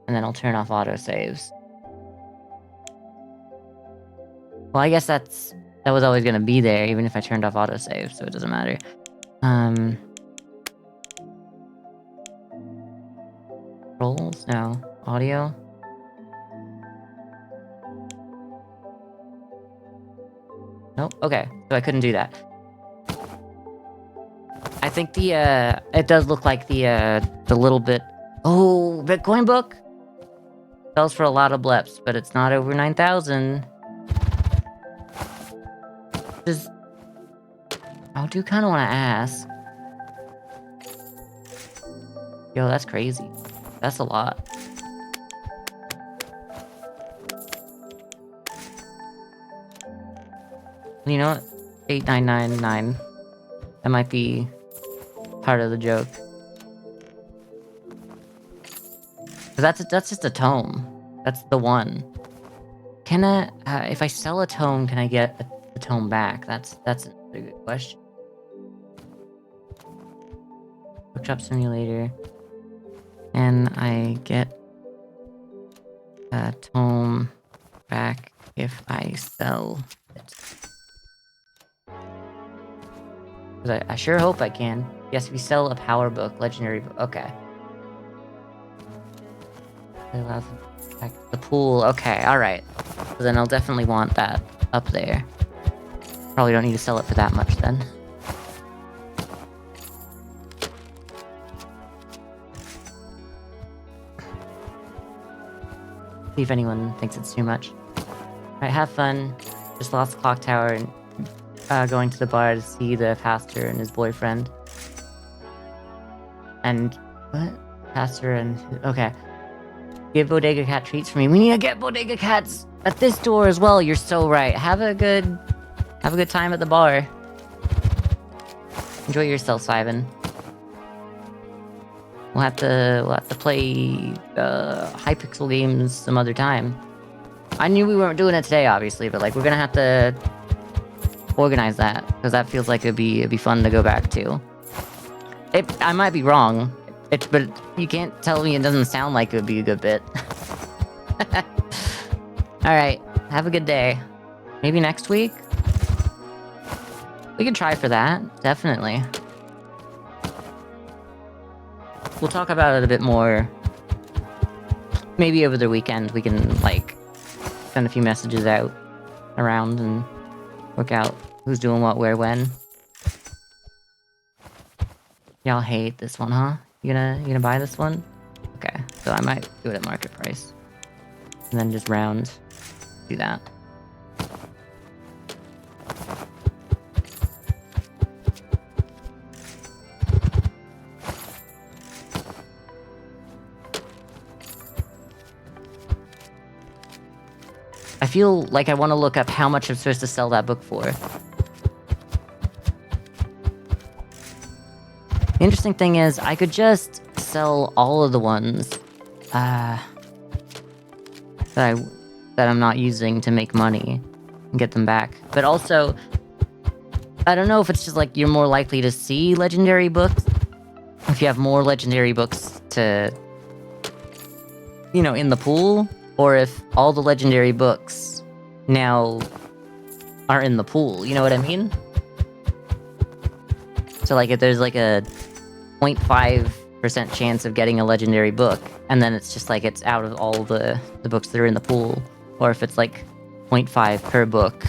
And then I'll turn off auto-saves. Well, I guess that was always gonna be there, even if I turned off autosave, so it doesn't matter. Controls? No. Audio? Nope. Okay, so I couldn't do that. I think it does look like the little bit... Oh, Bitcoin book? Sells for a lot of bleps, but it's not over 9,000. I do kind of want to ask. Yo, that's crazy. That's a lot. You know what? 8,999. That might be part of the joke. That's just a tome. That's the one. Can I, if I sell a tome, can I get a tome back? That's a good question. Bookshop Simulator. Can I get a tome back if I sell it? Because I sure hope I can. Yes, if you sell a power book, legendary book. Okay. Back to the pool. Okay, alright. So then I'll definitely want that up there. Probably don't need to sell it for that much then. See if anyone thinks it's too much. Alright, have fun. Just lost the clock tower and going to the bar to see the pastor and his boyfriend. And what? Pastor and okay. Give Bodega Cat treats for me. We need to get Bodega Cats at this door as well. You're so right. Have a good time at the bar. Enjoy yourself, Ivan. We'll have to play Hypixel games some other time. I knew we weren't doing it today, obviously, but like we're gonna have to organize that because that feels like it'd be fun to go back to. I might be wrong, but you can't tell me it doesn't sound like it would be a good bit. All right, have a good day. Maybe next week. We can try for that, definitely. We'll talk about it a bit more. Maybe over the weekend we can, like, send a few messages out around and work out who's doing what, where, when. Y'all hate this one, huh? You gonna buy this one? Okay, so I might do it at market price. And then just round. Do that. I feel like I want to look up how much I'm supposed to sell that book for. The interesting thing is, I could just sell all of the ones that I'm not using to make money and get them back. But also, I don't know if it's just like you're more likely to see legendary books if you have more legendary books to, you know, in the pool, or if all the legendary books now are in the pool. You know what I mean? So like if there's like a 0.5% chance of getting a legendary book, and then it's just like it's out of all the books that are in the pool, or if it's like 0.5 per book.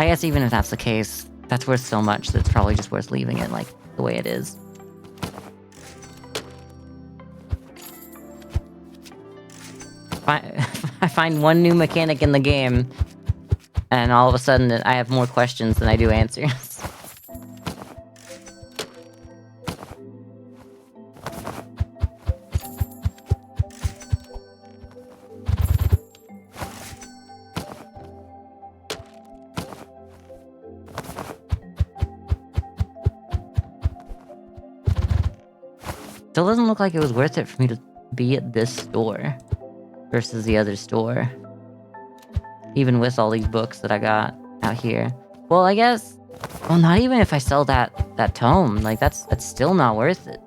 I guess even if that's the case, that's worth so much that it's probably just worth leaving it, like, the way it is. I find one new mechanic in the game, and all of a sudden I have more questions than I do answers. Still doesn't look like it was worth it for me to be at this store versus the other store. Even with all these books that I got out here. Well, I guess... Well, not even if I sell that tome. Like, that's still not worth it.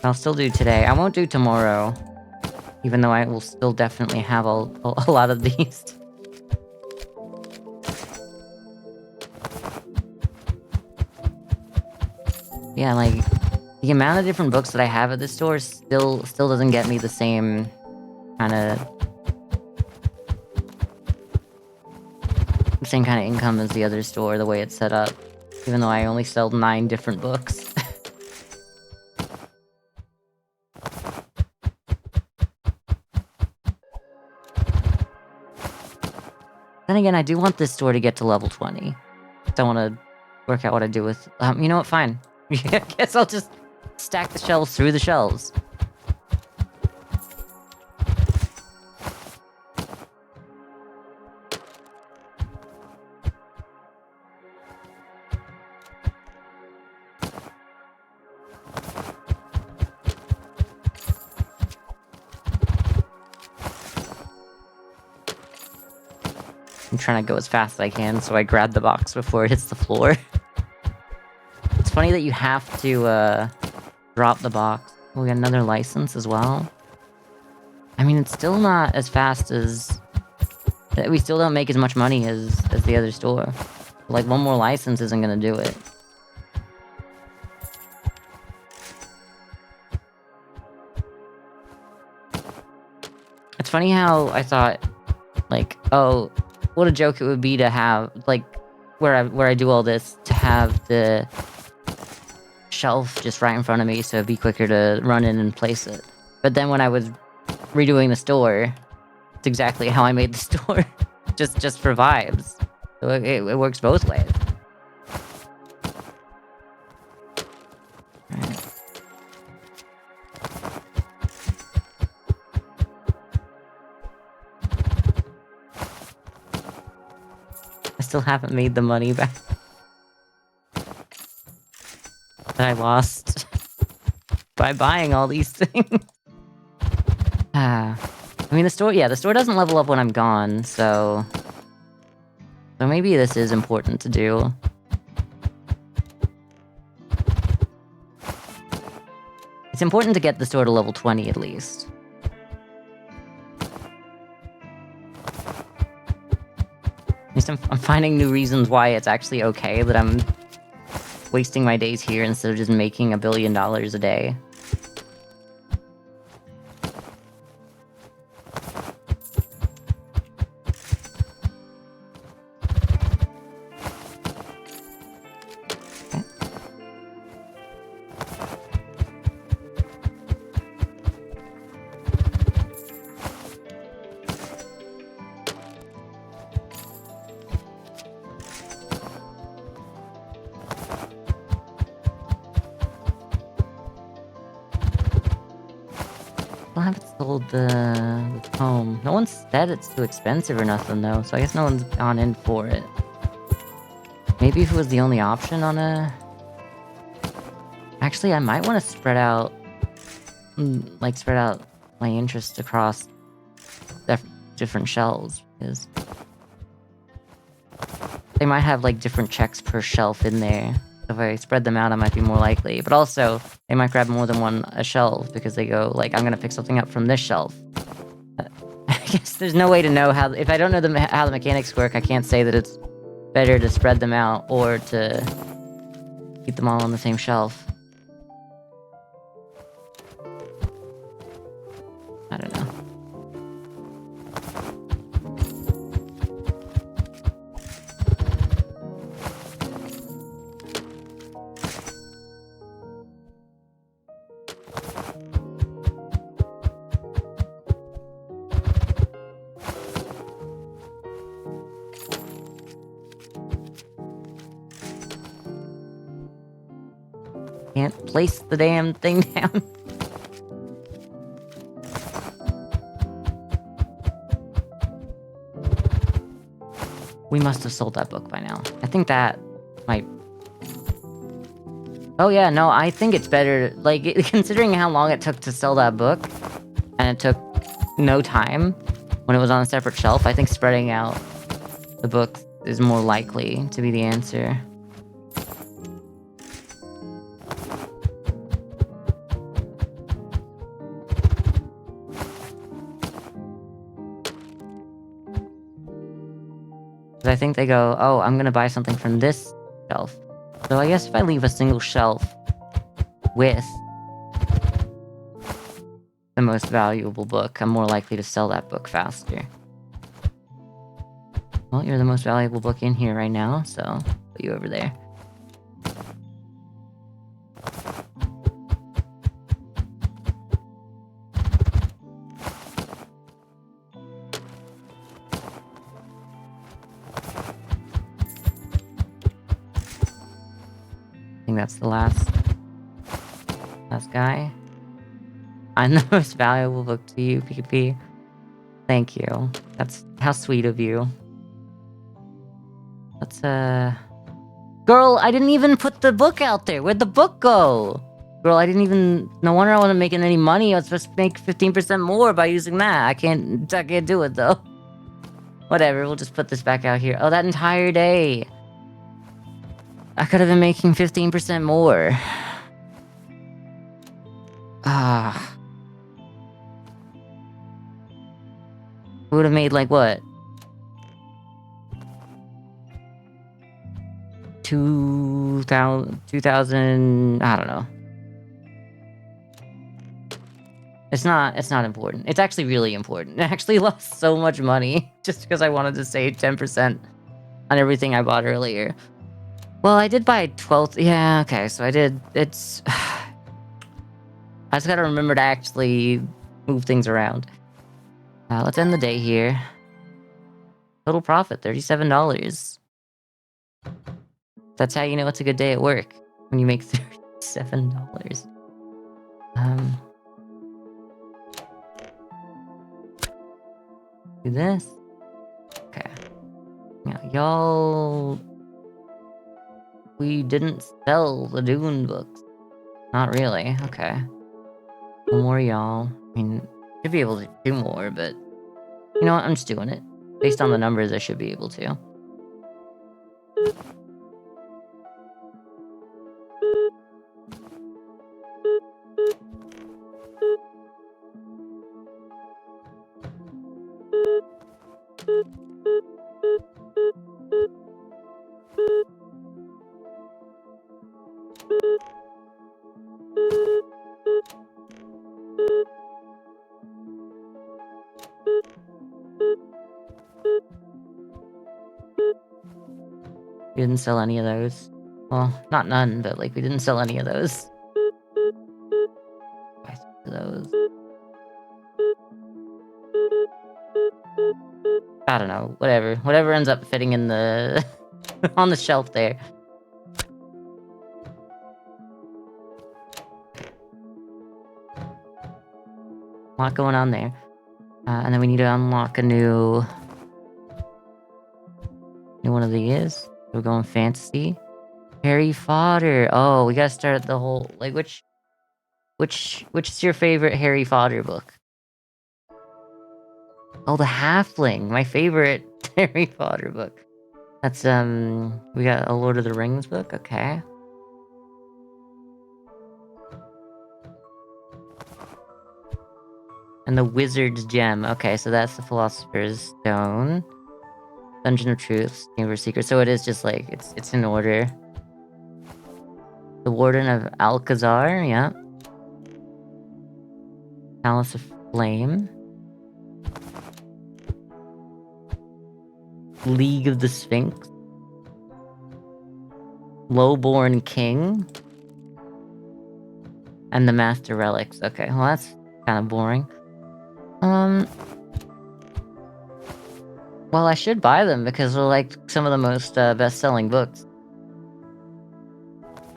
I'll still do today. I won't do tomorrow. Even though I will still definitely have a lot of these. Yeah, like, the amount of different books that I have at this store still doesn't get me the same kind of income as the other store, the way it's set up. Even though I only sell 9 different books. Then again, I do want this store to get to level 20. I want to work out what I do with... you know what? Fine. I guess I'll just stack the shelves through the shelves. I'm trying to go as fast as I can, so I grab the box before it hits the floor. It's funny that you have to, drop the box. We got another license as well. I mean, it's still not as fast as... We still don't make as much money as the other store. Like, one more license isn't gonna do it. It's funny how I thought, like, oh... What a joke it would be to have, like, where I do all this, to have the shelf just right in front of me, so it'd be quicker to run in and place it. But then when I was redoing the store, it's exactly how I made the store. just for vibes. So it works both ways. Alright. I still haven't made the money back that I lost by buying all these things. I mean, the store doesn't level up when I'm gone, so maybe this is important to do. It's important to get the store to level 20 at least. At least I'm finding new reasons why it's actually okay that I'm wasting my days here instead of just making $1 billion a day. Still haven't sold the home. No one said it's too expensive or nothing though, so I guess no one's gone in for it. Maybe if it was the only option on a... Actually, I might want to spread out my interest across different shelves, because they might have like different checks per shelf in there. If I spread them out, I might be more likely. But also, they might grab more than a shelf because they go, like, I'm gonna pick something up from this shelf. I guess there's no way to know how... If I don't know how the mechanics work, I can't say that it's better to spread them out or to keep them all on the same shelf. I don't know. Can't place the damn thing down. We must have sold that book by now. I think that might... Oh yeah, no, I think it's better... Like, considering how long it took to sell that book, and it took no time when it was on a separate shelf, I think spreading out the book is more likely to be the answer. I think they go, oh, I'm gonna buy something from this shelf. So I guess if I leave a single shelf with the most valuable book, I'm more likely to sell that book faster. Well, you're the most valuable book in here right now, so I'll put you over there. I think that's the last guy. I'm the most valuable book to you, PP. Thank you. That's how sweet of you. Let's Girl, I didn't even put the book out there. Where'd the book go? Girl, I didn't even... No wonder I wasn't making any money. I was supposed to make 15% more by using that. I can't do it though. Whatever, we'll just put this back out here. Oh, that entire day. I could have been making 15% more. Ah. Would have made like what? 2,000, I don't know. It's not important. It's actually really important. I actually lost so much money just because I wanted to save 10% on everything I bought earlier. Well, I did buy 12... Yeah, okay, so I did... It's... I just gotta remember to actually move things around. Let's end the day here. Total profit, $37. That's how you know it's a good day at work. When you make $37. Do this. Okay. Now, y'all... We didn't sell the Dune books. Not really. Okay. One more y'all. I mean, should be able to do more, but... You know what? I'm just doing it. Based on the numbers, I should be able to. We didn't sell any of those. Well, not none, but like we didn't sell any of those. Buy some of those. I don't know. Whatever. Whatever ends up fitting in the on the shelf there. A lot going on there. And then we need to unlock a new one of these. We're going fantasy. Harry Potter. Oh, we gotta start the whole... Like, which is your favorite Harry Potter book? Oh, The Halfling. My favorite Harry Potter book. That's, we got a Lord of the Rings book. Okay. And the Wizard's Gem. Okay, so that's the Philosopher's Stone. Dungeon of Truth, Chamber of Secrets. So it is just like, it's in order. The Warden of Alcazar, yeah. Palace of Flame. League of the Sphinx. Lowborn King. And the Master Relics. Okay, well that's kind of boring. Well, I should buy them because they're like some of the most best-selling books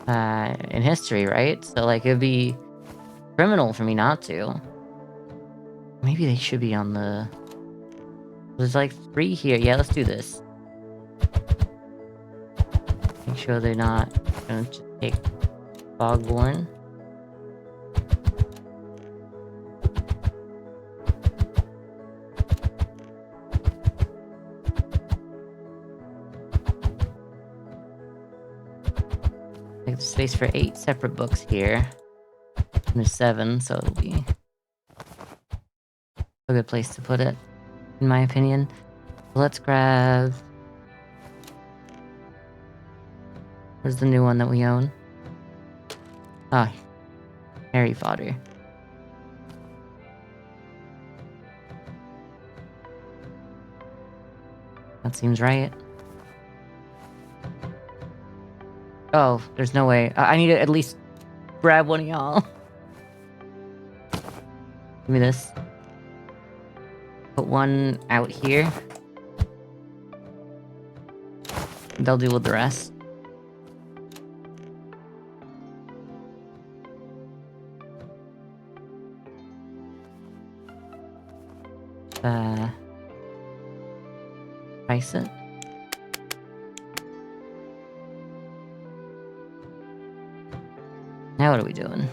in history, right? So like it'd be criminal for me not to. Maybe they should be on the... There's like 3 here. Yeah, let's do this. Make sure they're not gonna just take Fogborn. Like the space for 8 separate books here. And there's 7, so it'll be a good place to put it, in my opinion. So let's grab... Where's the new one that we own? Oh, Harry Potter. That seems right. Oh, there's no way. I need to at least grab one of y'all. Give me this. Put one out here. They'll deal with the rest. Price it. Now what are we doing?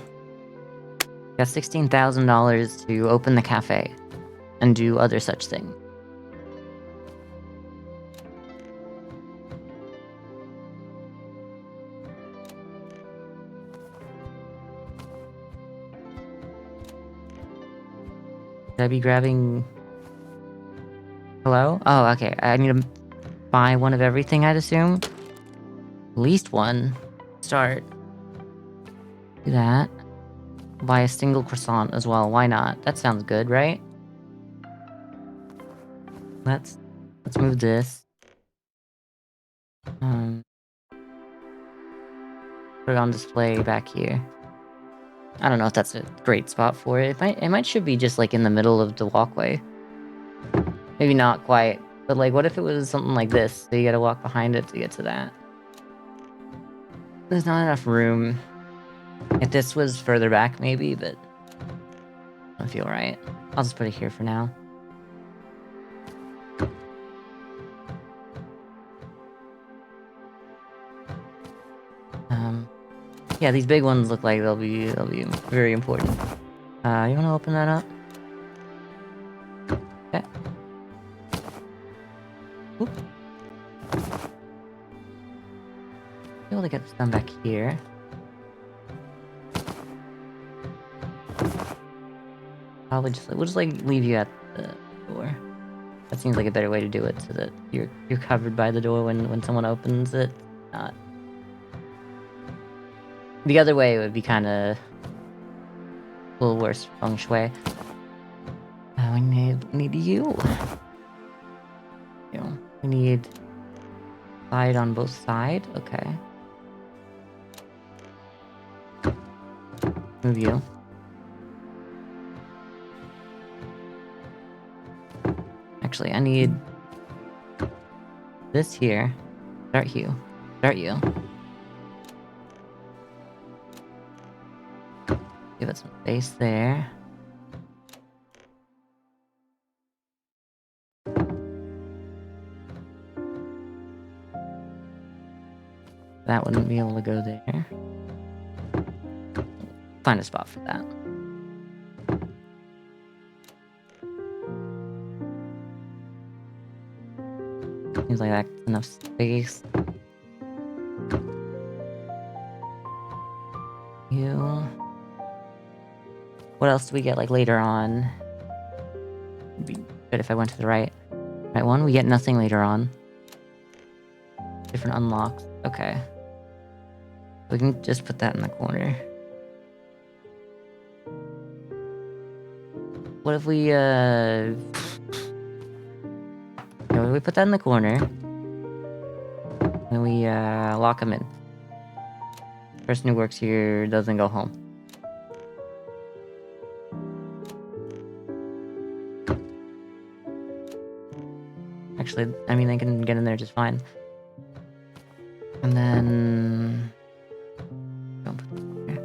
Got $16,000 to open the cafe and do other such things. Should I be grabbing... Hello? Oh, okay. I need to buy one of everything, I'd assume. At least one. Start. Do that. Buy a single croissant as well. Why not? That sounds good, right? Let's move this. Put it on display back here. I don't know if that's a great spot for it. It should be just like in the middle of the walkway. Maybe not quite, but like what if it was something like this? So you gotta walk behind it to get to that. There's not enough room. If this was further back maybe, but I don't feel right. I'll just put it here for now. Yeah, these big ones look like they'll be very important. You wanna open that up? Okay. Oop. Be able to get this done back here. Probably just we'll just like leave you at the door. That seems like a better way to do it, so that you're covered by the door when someone opens it. Not. The other way would be kind of a little worse feng shui. We need you. We need side on both sides. Okay. Move you. Actually, I need this here. Start you. Start you. Give it some space there. That wouldn't be able to go there. Find a spot for that. Seems like that's enough space. You. What else do we get like later on? It'd be good if I went to the right. Right one, we get nothing later on. Different unlocks. Okay. We can just put that in the corner. What if we, we put that in the corner. And we, lock him in. Person who works here doesn't go home. Actually, I mean, they can get in there just fine. And then... Don't put this there.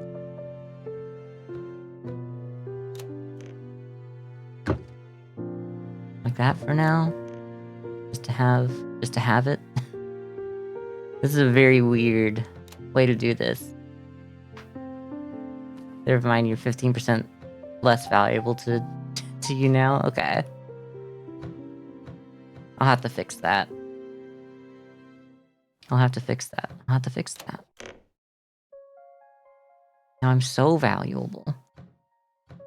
Like that for now. Just to have it. This is a very weird way to do this. Never mind, you're 15% less valuable to you now? Okay. I'll have to fix that. I'll have to fix that. Now I'm so valuable.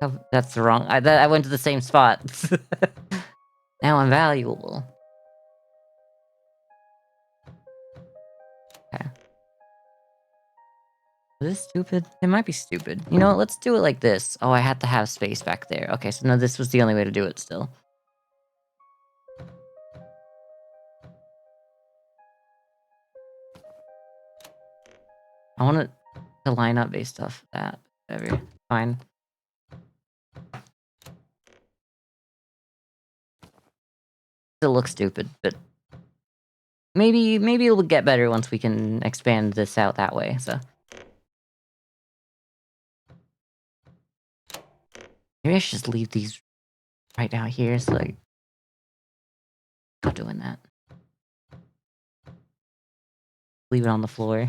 Oh, that's the wrong... I went to the same spot. Now I'm valuable. Okay. Is this stupid? It might be stupid. You know what? Let's do it like this. Oh, I had to have space back there. Okay, so no, this was the only way to do it still. I want it to line up based off that. Whatever. Fine. Still looks stupid, but maybe it'll get better once we can expand this out that way, so. Maybe I should just leave these right down here, so like... Not doing that. Leave it on the floor.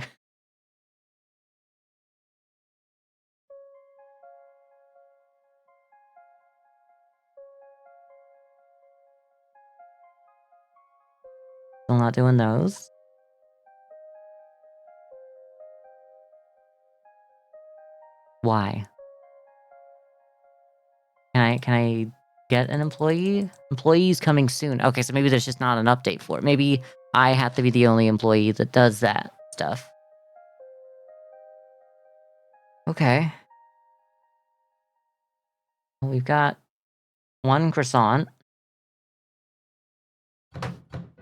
Still not doing those. Why? Can I get an employee? Employees coming soon. Okay, so maybe there's just not an update for it. Maybe I have to be the only employee that does that stuff. Okay. Well, we've got one croissant.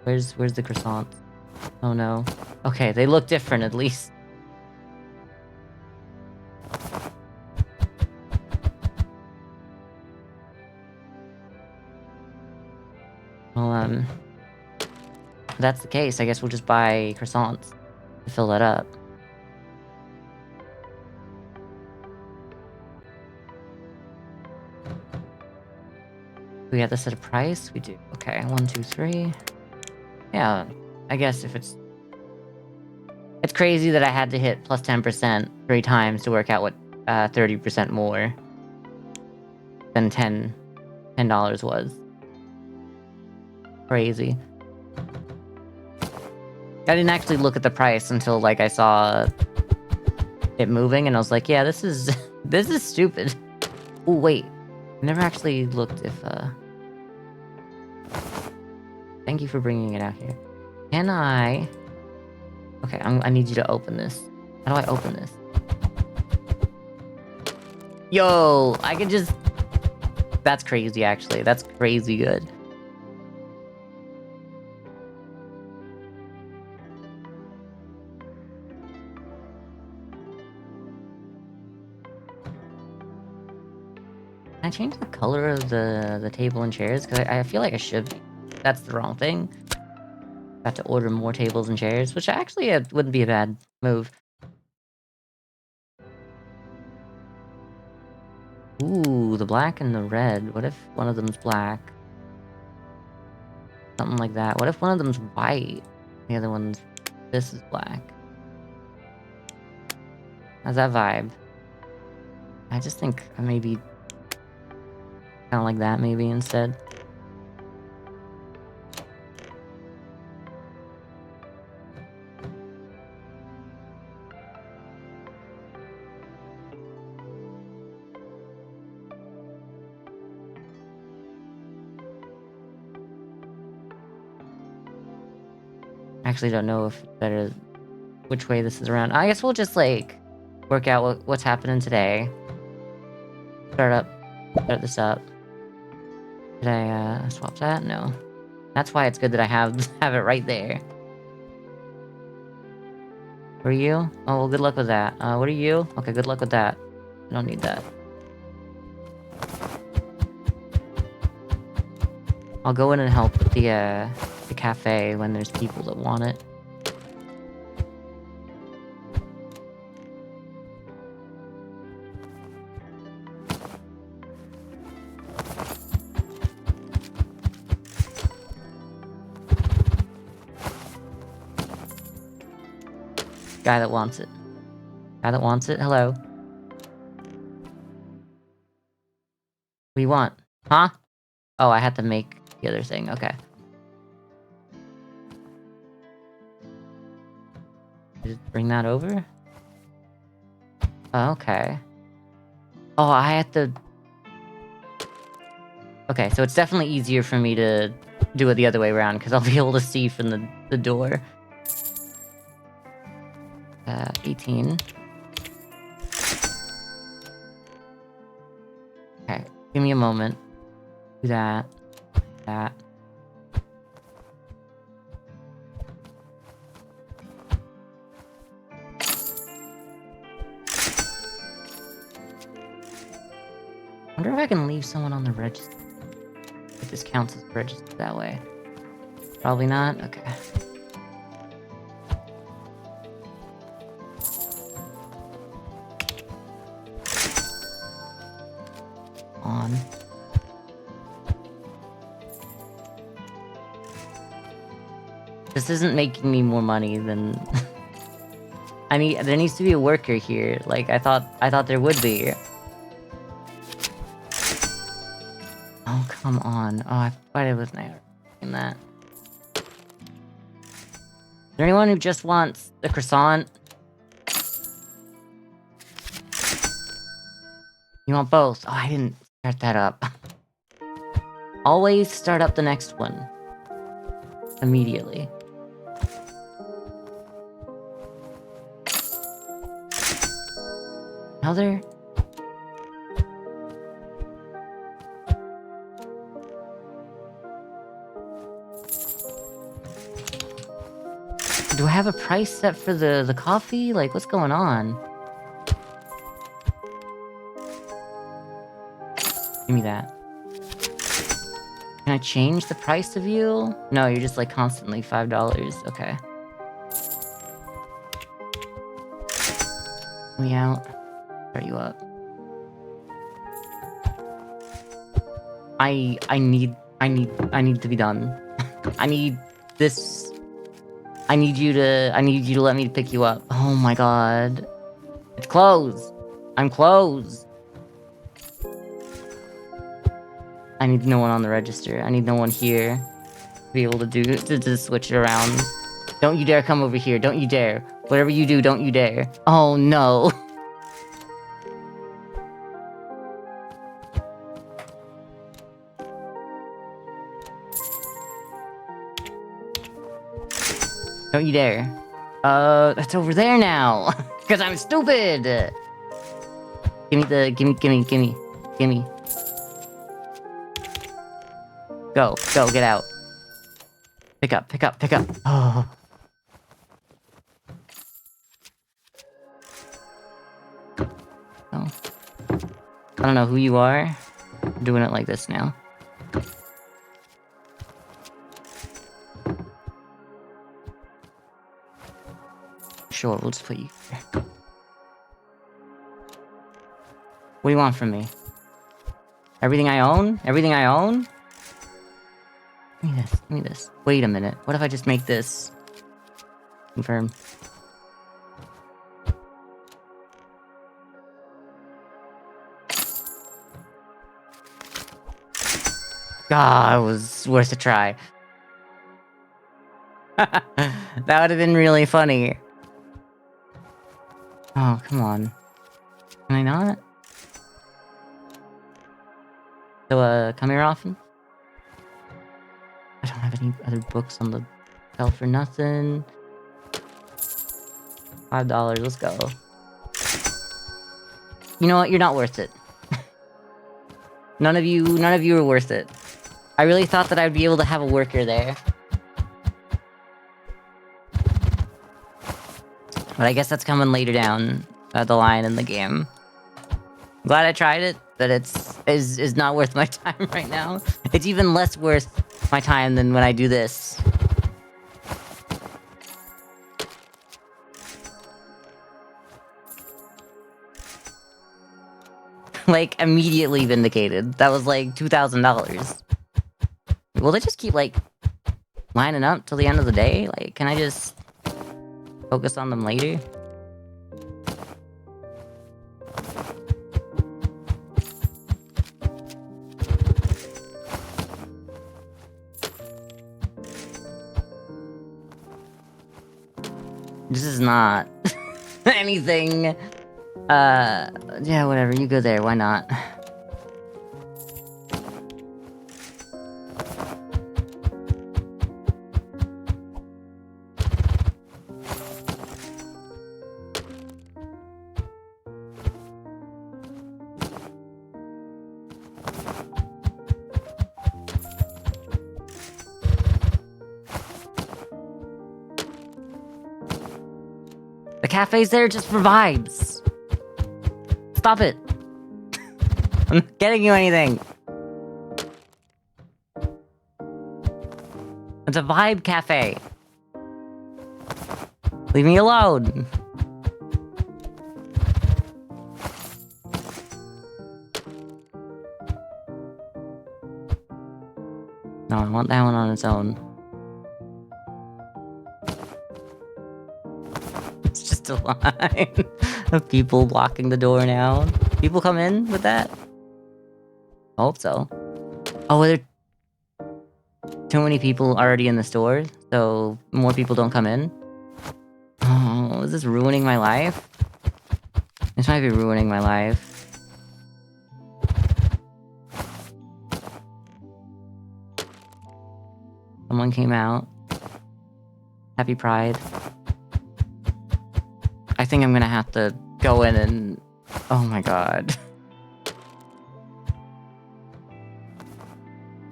Where's the croissant? Oh no. Okay, they look different at least. Well, if that's the case, I guess we'll just buy croissants to fill that up. We have to set a price? We do. Okay, 1, 2, 3. Yeah, I guess if it's... It's crazy that I had to hit plus 10% 3 times to work out what 30% more than $10 was. Crazy. I didn't actually look at the price until, like, I saw it moving, and I was like, yeah, this is... this is stupid. Oh, wait. I never actually looked if, Thank you for bringing it out here. Can I... Okay, I need you to open this. How do I open this? Yo! I can just... That's crazy, actually. That's crazy good. Can I change the color of the table and chairs? Because I feel like I should be. That's the wrong thing. Got to order more tables and chairs, which actually wouldn't be a bad move. Ooh, the black and the red. What if one of them's black? Something like that. What if one of them's white? The other one's... This is black. How's that vibe? I just think maybe... Kind of like that, maybe, instead. Actually don't know if it's better which way this is around. I guess we'll just like work out what's happening today. Start this up. Did I swap that? No. That's why it's good that I have it right there. Who are you? Oh, well, good luck with that. What are you? Okay, good luck with that. I don't need that. I'll go in and help with the cafe when there's people that want it. Guy that wants it. Guy that wants it, hello. What do you want? Huh? Oh, I had to make the other thing, okay. Just bring that over? Oh, okay. Oh, I had to... Okay, so it's definitely easier for me to do it the other way around, because I'll be able to see from the door. 18. Okay, give me a moment. Do that. That. I wonder if I can leave someone on the register. If this counts as registered that way. Probably not? Okay. On. This isn't making me more money than... I mean, there needs to be a worker here. Like, I thought there would be. Oh, come on. Oh, I thought it was not in that. Is there anyone who just wants the croissant? You want both? Oh, I didn't start that up. Always start up the next one. Immediately. Another? Do I have a price set for the coffee? Like, what's going on? Give me that. Can I change the price of you? No, you're just like constantly $5. Okay. Me out. Start you up. I need to be done. I need this. I need you to let me pick you up. Oh my god. It's closed. I'm closed. I need no one on the register. I need no one here to be able to switch it around. Don't you dare come over here. Don't you dare. Whatever you do, don't you dare. Oh no. Don't you dare. That's over there now. Because I'm stupid. Gimme. Go, get out. Pick up. Oh. Oh. I don't know who you are. I'm doing it like this now. Sure, we'll just put you here. What do you want from me? Everything I own? Everything I own? Give me this. Wait a minute. What if I just make this... Confirm. God, it was worth a try. That would have been really funny. Oh, come on. Can I not? So, come here often? I don't have any other books on the Fell for nothing. $5, let's go. You know what? You're not worth it. None of you are worth it. I really thought that I'd be able to have a worker there. But I guess that's coming later down the line in the game. I'm glad I tried it, but is not worth my time right now. It's even less worth my time than when I do this. Like, immediately vindicated. That was like $2,000. Will they just keep, like, lining up till the end of the day? Like, can I just focus on them later? This is not anything. Yeah, whatever. You go there. Why not? The cafe's there just for vibes. Stop it. I'm not getting you anything. It's a vibe cafe. Leave me alone. No, I want that one on its own. It's just a line of people blocking the door now. People come in with that? I hope so. Oh, are there too many people already in the store? So more people don't come in? Oh, is this ruining my life? This might be ruining my life. Someone came out. Happy Pride. I think I'm gonna have to go in and... Oh my god.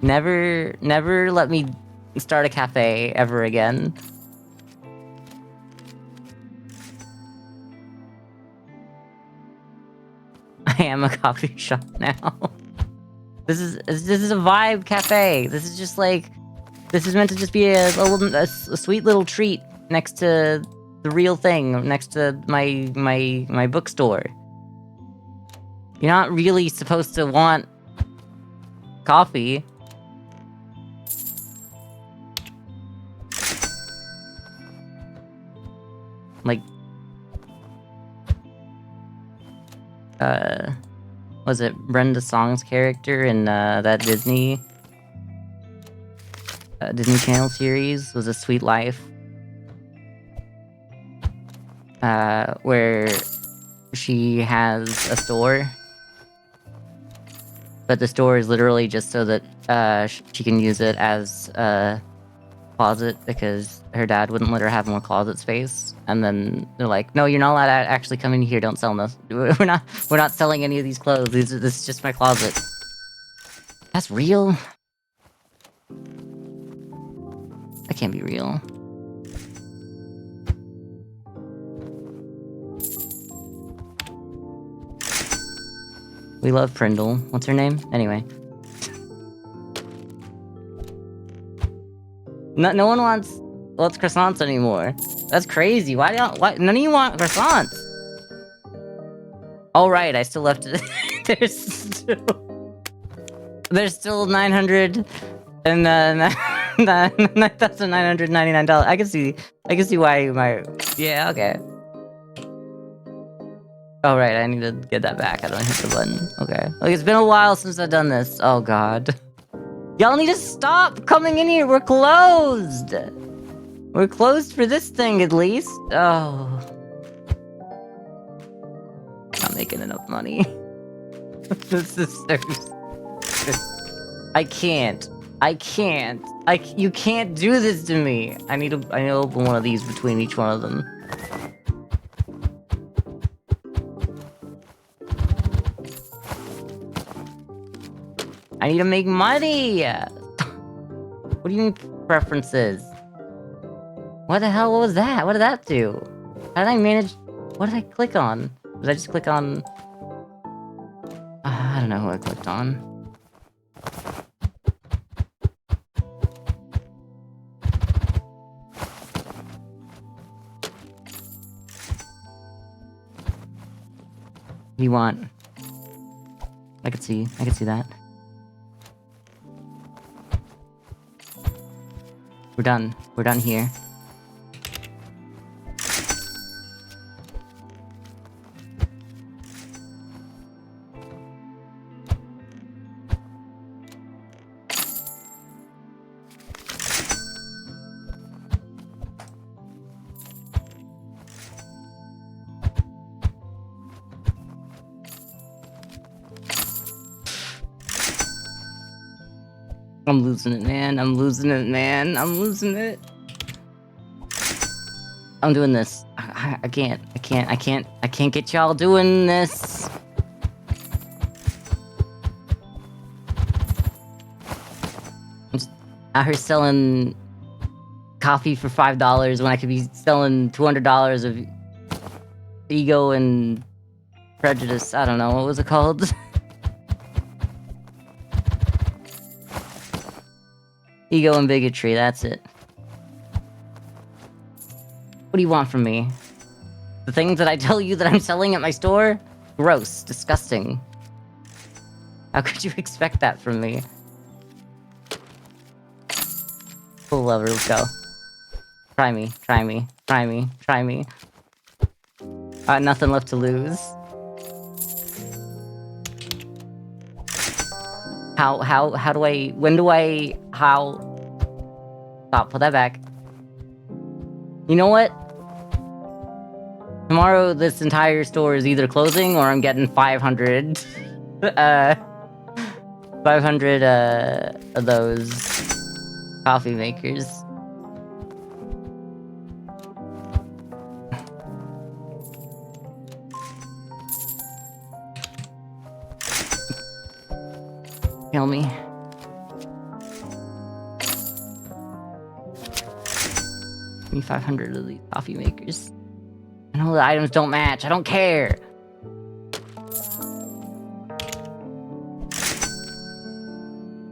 Never let me start a cafe ever again. I am a coffee shop now. This is a vibe cafe. This is just like... This is meant to just be a sweet little treat next to the real thing, next to my bookstore. You're not really supposed to want coffee. Like, was it Brenda Song's character in that Disney Channel series was A Sweet Life, where she has a store, but the store is literally just so that she can use it as a closet because her dad wouldn't let her have more closet space. And then they're like, "No, you're not allowed to actually come in here. Don't sell this. We're not selling any of these clothes. This is just my closet." That's real. That can't be real. We love Prindle. What's her name? Anyway. No one wants croissants anymore. That's crazy. Why none of you want croissants? Oh right, I still left it. There's still 900 and $9,999. I can see why you might. Yeah, okay. Oh right, I need to get that back. I don't hit the button. Okay. Like, it's been a while since I've done this. Oh god. Y'all need to stop coming in here. We're closed. We're closed for this thing at least. Oh. Not making enough money. This is so... I can't. You can't do this to me. I need to open one of these between each one of them. I need to make money! What do you mean preferences? What the hell was that? What did that do? How did I manage... What did I click on? Did I just click on... I don't know who I clicked on. What do you want? I could see that. We're done here. I'm losing it, man. I'm losing it, man. I'm losing it. I'm doing this. I can't get y'all doing this. I'm just out here selling coffee for $5 when I could be selling $200 of ego and prejudice. I don't know, what was it called? Ego and bigotry, that's it. What do you want from me? The things that I tell you that I'm selling at my store? Gross. Disgusting. How could you expect that from me? Pull the lever, let's go. Try me, try me, try me, try me. Nothing left to lose. How do I... When do I... How... Stop, put that back. You know what? Tomorrow, this entire store is either closing or I'm getting 500... 500, of those... coffee makers. Kill me. Give me 500 of these coffee makers. I know the items don't match. I don't care.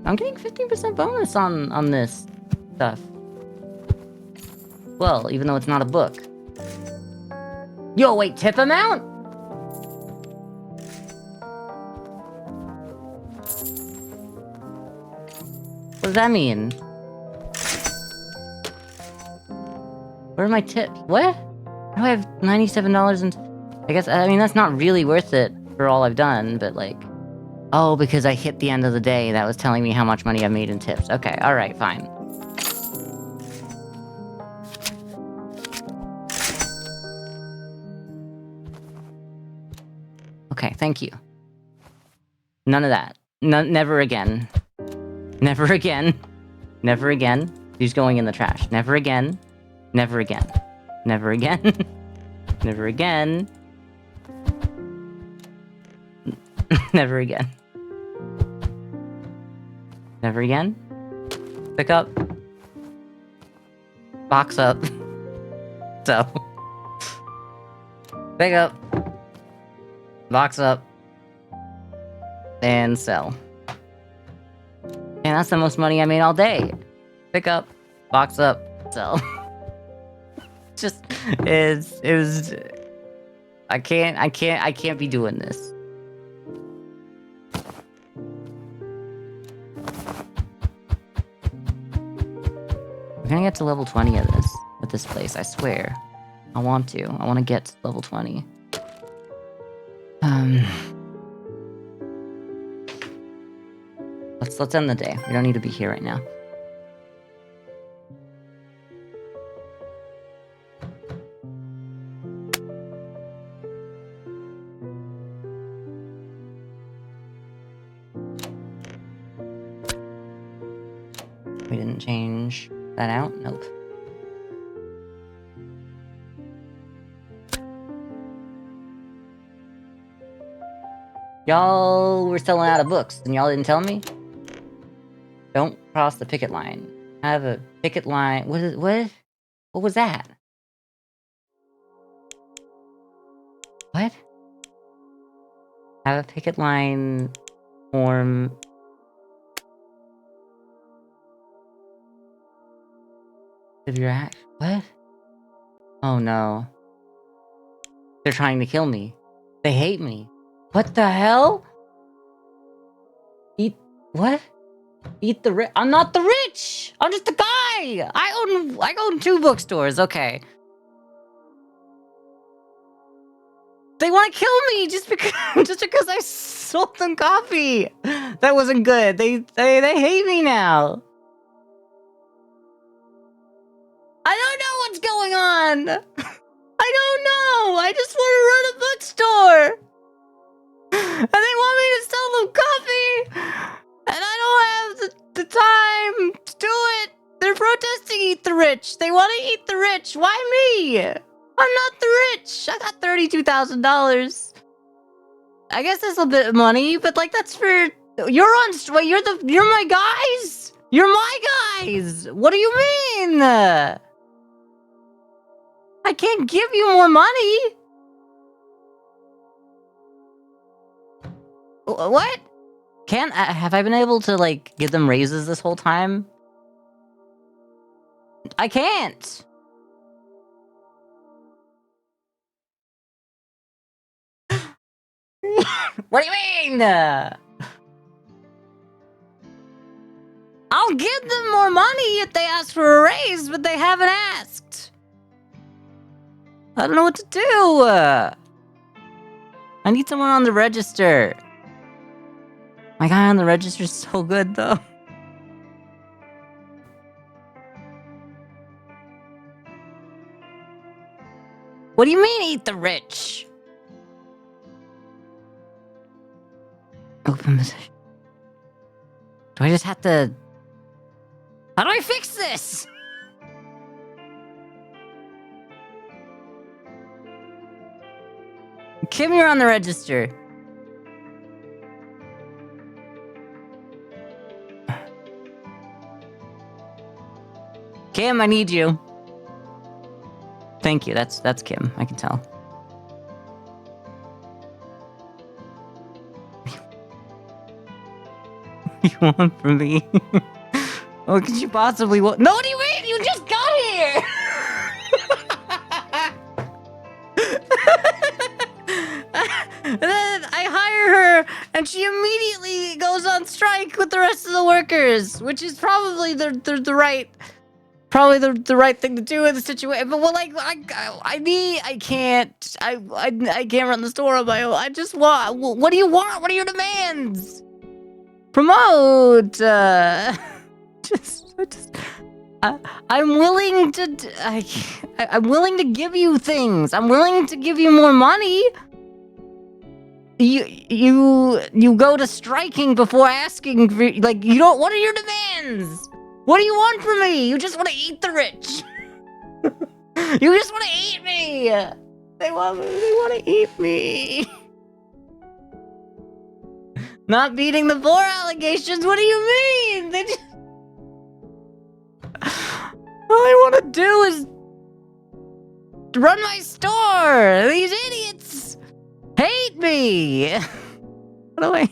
I'm getting 15% bonus on this stuff. Well, even though it's not a book. Yo, wait, tip amount? What does that mean? Where are my tips? What? How do I have $97 and... I guess, I mean, that's not really worth it for all I've done, but like... Oh, because I hit the end of the day, that was telling me how much money I've made in tips. Okay, alright, fine. Okay, thank you. None of that. Never again. Never again. Never again. He's going in the trash. Never again. Never again. Never again. Never again. Never again. Never again. Pick up. Box up. So. Pick up. Box up. And sell. And that's the most money I made all day. Pick up. Box up. Sell. Just, it was... I can't be doing this. I'm gonna get to level 20 of this, with this place, I swear. I want to. I want to get to level 20. Let's end the day. We don't need to be here right now. We didn't change that out? Nope. Y'all were selling out of books, and y'all didn't tell me? Don't cross the picket line. I have a picket line. What was that? What? Have a picket line form. Of your act. What? Oh no. They're trying to kill me. They hate me. What the hell? What? Eat the rich. I'm not the rich. I'm just a guy. I own 2 bookstores. Okay. They want to kill me just because I sold them coffee. That wasn't good. They hate me now. I don't know what's going on. I don't know. I just want to run a bookstore. And they want me to sell them coffee. And I don't have the time to do it. They're protesting Eat the Rich. They want to eat the rich. Why me? I'm not the rich. I got $32,000. I guess that's a bit of money, but like that's for you're my guys. You're my guys. What do you mean? I can't give you more money. What? Have I been able to like give them raises this whole time? I can't. What do you mean? I'll give them more money if they ask for a raise, but they haven't asked. I don't know what to do. I need someone on the register. My guy on the register is so good, though. What do you mean, eat the rich? Open position. Do I just have to... How do I fix this? Kim, you're on the register. Kim, I need you. Thank you. That's Kim. I can tell. What do you want from me? What could you possibly want? No, what do you mean? You just got here! And then I hire her, and she immediately goes on strike with the rest of the workers, which is probably the right thing to do in the situation. But well, like I can't run the store on my own. I just want. What do you want? What are your demands? Promote. I'm willing to. I'm willing to give you things. I'm willing to give you more money. You go to striking before asking for, like, you don't. What are your demands? What do you want from me? You just want to eat the rich. You just want to eat me. They want to eat me. Not beating the poor allegations. What do you mean? They just... All I want to do is run my store. These idiots hate me. How do I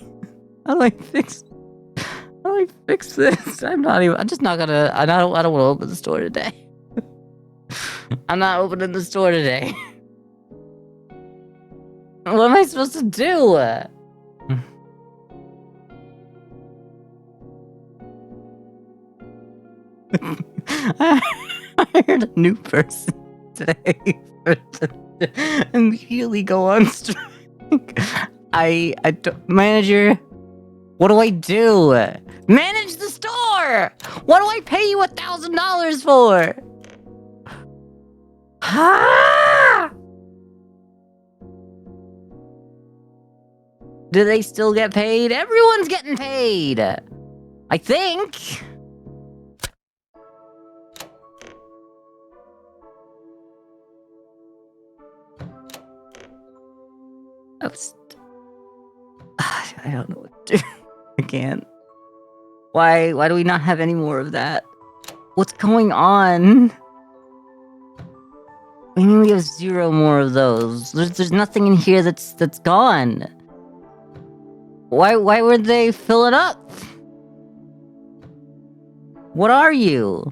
fix? How do I fix this? I'm just not gonna. I don't want to open the store today. I'm not opening the store today. What am I supposed to do? I hired a new person today to immediately go on strike. Manager, what do I do? Manage the store! What do I pay you $1,000 for? Ah! Do they still get paid? Everyone's getting paid! I think. I don't know what to do. I can't. Why do we not have any more of that? What's going on? We mean we have 0 more of those. There's nothing in here that's gone. Why would they fill it up? What are you?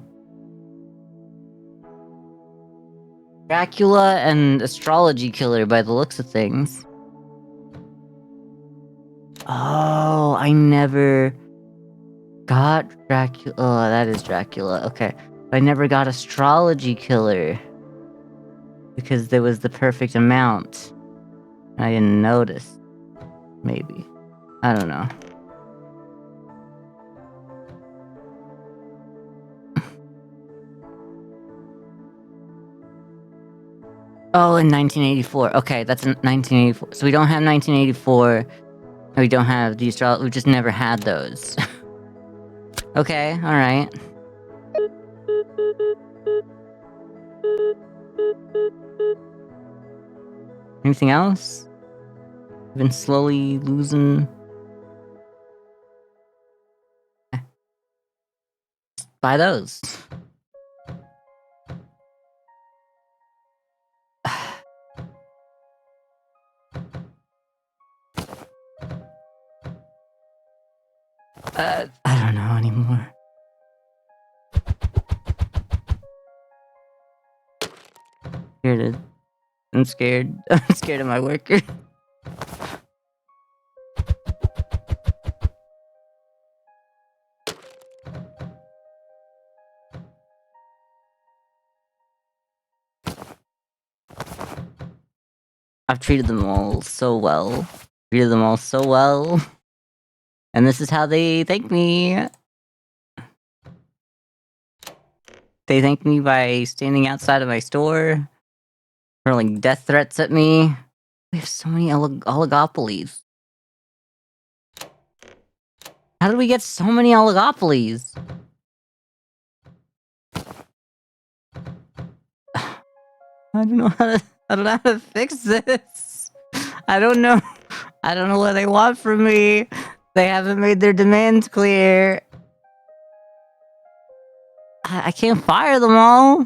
Dracula and astrology killer by the looks of things. Oh, I never got Dracula. Oh, that is Dracula. Okay. But I never got astrology killer. Because there was the perfect amount. I didn't notice. Maybe. I don't know. Oh, in 1984. Okay, that's in 1984. So we don't have 1984. We don't have the astrology. We've just never had those. Okay, alright. Anything else? Been slowly losing. Buy those. I don't know anymore. Scared. I'm scared. I'm scared of my worker. I've treated them all so well. Treated them all so well. And this is how they thank me. They thank me by standing outside of my store, hurling death threats at me. We have so many oligopolies. How did we get so many oligopolies? I don't know how to fix this. I don't know what they want from me. They haven't made their demands clear. I can't fire them all.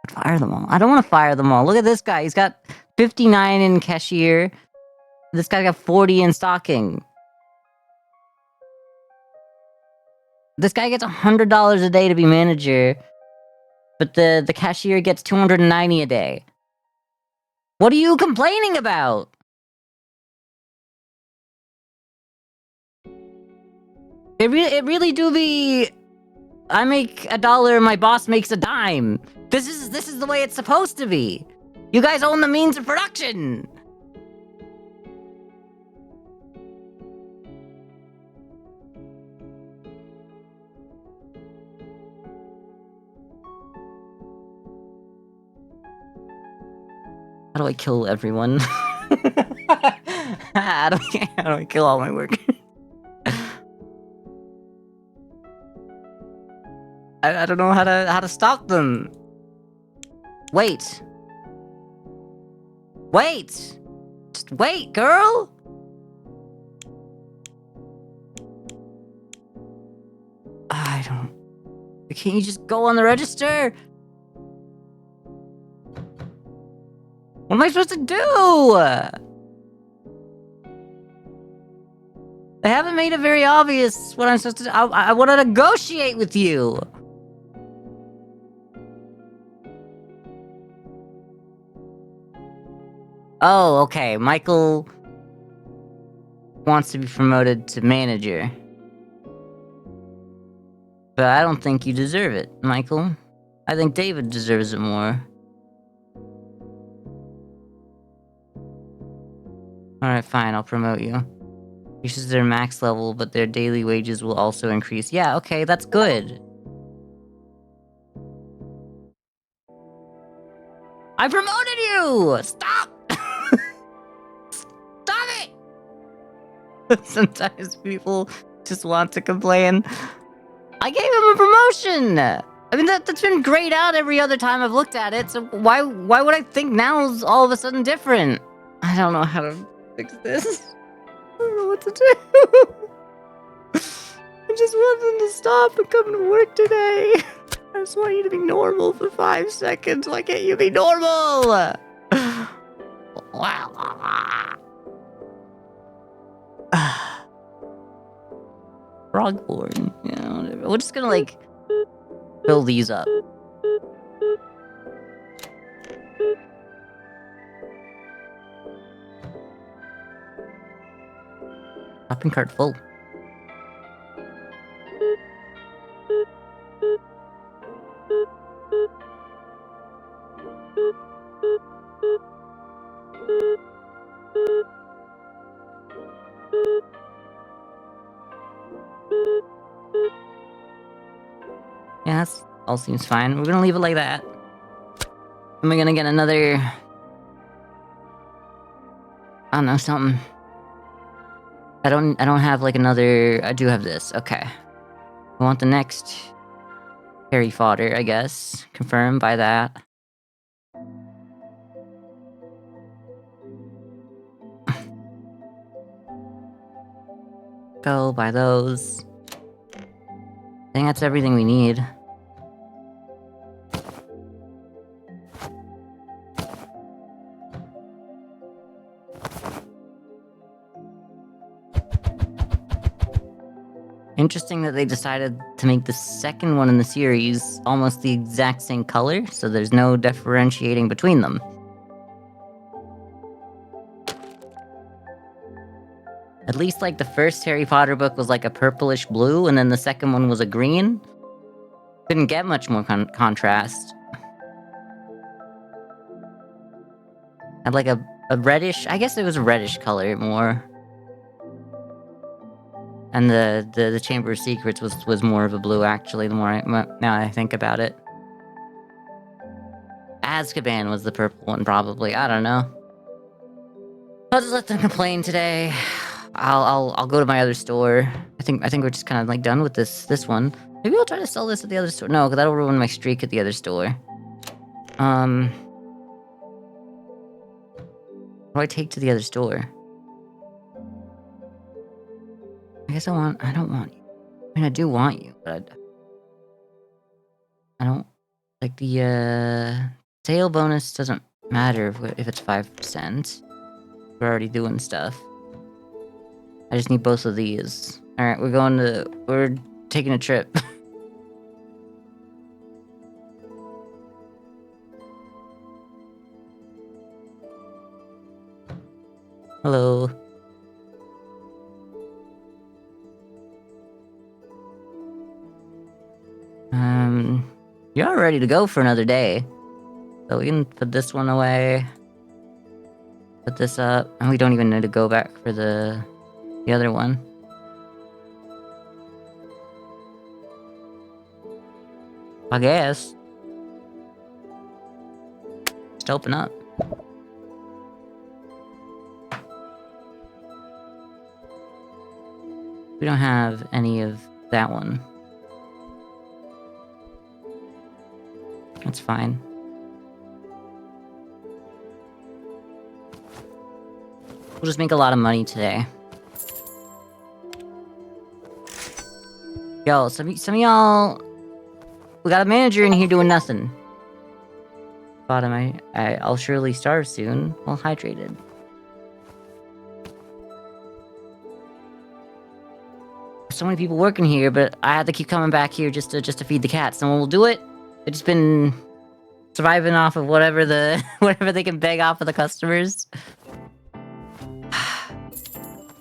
Fire them all. I don't want to fire them all. Look at this guy. He's got 59 in cashier. This guy got 40 in stocking. This guy gets $100 a day to be manager, but the cashier gets $290 a day. What are you complaining about? It really do be. I make $1, my boss makes a dime. This is the way it's supposed to be. You guys own the means of production. How do I kill everyone? How do I kill all my workers? I don't know how to stop them. Wait. Just wait, girl. I don't. Can't you just go on the register? What am I supposed to do? They haven't made it very obvious what I'm supposed to do. I want to negotiate with you. Oh, okay. Michael wants to be promoted to manager. But I don't think you deserve it, Michael. I think David deserves it more. Alright, fine, I'll promote you. Increases their max level, but their daily wages will also increase. Yeah, okay, that's good. I promoted you! Stop! Stop it! Sometimes people just want to complain. I gave him a promotion! I mean, that's been grayed out every other time I've looked at it, so why would I think now's all of a sudden different? I don't know how to Fix this. I don't know what to do. I just want them to stop and come to work today. I just want you to be normal for 5 seconds. Why can't you be normal? Frogborn. Yeah, whatever. We're just gonna, like, fill these up. Shopping cart full. Yeah, that's all seems fine. We're gonna leave it like that. Am I gonna get another... I don't know, something. I don't have, like, another... I do have this. Okay. I want the next... Harry fodder, I guess. Confirmed by that. Go buy those. I think that's everything we need. Interesting that they decided to make the second one in the series almost the exact same color, so there's no differentiating between them. At least, like, the first Harry Potter book was like a purplish blue, and then the second one was a green. Couldn't get much more contrast. Had like a reddish, I guess it was a reddish color more. And the Chamber of Secrets was more of a blue, actually, the more now I think about it. Azkaban was the purple one, probably. I don't know. I'll just let them complain today. I'll go to my other store. I think we're just kind of, like, done with this one. Maybe I'll try to sell this at the other store. No, because that'll ruin my streak at the other store. What do I take to the other store? I guess I don't want you. I mean, I do want you, but I don't... Like, the, sale bonus doesn't matter if it's 5%. We're already doing stuff. I just need both of these. Alright, we're taking a trip. Hello. You're ready to go for another day. So we can put this one away. Put this up. And we don't even need to go back for the other one. I guess. Just open up. We don't have any of that one. That's fine. We'll just make a lot of money today. Yo, some of y'all... We got a manager in here doing nothing. Bottom, I'll surely starve soon. Well hydrated. So many people working here, but I have to keep coming back here just to feed the cats. No one will do it. They've just been surviving off of whatever whatever they can beg off of the customers.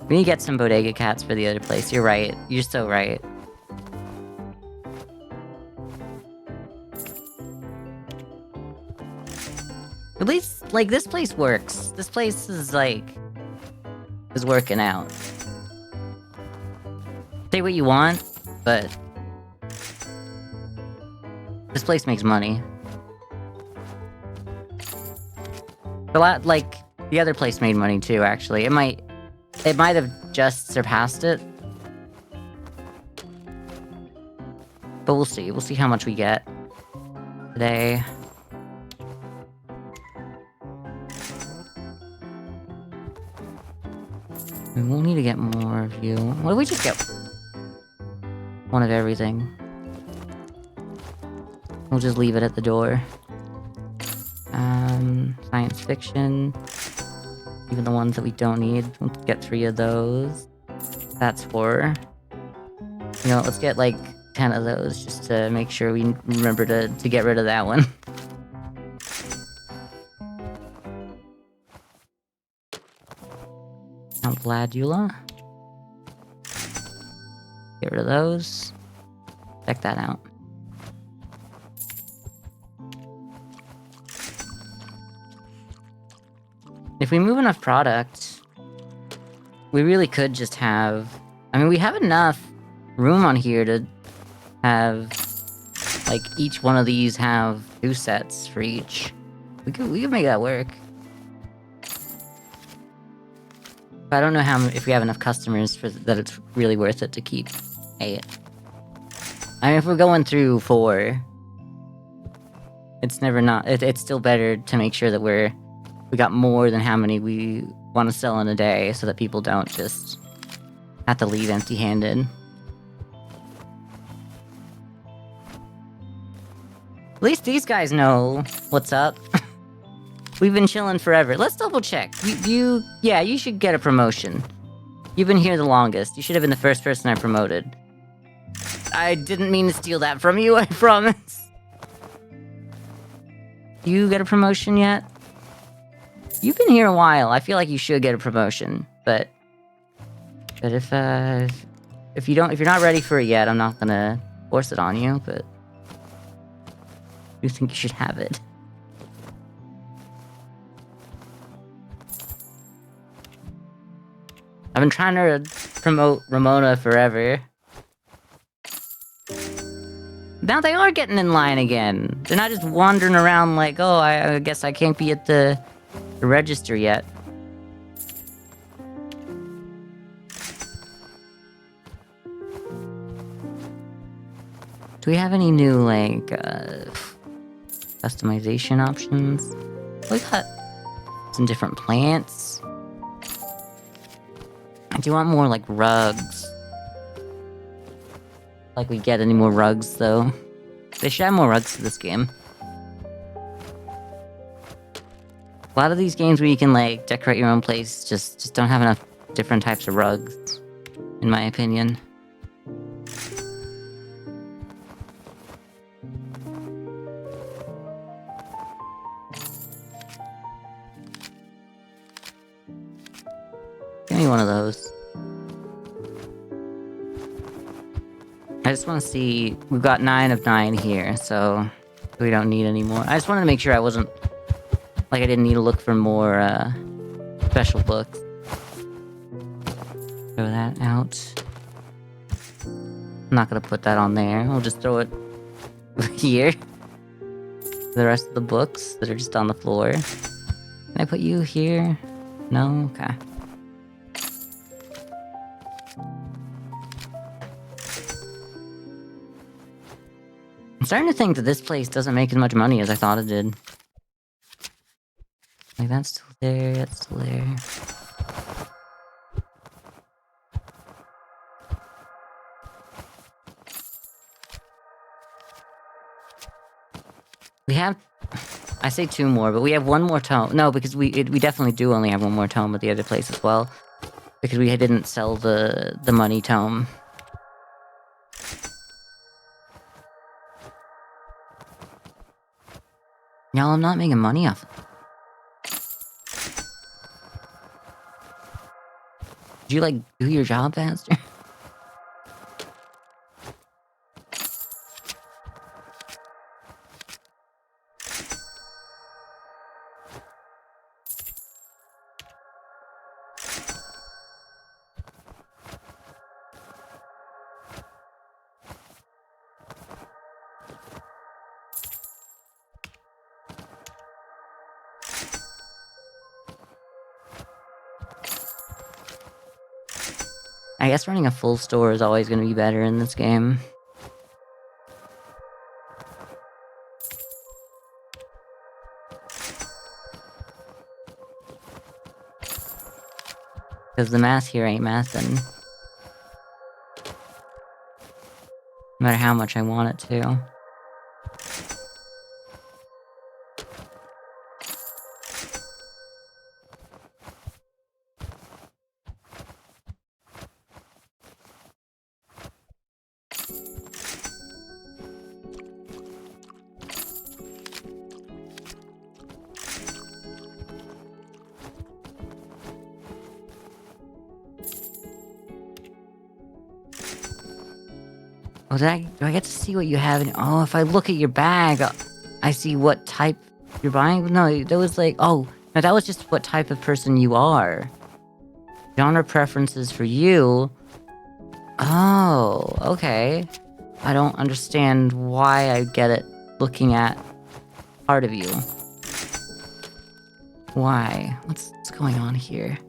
We need to get some bodega cats for the other place. You're right. You're so right. At least, like, this place works. This place is, like... is working out. Say what you want, but... this place makes money. A lot, like, the other place made money too, actually. It might have just surpassed it. But we'll see. We'll see how much we get today. We'll need to get more of you. What if we just get one of everything? We'll just leave it at the door. Science fiction. Even the ones that we don't need. We'll get 3 of those. That's 4. You know, let's get like 10 of those just to make sure we remember to get rid of that one. I'm glad, Eula. Get rid of those. Check that out. If we move enough product, we really could just have... I mean, we have enough room on here to have, like, each one of these have 2 sets for each. We could make that work. But I don't know if we have enough customers for that it's really worth it to keep 8. I mean, if we're going through 4, it's never not... It's still better to make sure that we got more than how many we want to sell in a day, so that people don't just have to leave empty-handed. At least these guys know what's up. We've been chilling forever. Let's double check. Yeah, you should get a promotion. You've been here the longest. You should have been the first person I promoted. I didn't mean to steal that from you, I promise. Do you get a promotion yet? You've been here a while. I feel like you should get a promotion, but if you're not ready for it yet, I'm not gonna force it on you, but I do think you should have it. I've been trying to promote Ramona forever. Now they are getting in line again. They're not just wandering around like, oh, I guess I can't be at the register yet. Do we have any new, like, customization options? We got some different plants. I do want more, like, rugs. Like we get any more rugs, though. They should add more rugs to this game. A lot of these games where you can, like, decorate your own place just don't have enough different types of rugs, in my opinion. Give me one of those. I just want to see... We've got 9 of 9 here, so we don't need any more. I just wanted to make sure I wasn't... Like, I didn't need to look for more, special books. Throw that out. I'm not gonna put that on there. I'll just throw it here. The rest of the books that are just on the floor. Can I put you here? No? Okay. I'm starting to think that this place doesn't make as much money as I thought it did. Like, that's still there, that's still there. We have... I say 2 more, but we have 1 more tome. No, because we definitely do only have 1 more tome at the other place as well. Because we didn't sell the money tome. Y'all, I'm not making money off it. Did you, like, do your job faster? I guess running a full store is always going to be better in this game. Because the math here ain't mathin'. No matter how much I want it to. Oh, do I get to see what you have in... Oh, if I look at your bag, I see what type you're buying? No, that was like... Oh, no, that was just what type of person you are. Genre preferences for you? Oh, okay. I don't understand why I get it looking at part of you. Why? What's going on here?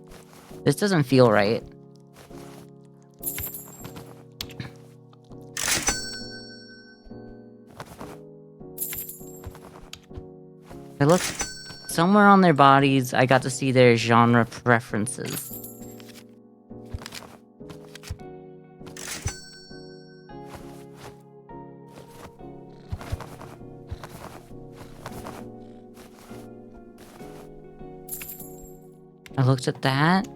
This doesn't feel right. I look somewhere on their bodies, I got to see their genre preferences. I looked at that,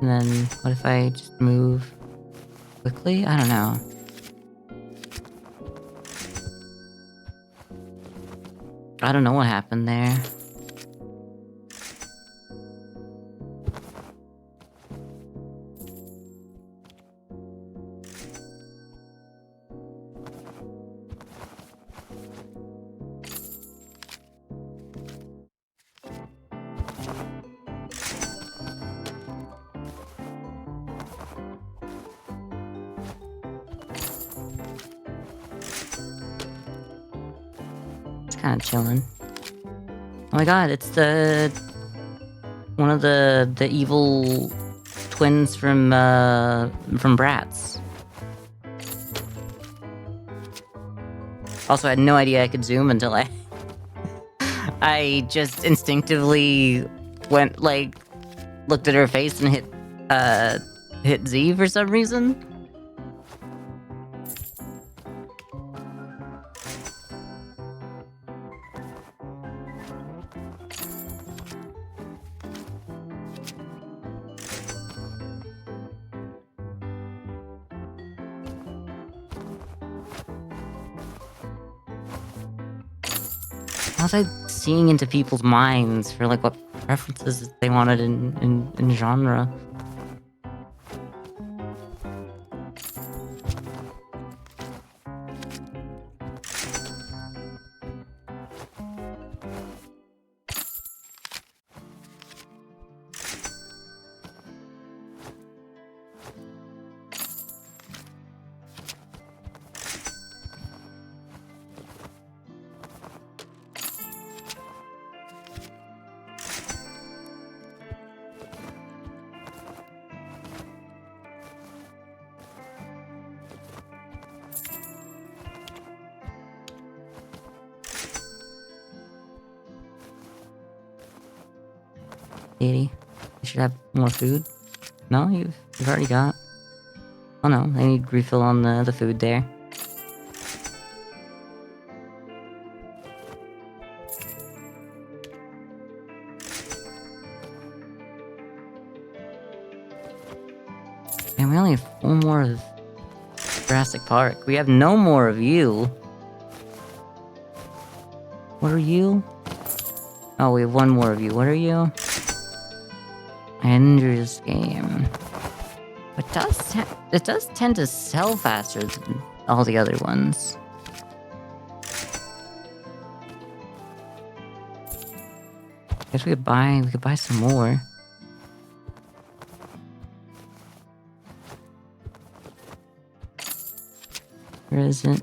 and then what if I just move quickly? I don't know. I don't know what happened there. It's kind of chilling. Oh my god, it's one of the evil twins from Bratz. Also, I had no idea I could zoom until I just instinctively went, like, looked at her face and hit Z for some reason. How was I seeing into people's minds for, like, what preferences they wanted in genre? You should have more food. No, you've already got. Oh no, I need refill on the food there. And we only have 4 more of Jurassic Park. We have no more of you. What are you? Oh, we have 1 more of you. What are you? Ender's Game. It does tend to sell faster than all the other ones. Guess we could buy some more. Where is it?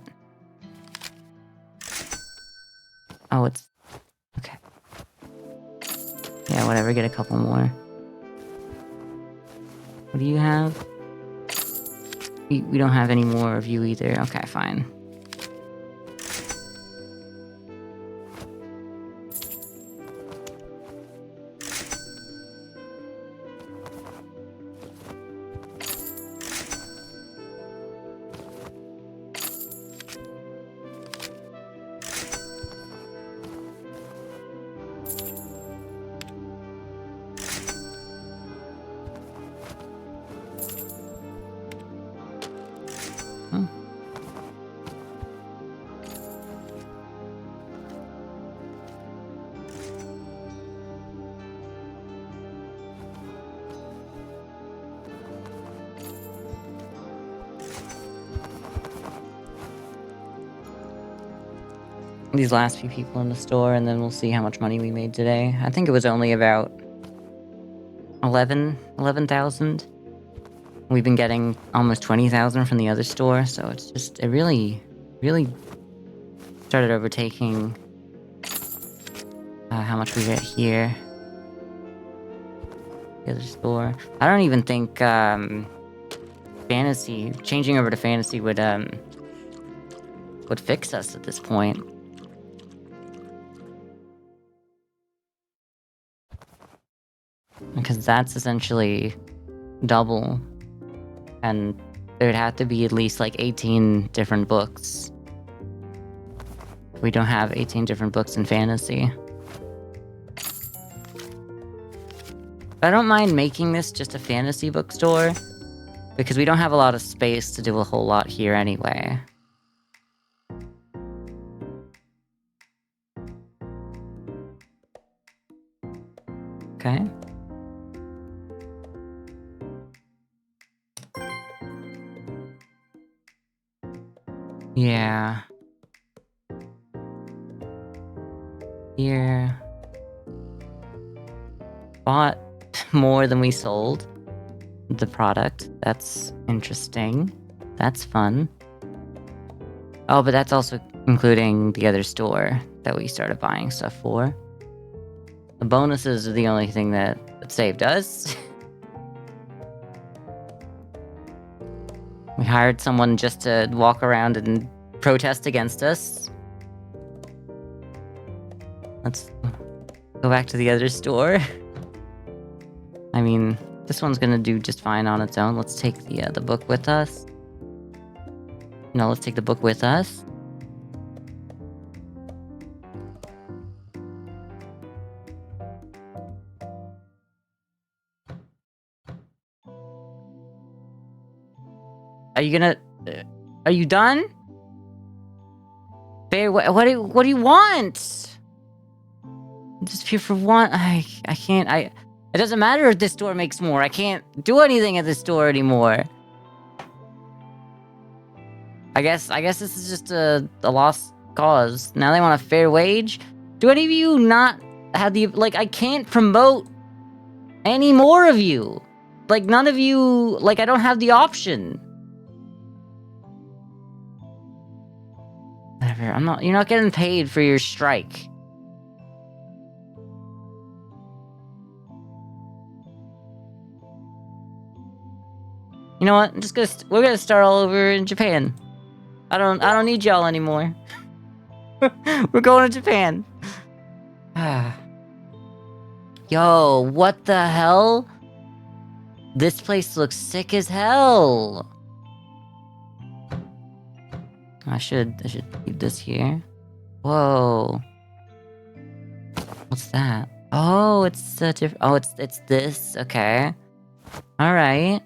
Oh, it's okay. Yeah, whatever, get a couple more. What do you have? We don't have any more of you either. Okay, fine. Hmm. These last few people in the store, and then we'll see how much money we made today. I think it was only about 11,000. We've been getting almost 20,000 from the other store, so it's just, it really started overtaking how much we get here. The other store. I don't even think fantasy, changing over to fantasy would fix us at this point. Because that's essentially double. And there'd have to be at least like 18 different books. We don't have 18 different books in fantasy. I don't mind making this just a fantasy bookstore, because we don't have a lot of space to do a whole lot here anyway. Okay. Yeah. Here. Bought more than we sold the product. That's interesting. That's fun. Oh, but that's also including the other store that we started buying stuff for. The bonuses are the only thing that saved us. We hired someone just to walk around and protest against us. Let's go back to the other store. I mean, this one's gonna do just fine on its own. Let's take the book with us. No, let's take the book with us. Are you gonna... are you done? Bear, what do you want? I'm just here for one... I can't... It doesn't matter if this store makes more. I can't do anything at this store anymore. I guess this is just a lost cause. Now they want a fair wage? Do any of you not have the... like, I can't promote any more of you. Like, none of you... like, I don't have the option. Whatever, I'm not... you're not getting paid for your strike. You know what? I'm just gonna... we're gonna start all over in Japan. I don't need y'all anymore. We're going to Japan. Yo, what the hell? This place looks sick as hell. I should leave this here. Whoa. What's that? Oh, it's a different... oh, it's this. Okay. All right.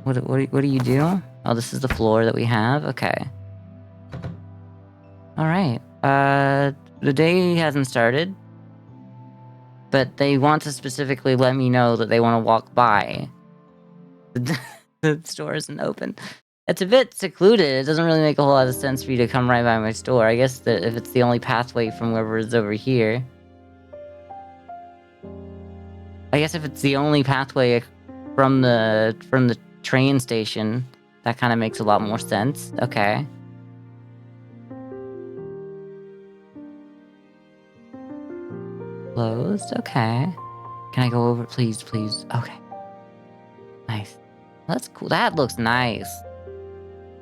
What do you do? Oh, this is the floor that we have. Okay. All right. The day hasn't started, but they want to specifically let me know that they want to walk by. The store isn't open. It's a bit secluded. It doesn't really make a whole lot of sense for you to come right by my store. I guess that if it's the only pathway from wherever it's over here. I guess if it's the only pathway from the train station, that kind of makes a lot more sense. Okay. Closed. Okay. Can I go over? Please, please. Okay. Nice. That's cool. That looks nice.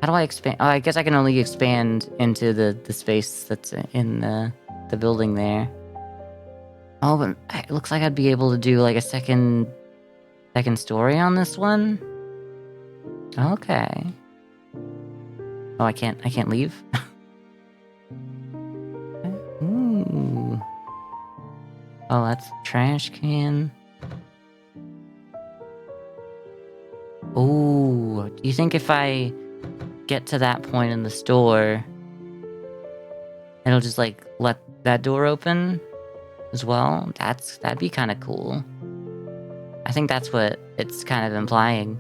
How do I expand? Oh, I guess I can only expand into the space that's in the building there. Oh, but it looks like I'd be able to do like a second story on this one. Okay. Oh, I can't leave? Ooh. Oh, that's a trash can. Oh, do you think if I get to that point in the store, it'll just like let that door open as well? That'd be kind of cool. I think that's what it's kind of implying.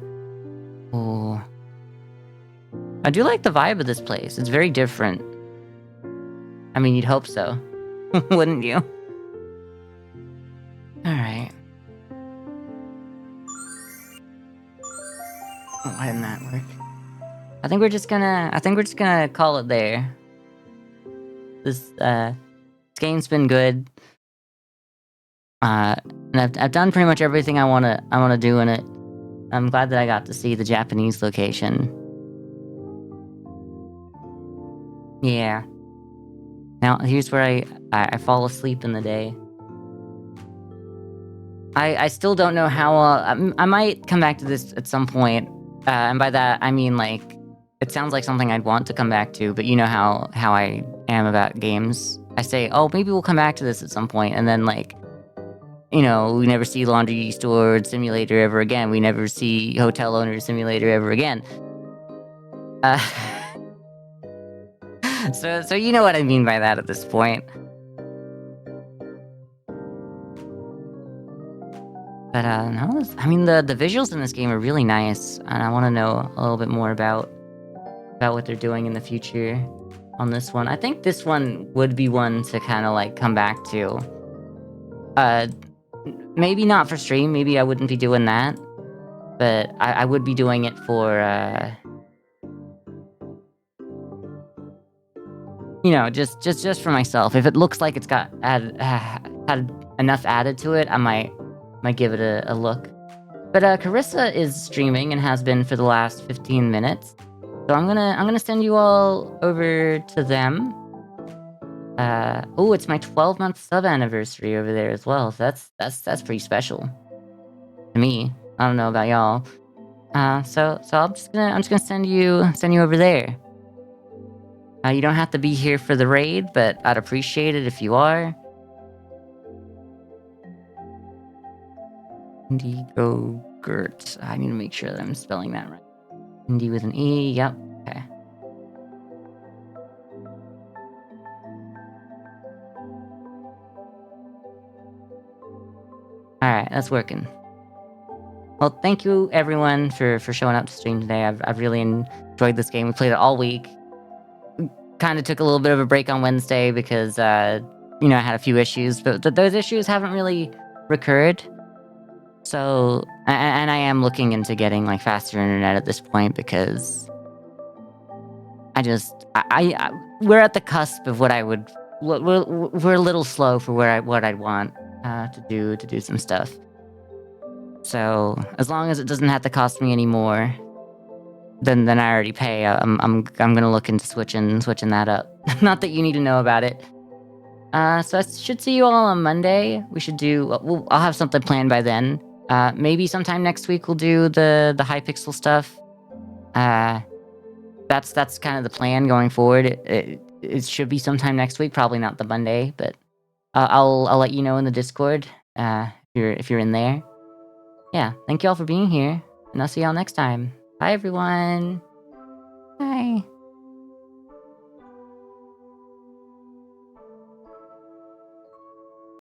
Oh, I do like the vibe of this place. It's very different. I mean, you'd hope so, wouldn't you? All right. Oh, why didn't that work? I think we're just gonna call it there. This game's been good. And I've done pretty much everything I wanna do in it. I'm glad that I got to see the Japanese location. Yeah. Now here's where I fall asleep in the day. I still don't know how. I might come back to this at some point, and by that I mean like it sounds like something I'd want to come back to. But you know how I am about games. I say, oh, maybe we'll come back to this at some point, and then like, you know, we never see Laundry Store Simulator ever again. We never see Hotel Owner Simulator ever again. Uh, so you know what I mean by that at this point. But no, I mean the visuals in this game are really nice, and I want to know a little bit more about what they're doing in the future on this one. I think this one would be one to kind of like come back to. Maybe not for stream. Maybe I wouldn't be doing that, but I would be doing it for you know, just for myself. If it looks like it's got had enough added to it, I might give it a look. But Carissa is streaming and has been for the last 15 minutes. So I'm gonna send you all over to them. Oh, it's my 12-month sub anniversary over there as well. So that's pretty special to me. I don't know about y'all. So I'm just gonna send you over there. You don't have to be here for the raid, but I'd appreciate it if you are. Indigo Gert. I need to make sure that I'm spelling that right. Indy with an E. Yep. Okay. All right, that's working. Well, thank you everyone for showing up to stream today. I've really enjoyed this game. We played it all week. Kind of took a little bit of a break on Wednesday because you know, I had a few issues, but those issues haven't really recurred. So, and I am looking into getting like faster internet at this point because we're at the cusp of what I would. We're a little slow for what I'd want to do some stuff. So as long as it doesn't have to cost me any more than I already pay, I'm gonna look into switching that up. Not that you need to know about it. So I should see you all on Monday. We should do. I'll have something planned by then. Maybe sometime next week we'll do the Hypixel stuff. That's kind of the plan going forward. It should be sometime next week, probably not the Monday, but I'll let you know in the Discord if you're in there. Yeah, thank you all for being here, and I'll see y'all next time. Bye everyone. Bye.